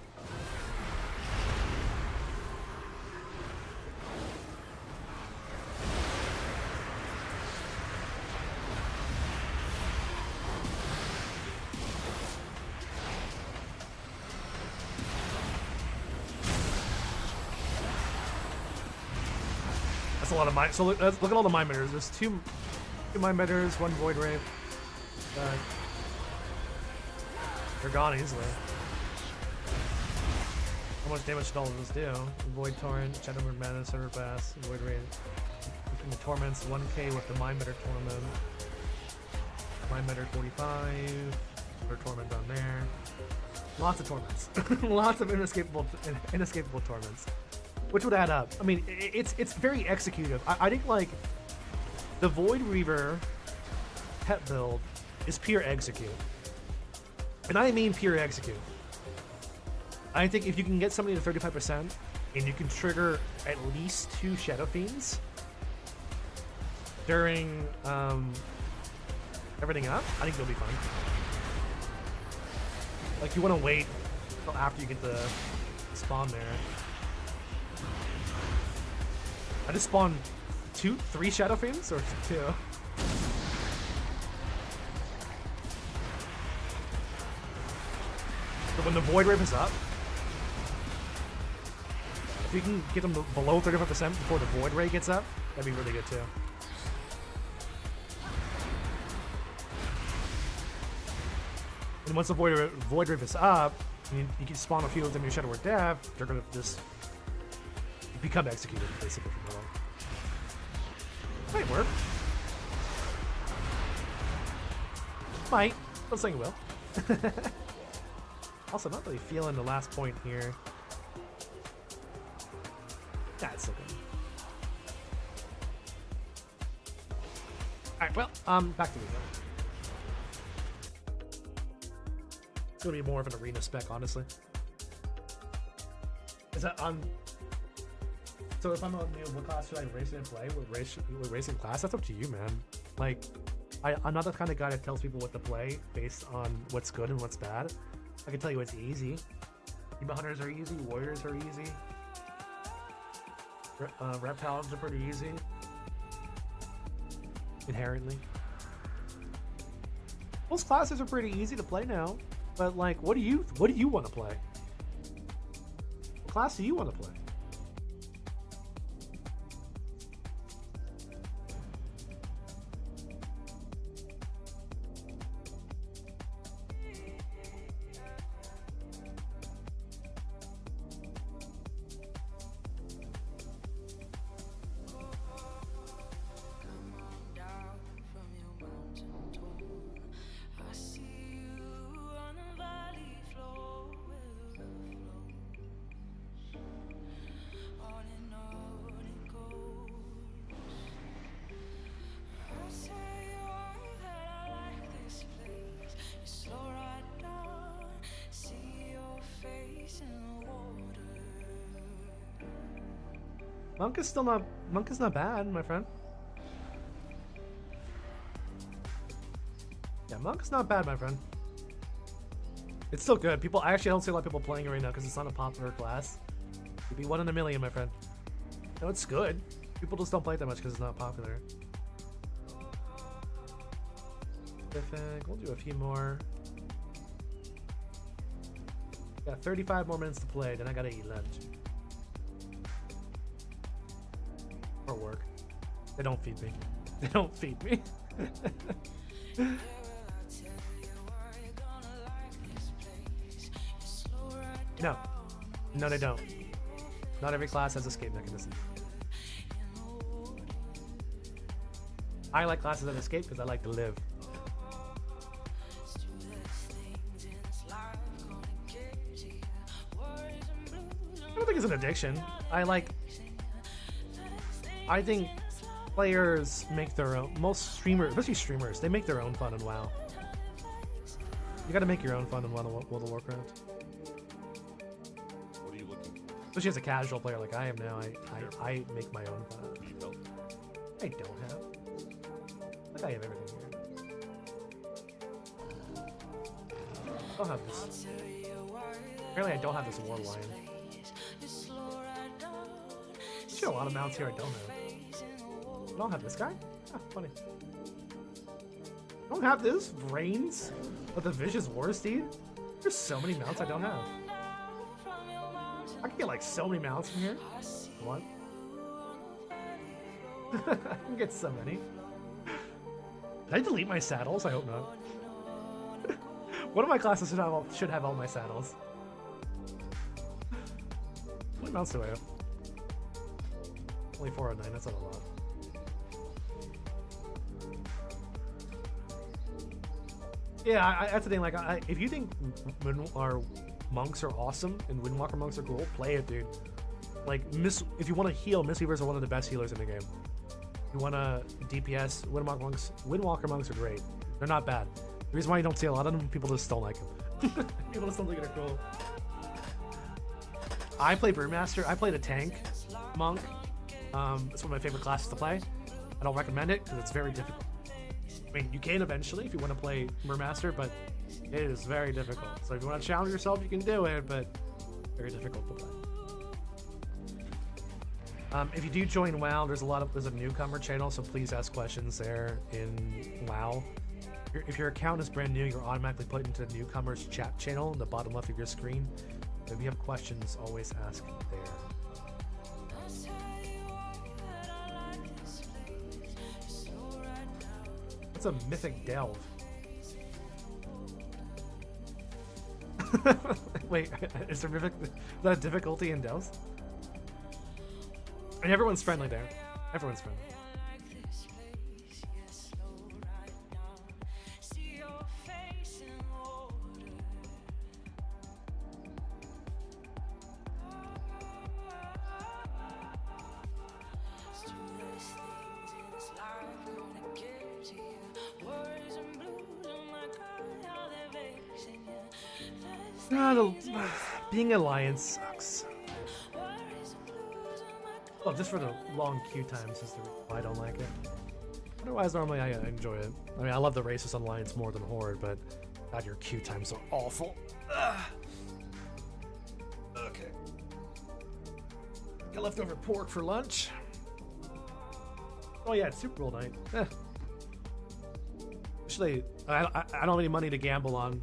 [SPEAKER 1] A lot of mind. So look at all the mind mitters. There's two mind mitters, 1 void ray. They're gone easily. How much damage did all of those do? Void torrent, Shadow Word Mana, Server Bass, void ray. The torments 1k with the mind mitter torment. Mind mitter 45. Or torment down there. Lots of torments. Lots of inescapable torments. Which would add up. I mean, it's very executive. I think, like, the Void Reaver pet build is pure execute. And I mean pure execute. I think if you can get somebody to 35% and you can trigger at least 2 Shadow Fiends during everything up, I think you'll be fine. Like, you want to wait until after you get the spawn there. I just spawned 3 Shadow Fiends, or 2? So when the Void Rave is up, if you can get them below 35% before the Void Ray gets up, that'd be really good too. And once the Void Rave is up, you can spawn a few of them in your Shadow Word Death, they're gonna just become executed, basically, from now on. Might work. Might. I'm saying it will. Also, not really feeling the last point here. That's so good. Alright, well, back to the game. It's gonna be more of an arena spec, honestly. Is that on? So if I'm on what class should I race and play with racing class? That's up to you, man. Like, I'm not the kind of guy that tells people what to play based on what's good and what's bad. I can tell you it's easy. Demon Hunters are easy. Warriors are easy. Reptiles are pretty easy. Inherently. Most classes are pretty easy to play now. But like, what do you want to play? What class do you want to play? Monk is not bad, my friend. Yeah, Monk is not bad, my friend. It's still good. I actually don't see a lot of people playing it right now because it's not a popular class. It'd be 1 in a million, my friend. No, it's good. People just don't play it that much because it's not popular. Terrific. We'll do a few more. Got 35 more minutes to play, then I gotta eat lunch. Or work. They don't feed me. They don't feed me. No. No, they don't. Not every class has escape mechanism. I like classes that escape because I like to live. I don't think it's an addiction. I think players make their own, most streamers, especially streamers, they make their own fun in WoW. You gotta make your own fun in World of Warcraft.
[SPEAKER 2] What are you looking for?
[SPEAKER 1] Especially as a casual player like I am now, I make my own fun.
[SPEAKER 2] Need help?
[SPEAKER 1] I don't have. Like I have everything here. I don't have this. Apparently I don't have this War Lion. There's a lot of mounts here I don't have. I don't have this guy? Ah, funny. I don't have this? Reigns? But the Vicious War Steed? There's so many mounts I don't have. I can get like so many mounts from here. What? I can get so many. Did I delete my saddles? I hope not. One of my classes should have all my saddles. What mounts do I have? Only 409, that's not a lot. Yeah, that's the thing. Like, if you think our monks are awesome and Windwalker monks are cool, play it, dude. Like, if you want to heal, Mistweavers are one of the best healers in the game. If you want to DPS, Windwalker monks are great. They're not bad. The reason why you don't see a lot of them, people just don't like them. People just don't think they're cool. I play Brewmaster. I play the tank monk. It's one of my favorite classes to play. I don't recommend it because it's very difficult. I mean, you can eventually if you want to play Brewmaster, but it is very difficult. So if you want to challenge yourself, you can do it, but very difficult to play. If you do join WoW, there's a newcomer channel, so please ask questions there in WoW. If your account is brand new, you're automatically put into the newcomers chat channel in the bottom left of your screen. If you have questions, always ask there. What's a mythic delve? Wait, is there difficulty in delves? And everyone's friendly there. Everyone's friendly. Being Alliance sucks. Well, just for the long queue times is the reason why I don't like it. Otherwise, normally I enjoy it. I mean, I love the races on Alliance more than Horde, but God, your queue times are awful. Ugh. Okay. Got leftover pork for lunch. Oh yeah, it's Super Bowl night. Actually, I don't have any money to gamble on.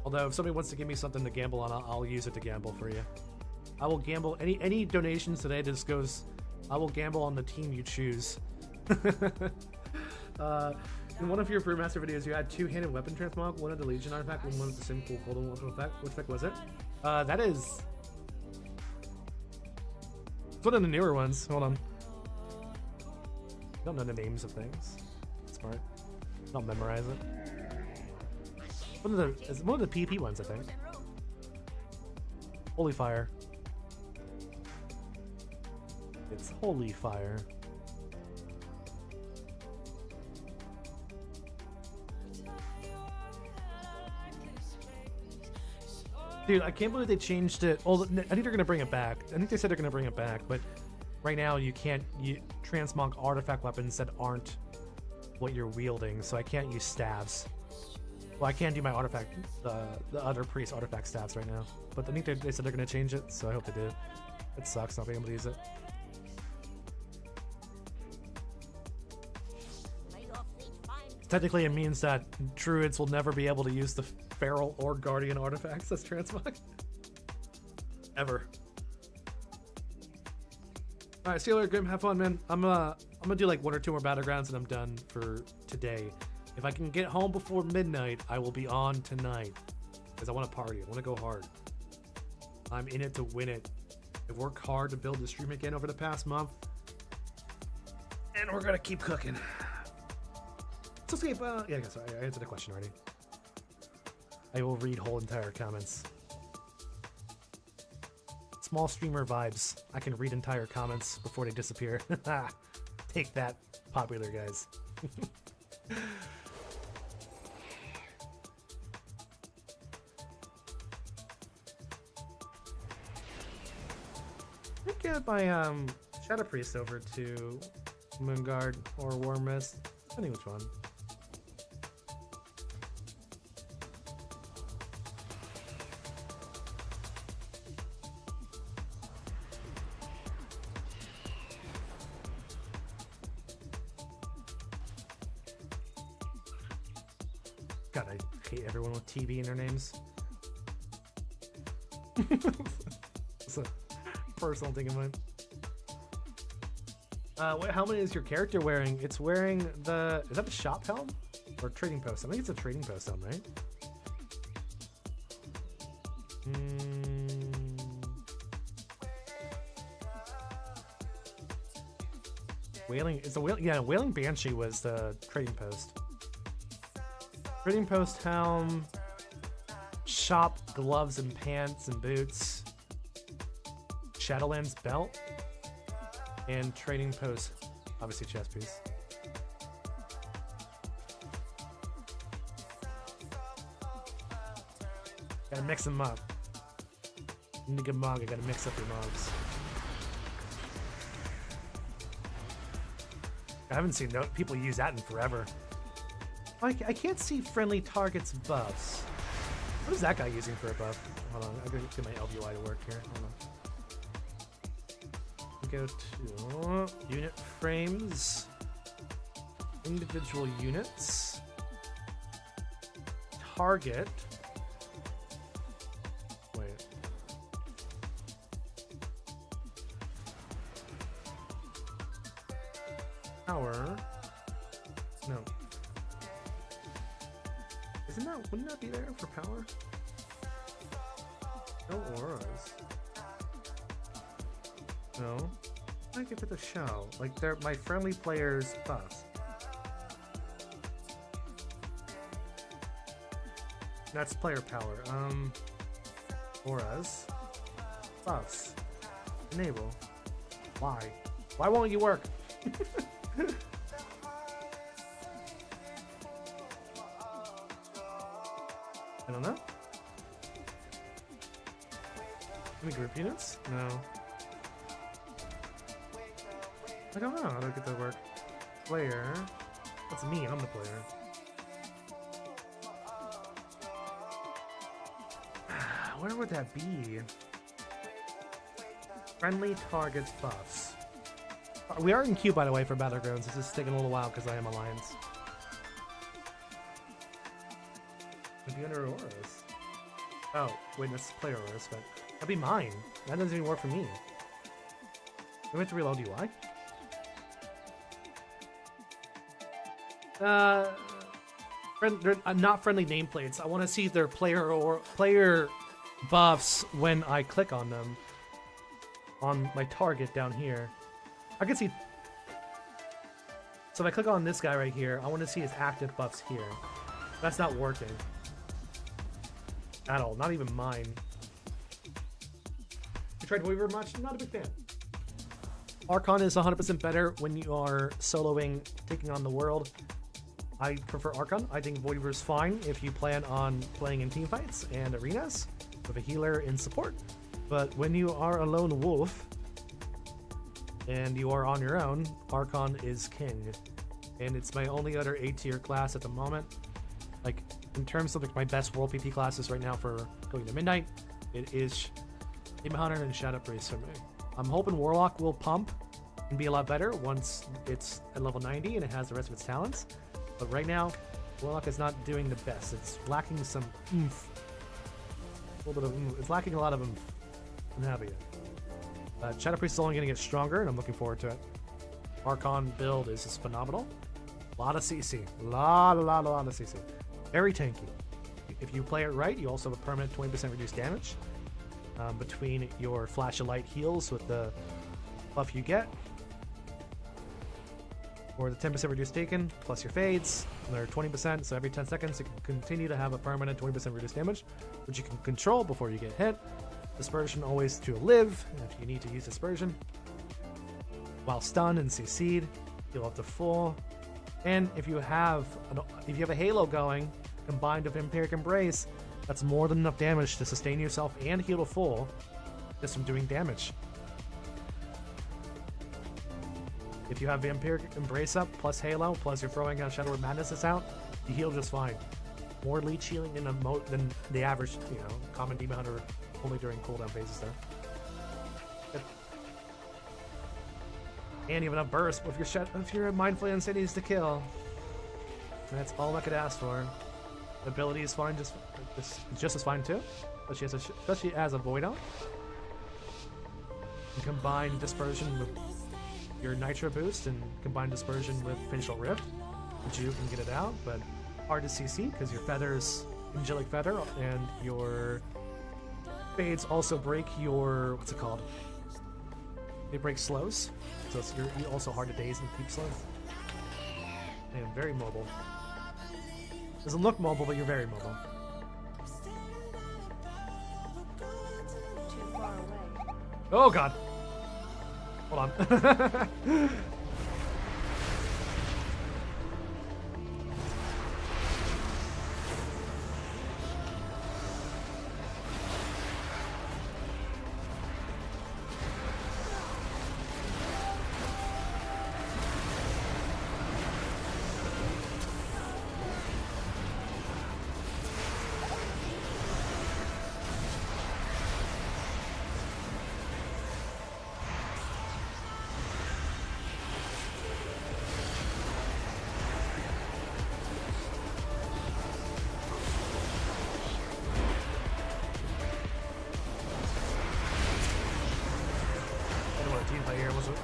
[SPEAKER 1] Although if somebody wants to give me something to gamble on, I'll use it to gamble for you. I will gamble any donations today. This goes. I will gamble on the team you choose. In one of your Brewmaster videos, you had 2-handed weapon transmog, one of the Legion artifact, and one with the Sim Cool Golden Weapon effect. Which effect was it? That is. It's one of the newer ones. Hold on. I don't know the names of things. Smart. Don't memorize it. It's one of the PP ones, I think. Holy Fire. It's Holy Fire. Dude, I can't believe they changed it. Well, I think they're going to bring it back. I think they said they're going to bring it back, but right now you can't transmog artifact weapons that aren't what you're wielding, so I can't use staves. Well, I can't do my artifact, the other priest artifact staves right now. But I think they said they're going to change it, so I hope they do. It sucks not being able to use it. Technically, it means that druids will never be able to use the feral or guardian artifacts as transmog. Ever. Alright, see you later, Grim. Have fun, man. I'm gonna do like 1 or 2 more Battlegrounds and I'm done for today. If I can get home before midnight, I will be on tonight. Because I want to party. I want to go hard. I'm in it to win it. I've worked hard to build the stream again over the past month. And we're gonna keep cooking. Soullscape, yeah, I guess I answered the question already. I will read whole entire comments. Small streamer vibes. I can read entire comments before they disappear. Take that, popular guys. I'll get my Shadow Priest over to Moonguard or War Mist, depending which one. God, I hate everyone with TV in their names. It's a personal thing of mine. How many is your character wearing? It's wearing the... Is that the shop helm? Or trading post? I think it's a trading post helm, right? Wailing... It's a Wailing... Yeah, Wailing Banshee was the trading post. Trading post helm, shop gloves and pants and boots, Shadowlands belt, and trading post, obviously chest piece. Gotta mix them up. You need a good mog, I gotta mix up your mogs. I haven't seen people use that in forever. I can't see friendly targets buffs. What is that guy using for a buff? Hold on, I gotta get my LBY to work here. Hold on. Go to unit frames, individual units, target. Wait. Power. No. Isn't that, wouldn't that be there for power? No auras. No. I get to the show. Like they're my friendly players buffs. That's player power. Auras. Buffs. Enable. Why? Why won't you work? I don't know. Any group units? No. I don't know how to get that work. Player. That's me, I'm the player. Where would that be? Friendly targets buffs. We are in queue, by the way, for Battlegrounds. This is taking a little while because I am Alliance. Would be under auras. Oh, wait, that's player auras, but that'd be mine. That doesn't even work for me. Do we have to reload UI? Not friendly nameplates. I want to see their player buffs when I click on them. On my target down here. I can see... So if I click on this guy right here, I want to see his active buffs here. That's not working. At all. Not even mine. You tried Weaver much? Not a big fan. Archon is 100% better when you are soloing, taking on the world. I prefer Archon. I think Weaver is fine if you plan on playing in teamfights and arenas with a healer in support. But when you are a lone wolf, and you are on your own, Archon is king. And it's my only other A tier class at the moment. Like, in terms of like my best world PP classes right now for going to midnight, it is Demon Hunter and Shadow Priest for me. I'm hoping Warlock will pump and be a lot better once it's at level 90 and it has the rest of its talents. But right now, Warlock is not doing the best. It's lacking some oomph. A little bit of oomph. It's lacking a lot of oomph. I'm happy. Shadow Priest is only going to get stronger, and I'm looking forward to it. Archon build is just phenomenal. A lot of CC. A lot of CC. Very tanky. If you play it right, you also have a permanent 20% reduced damage between your Flash of Light heals with the buff you get, or the 10% reduced taken plus your fades. They're 20%, so every 10 seconds you can continue to have a permanent 20% reduced damage, which you can control before you get hit. Dispersion always to live if you need to use dispersion. While stunned and CC'd, heal up to full. And if you have a Halo going combined with Empiric Embrace, that's more than enough damage to sustain yourself and heal to full just from doing damage. If you have Vampiric Embrace up, plus Halo, plus you're throwing out Shadow of Madness out, you heal just fine. More leech healing than the average, common Demon Hunter, only during cooldown phases there. Good. And you have enough burst if you're mindfully on cities to kill. That's all I could ask for. The ability is fine, just as fine too. Especially as a Void Elf. You combine Dispersion with your Nitro boost and combine Dispersion with Pinchal Rift, which you can get it out, but hard to CC because your feathers, Angelic Feather, and your fades also break your, what's it called? They break slows, so you're also hard to daze and keep slow. And very mobile. Doesn't look mobile, but you're very mobile.
[SPEAKER 2] Too far away.
[SPEAKER 1] Oh god! Hold on.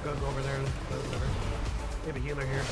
[SPEAKER 1] Go over there, whatever. We have a healer here.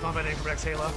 [SPEAKER 1] Combat Increments Halo.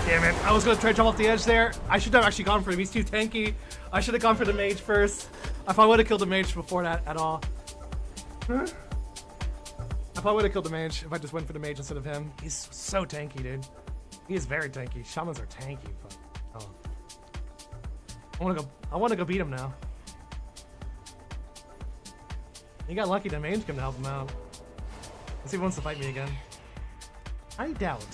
[SPEAKER 1] Damn it, I was gonna try to jump off the edge there. I should have actually gone for him. He's too tanky. I should have gone for the mage first. I probably would have killed the mage before that at all. Huh? I probably would have killed the mage if I just went for the mage instead of him. He's so tanky, dude. He is very tanky. Shamans are tanky. But, oh. I wanna go beat him now. He got lucky the mage came to help him out. Let's see if he wants to fight me again. I doubt.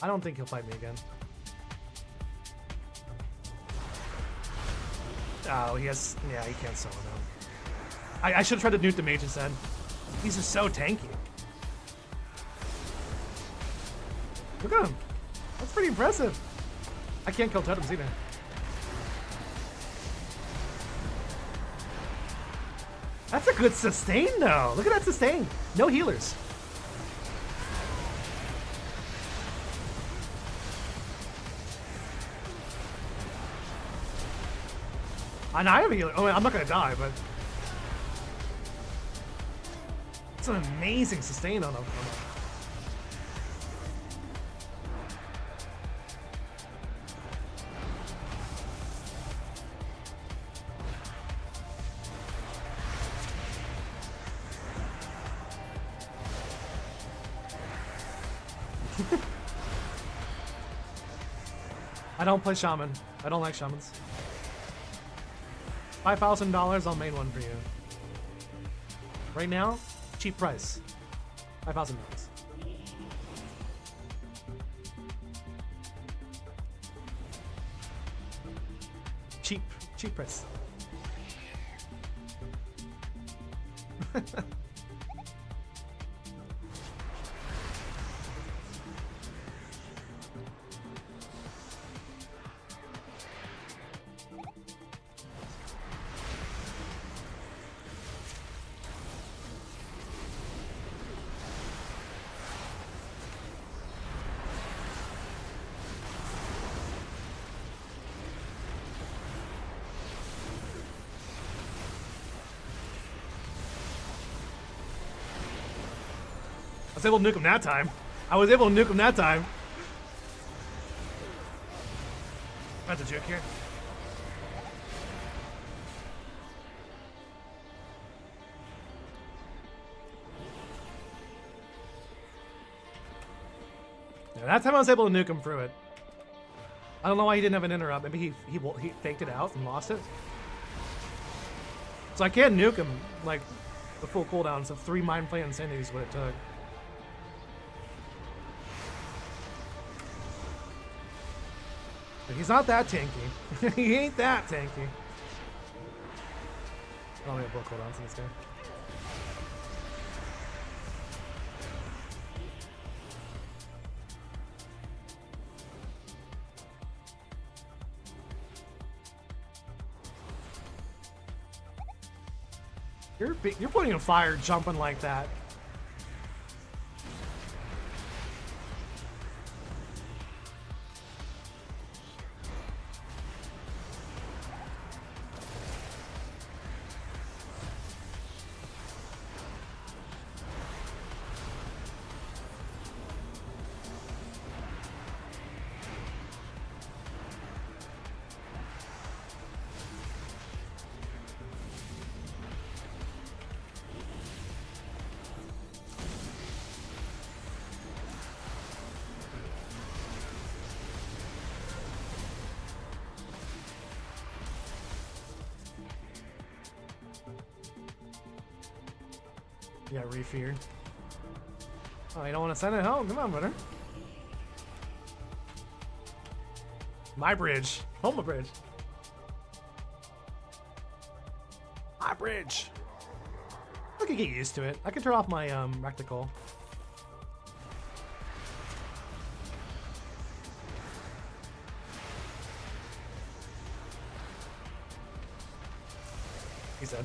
[SPEAKER 1] I don't think he'll fight me again. Oh, he has... Yeah, he can't solo now. I should have tried to nuke the mage instead. These are so tanky. Look at him. That's pretty impressive. I can't kill totems either. That's a good sustain though. Look at that sustain. No healers. And I have a healer. Oh, I'm not gonna die, but it's an amazing sustain on him. I don't play shaman. I don't like shamans. $5,000, I'll main one for you. Right now, cheap price. $5,000. Cheap price. I was able to nuke him that time. That's a joke here. Yeah, that time I was able to nuke him through it. I don't know why he didn't have an interrupt. Maybe he faked it out and lost it. So I can't nuke him like the full cooldown. So 3 Mind Flay Insanity is what it took. But he's not that tanky. He ain't that tanky. I don't have both cooldowns in this game. You're putting a fire jumping like that. Yeah, refear. Oh, you don't want to send it home? Come on, brother. My bridge. Home bridge. My bridge. I could get used to it. I could turn off my reticle. He said.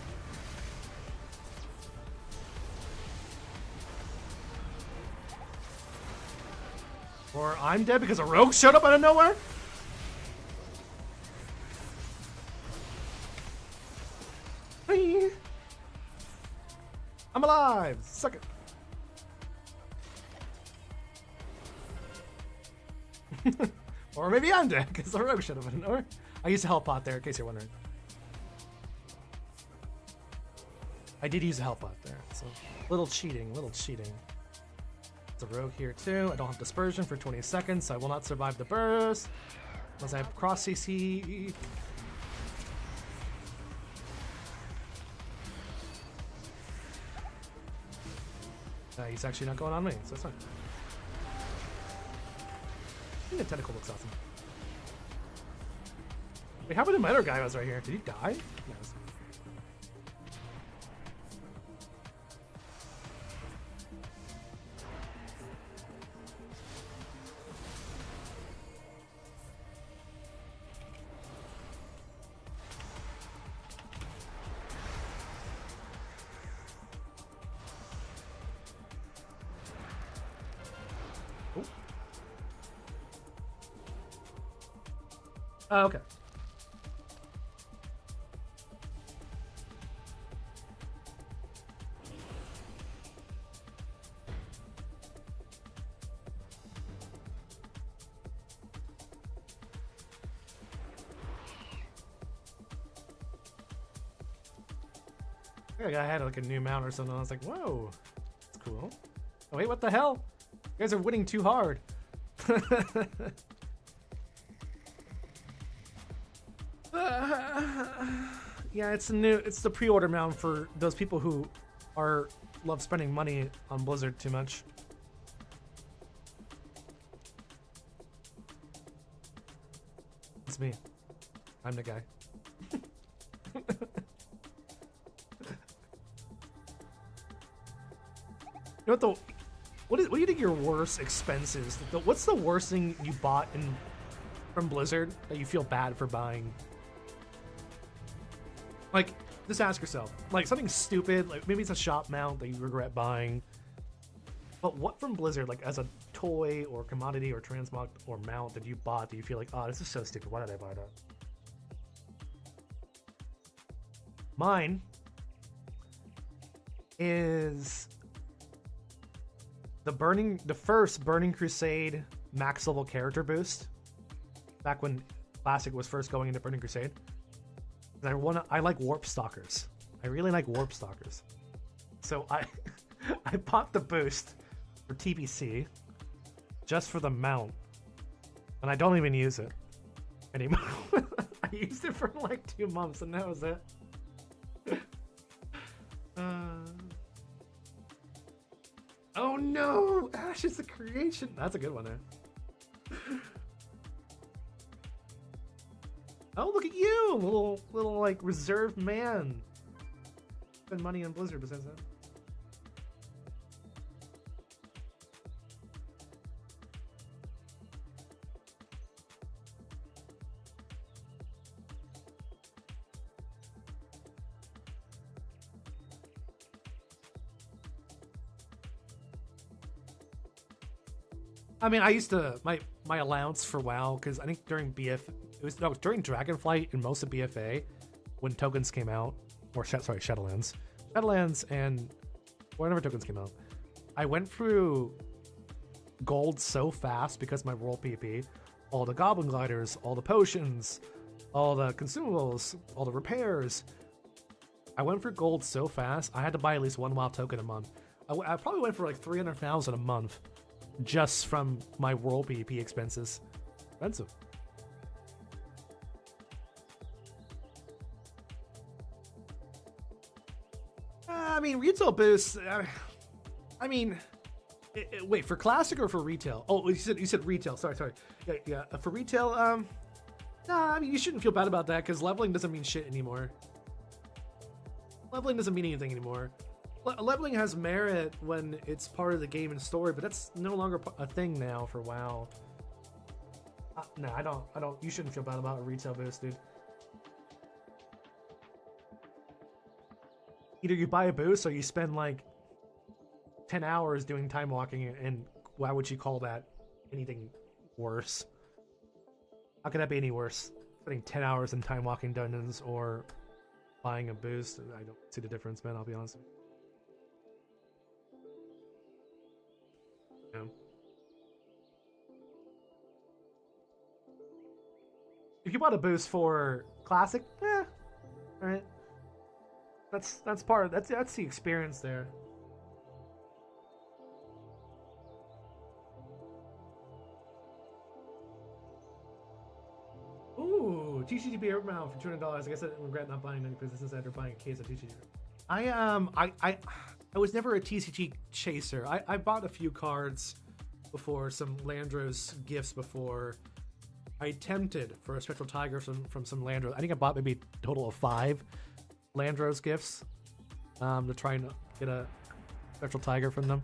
[SPEAKER 1] Or I'm dead because a rogue showed up out of nowhere? Whee! I'm alive! Suck it. Or maybe I'm dead because a rogue showed up out of nowhere. I used to help pot there in case you're wondering. I did use a health bot there, so little cheating, little cheating. There's a rogue here too. I don't have dispersion for 20 seconds, so I will not survive the burst unless I have cross CC. He's actually not going on me, so that's fine. I think the tentacle looks awesome. Wait, how about the other guy was right here? Did he die? No. Oh, okay. I think I had like a new mount or something. I was like, whoa, that's cool. Oh, wait, what the hell? You guys are winning too hard. Yeah, it's the pre-order mount for those people who love spending money on Blizzard too much. It's me. I'm the guy. You know what what do you think your worst expense is? What's the worst thing you bought from Blizzard that you feel bad for buying? Like, just ask yourself, like something stupid, like maybe it's a shop mount that you regret buying. But what from Blizzard, like as a toy or commodity or transmog or mount that you bought that you feel like, oh, this is so stupid, why did I buy that? Mine is the first Burning Crusade max level character boost, back when Classic was first going into Burning Crusade. I like Warp Stalkers. I really like Warp Stalkers. So I bought the boost for TBC just for the mount, and I don't even use it anymore. I used it for like 2 months, and that was it. Oh no! Ash is the creation. That's a good one there. Oh, look at you! Little like reserved man. Spend money on Blizzard besides that. I mean, I used to my allowance for WoW, because I think during it was during Dragonflight and most of BFA when tokens came out, or Shadowlands and whatever tokens came out. I went through gold so fast because my World PP, all the Goblin Gliders, all the potions, all the consumables, all the repairs. I went for gold so fast, I had to buy at least one WoW token a month. I probably went for like 300,000 a month just from my World PP expenses. Expensive. I mean, retail boosts. I mean, wait, for classic or for retail? Oh, you said retail. Sorry. Yeah. For retail, nah. I mean, you shouldn't feel bad about that because leveling doesn't mean shit anymore. Leveling doesn't mean anything anymore. Leveling has merit when it's part of the game and story, but that's no longer a thing now for WoW. No, I don't. You shouldn't feel bad about a retail boost, dude. Either you buy a boost or you spend like 10 hours doing time walking, and why would you call that anything worse? How could that be any worse? Spending 10 hours in time walking dungeons or buying a boost? I don't see the difference, man, I'll be honest. Yeah. If you bought a boost for Classic, alright. That's part of that's the experience there. Ooh, TCGB Airbound for $200. I guess I regret not buying any businesses after buying a case of TCG. I was never a TCG chaser. I bought a few cards before, some Landros gifts before. I attempted for a Spectral Tiger from some Landros. I think I bought maybe a total of 5 Landros gifts to try and get a Spectral Tiger from them.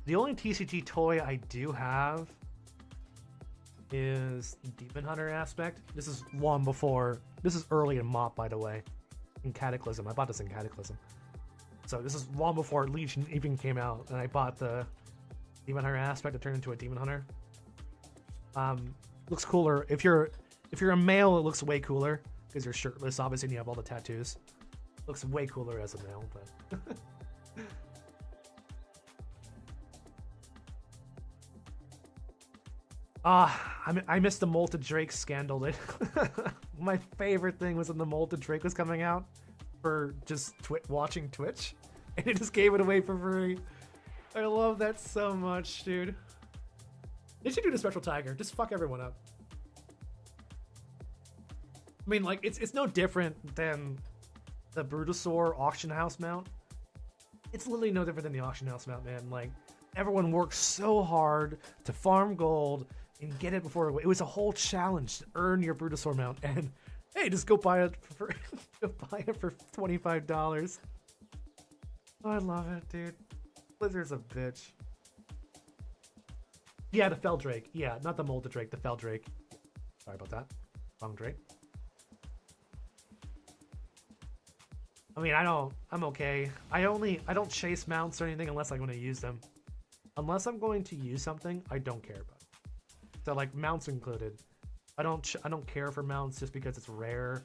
[SPEAKER 1] The only TCG toy I do have is Demon Hunter aspect. This is long before. This is early in MOP, by the way. In Cataclysm. I bought this in Cataclysm. So this is long before Legion even came out, and I bought the Demon Hunter aspect to turn into a Demon Hunter. Looks cooler. If you're a male, it looks way cooler because you're shirtless, obviously, and you have all the tattoos. Looks way cooler as a male, but I missed the Molted Drake scandal. My favorite thing was when the Molted Drake was coming out for just watching Twitch, and it just gave it away for free. I love that so much, dude. They should do the Spectral Tiger. Just fuck everyone up. I mean, like, it's no different than the Brutosaur auction house mount. It's literally no different than the auction house mount, man. Like, everyone works so hard to farm gold and get it before it was a whole challenge to earn your Brutosaur mount, and hey, just go buy it for $25. Oh, I love it, dude. Blizzard's a bitch. Yeah, the Fell Drake. Yeah, not the Molted Drake, the Fell Drake. Sorry about that. Wrong Drake. I mean, I'm okay. I don't chase mounts or anything unless I'm going to use them. Unless I'm going to use something, I don't care about. So like mounts included. I don't care for mounts just because it's rare.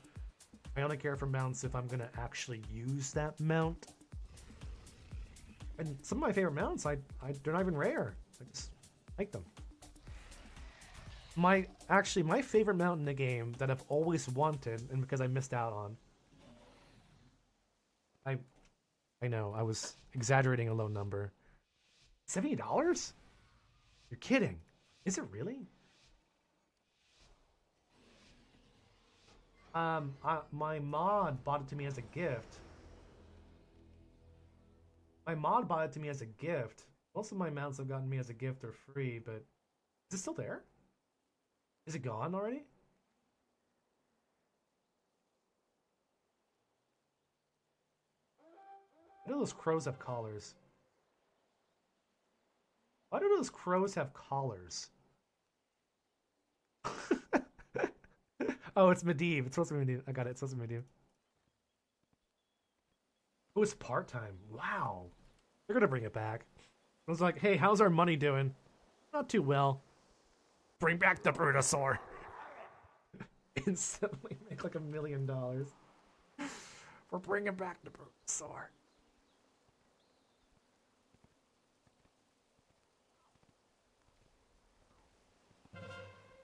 [SPEAKER 1] I only care for mounts if I'm gonna actually use that mount. And some of my favorite mounts, they're not even rare. I just like them. My favorite mount in the game that I've always wanted, and because I missed out on. I know I was exaggerating a low number. $70? You're kidding. Is it really? My mod bought it to me as a gift. Most of my mounts have gotten me as a gift or free, but is it still there? Is it gone already? Why do those crows have collars? Why do those crows have collars? Oh, it's Medivh. It's supposed to be Medivh. I got it. It's supposed to be Medivh. Oh, it's part-time. Wow. They're gonna bring it back. I was like, hey, how's our money doing? Not too well. Bring back the Brutosaur. Instantly make like $1 million. We're bringing back the Brutosaur.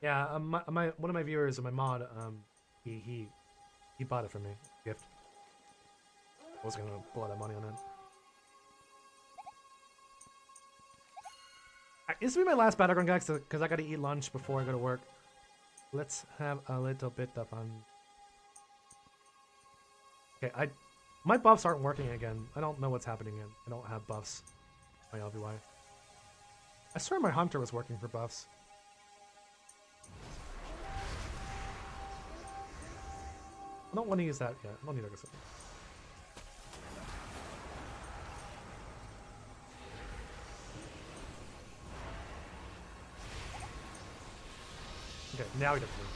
[SPEAKER 1] Yeah, one of my viewers, my mod, he bought it for me, gift. I was gonna blow that money on it. This will be my last Battleground, guys, because I gotta eat lunch before I go to work. Let's have a little bit of fun. Okay, my buffs aren't working again. I don't know what's happening yet. I don't have buffs. My LVY. I swear my hunter was working for buffs. I don't want to use that yet. I don't need to go. Okay, now we get to move.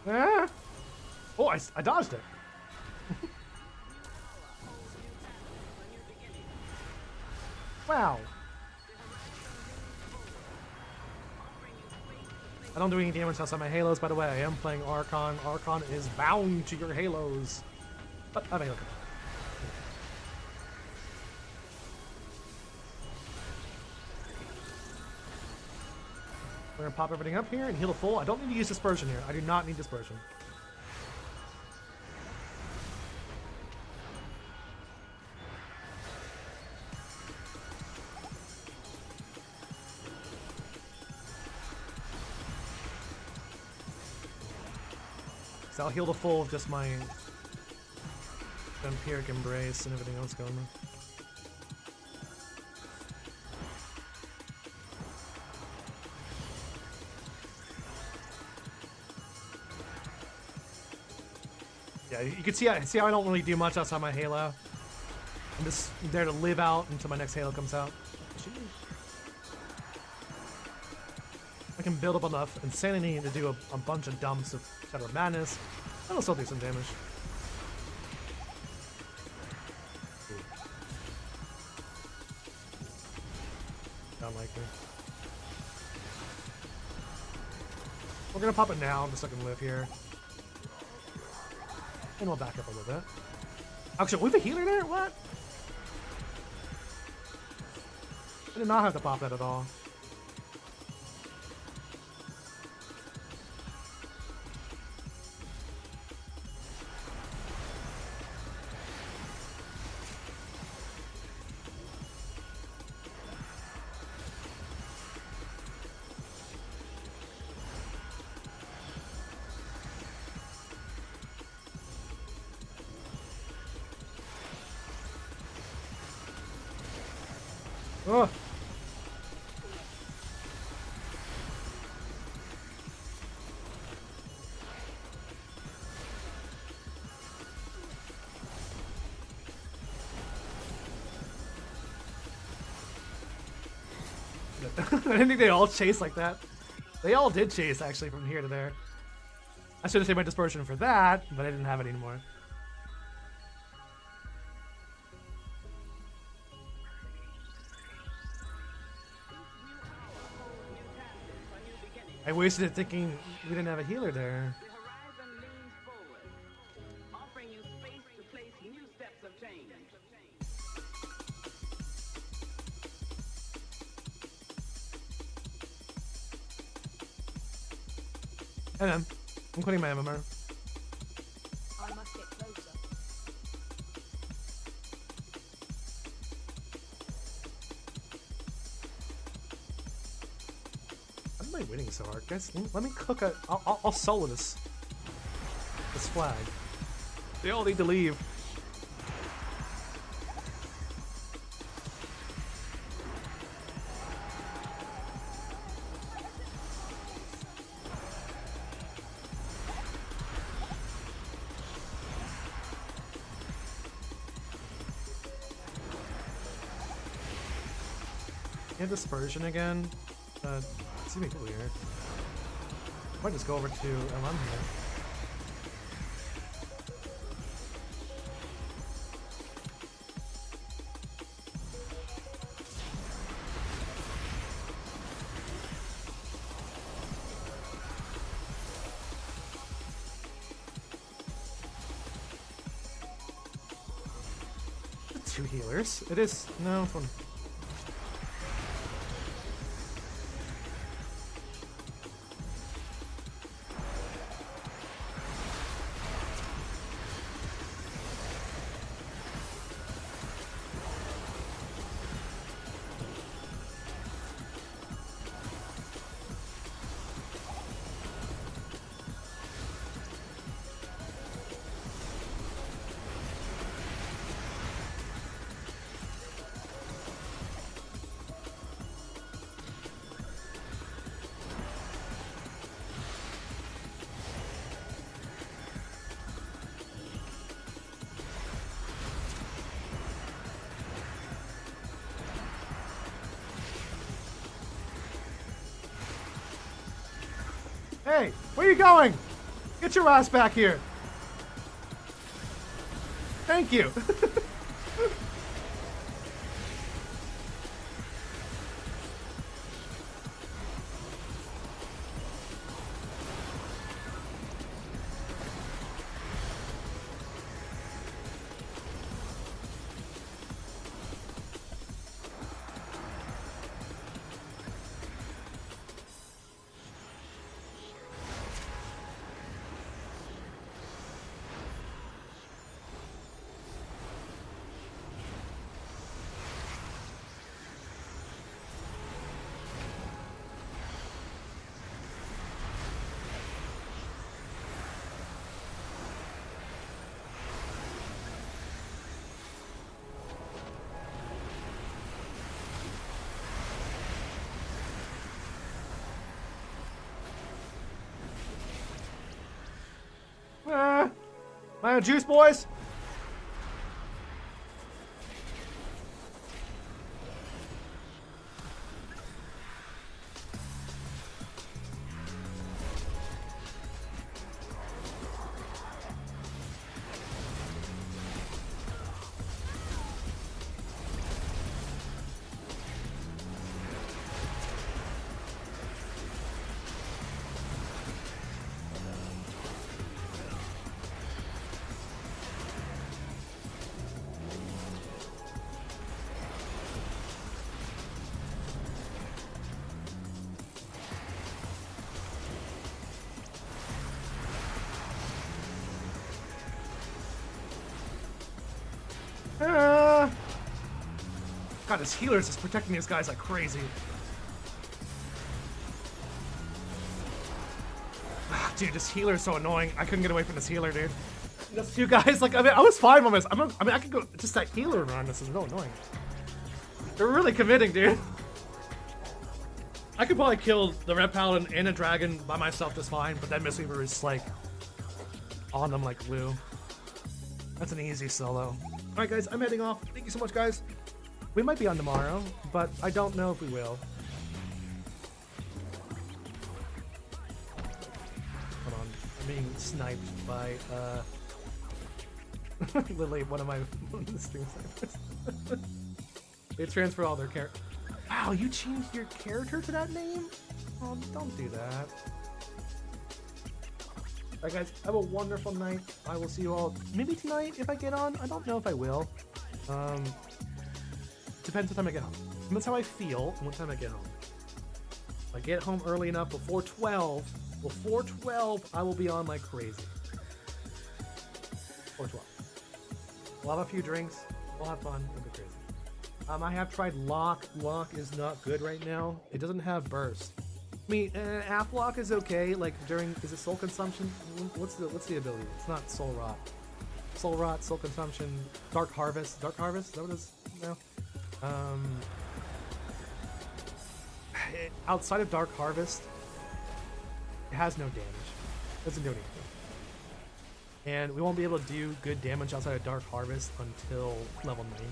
[SPEAKER 1] Ah! Oh, I dodged it. Wow. I don't do any damage outside my halos, by the way. I am playing Archon. Archon is bound to your halos. But I mean, okay. We're gonna pop everything up here and heal the full. I don't need to use dispersion here. I do not need dispersion. So I'll heal the full of just my Vampiric Embrace and everything else going on. Yeah, you can see how I don't really do much outside my Halo. I'm just there to live out until my next Halo comes out. I can build up enough insanity to do a bunch of dumps of Shadow of Madness. I'll still do some damage. Unlikely. We're gonna pop it now just so I can live here. And we'll back up a little bit. Actually, we have a healer there? What? I did not have to pop that at all. Oh. I didn't think they all chase like that. They all did chase, actually, from here to there. I should have saved my dispersion for that, but I didn't have it anymore. I wasted it thinking we didn't have a healer there.
[SPEAKER 2] The horizon leans forward, offering you space to place new steps of change.
[SPEAKER 1] And then, I'm quitting my MMR.
[SPEAKER 3] I must get closer.
[SPEAKER 1] Why am I winning so hard? Guys, let me cook a... I'll solo this flag. They all need to leave. Yeah, dispersion again. It's gonna be weird. I might just go over to LM here. Two healers. It is no it's one. Hey, where are you going? Get your ass back here. Thank you. Am I on juice, boys? God, his healers is protecting these guys like crazy. Dude, this healer is so annoying. I couldn't get away from this healer, dude. Those two guys, like, I mean, I was fine on this. I mean, I could go, just that healer around this is real annoying. They're really committing, dude. I could probably kill the Red Paladin and a dragon by myself just fine, but that Mistweaver is, like, on them like glue. That's an easy solo. Alright, guys, I'm heading off. Thank you so much, guys. We might be on tomorrow, but I don't know if we will. Hold on. I'm being sniped by, literally one of my stream snipers. They transfer all their character. Wow, you changed your character to that name? Oh, don't do that. Alright, guys, have a wonderful night. I will see you all maybe tonight if I get on. I don't know if I will. Depends what time I get home. And that's how I feel and what time I get home. If I get home early enough before 12, I will be on like crazy. Before 12. We'll have a few drinks. We'll have fun. It'll be crazy. I have tried lock. Lock is not good right now. It doesn't have burst. I mean, half lock is okay. Like during, is it soul consumption? What's the ability? It's not soul rot. Soul rot, soul consumption, dark harvest. Dark harvest. Is that what it is now? Outside of dark harvest, it has no damage. It doesn't do anything. And we won't be able to do good damage outside of dark harvest until level 90.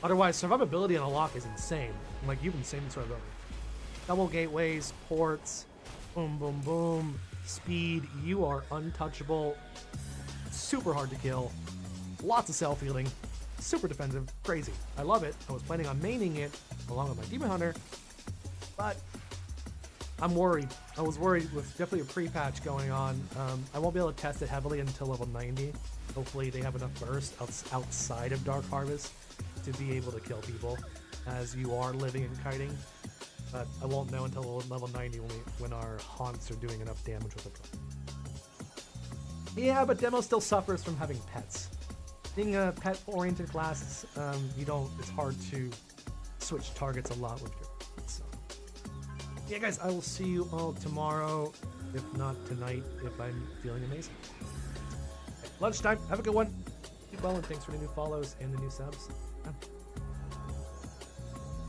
[SPEAKER 1] Otherwise, survivability on a lock is insane. Like, you've insane survivability. Double gateways, ports, boom, boom, boom, speed. You are untouchable. Super hard to kill. Lots of self-healing. Super defensive. Crazy. I love it. I was planning on maining it along with my Demon Hunter, but I'm worried. I was worried with definitely a pre-patch going on. I won't be able to test it heavily until level 90. Hopefully they have enough burst outside of Dark Harvest to be able to kill people as you are living and kiting. But I won't know until level 90 when our haunts are doing enough damage with it. Yeah, but Demo still suffers from having pets. Being a pet-oriented class, it's hard to switch targets a lot with your pets. So. Yeah, guys, I will see you all tomorrow, if not tonight, if I'm feeling amazing. Okay, lunchtime, have a good one. Keep well, and thanks for the new follows and the new subs.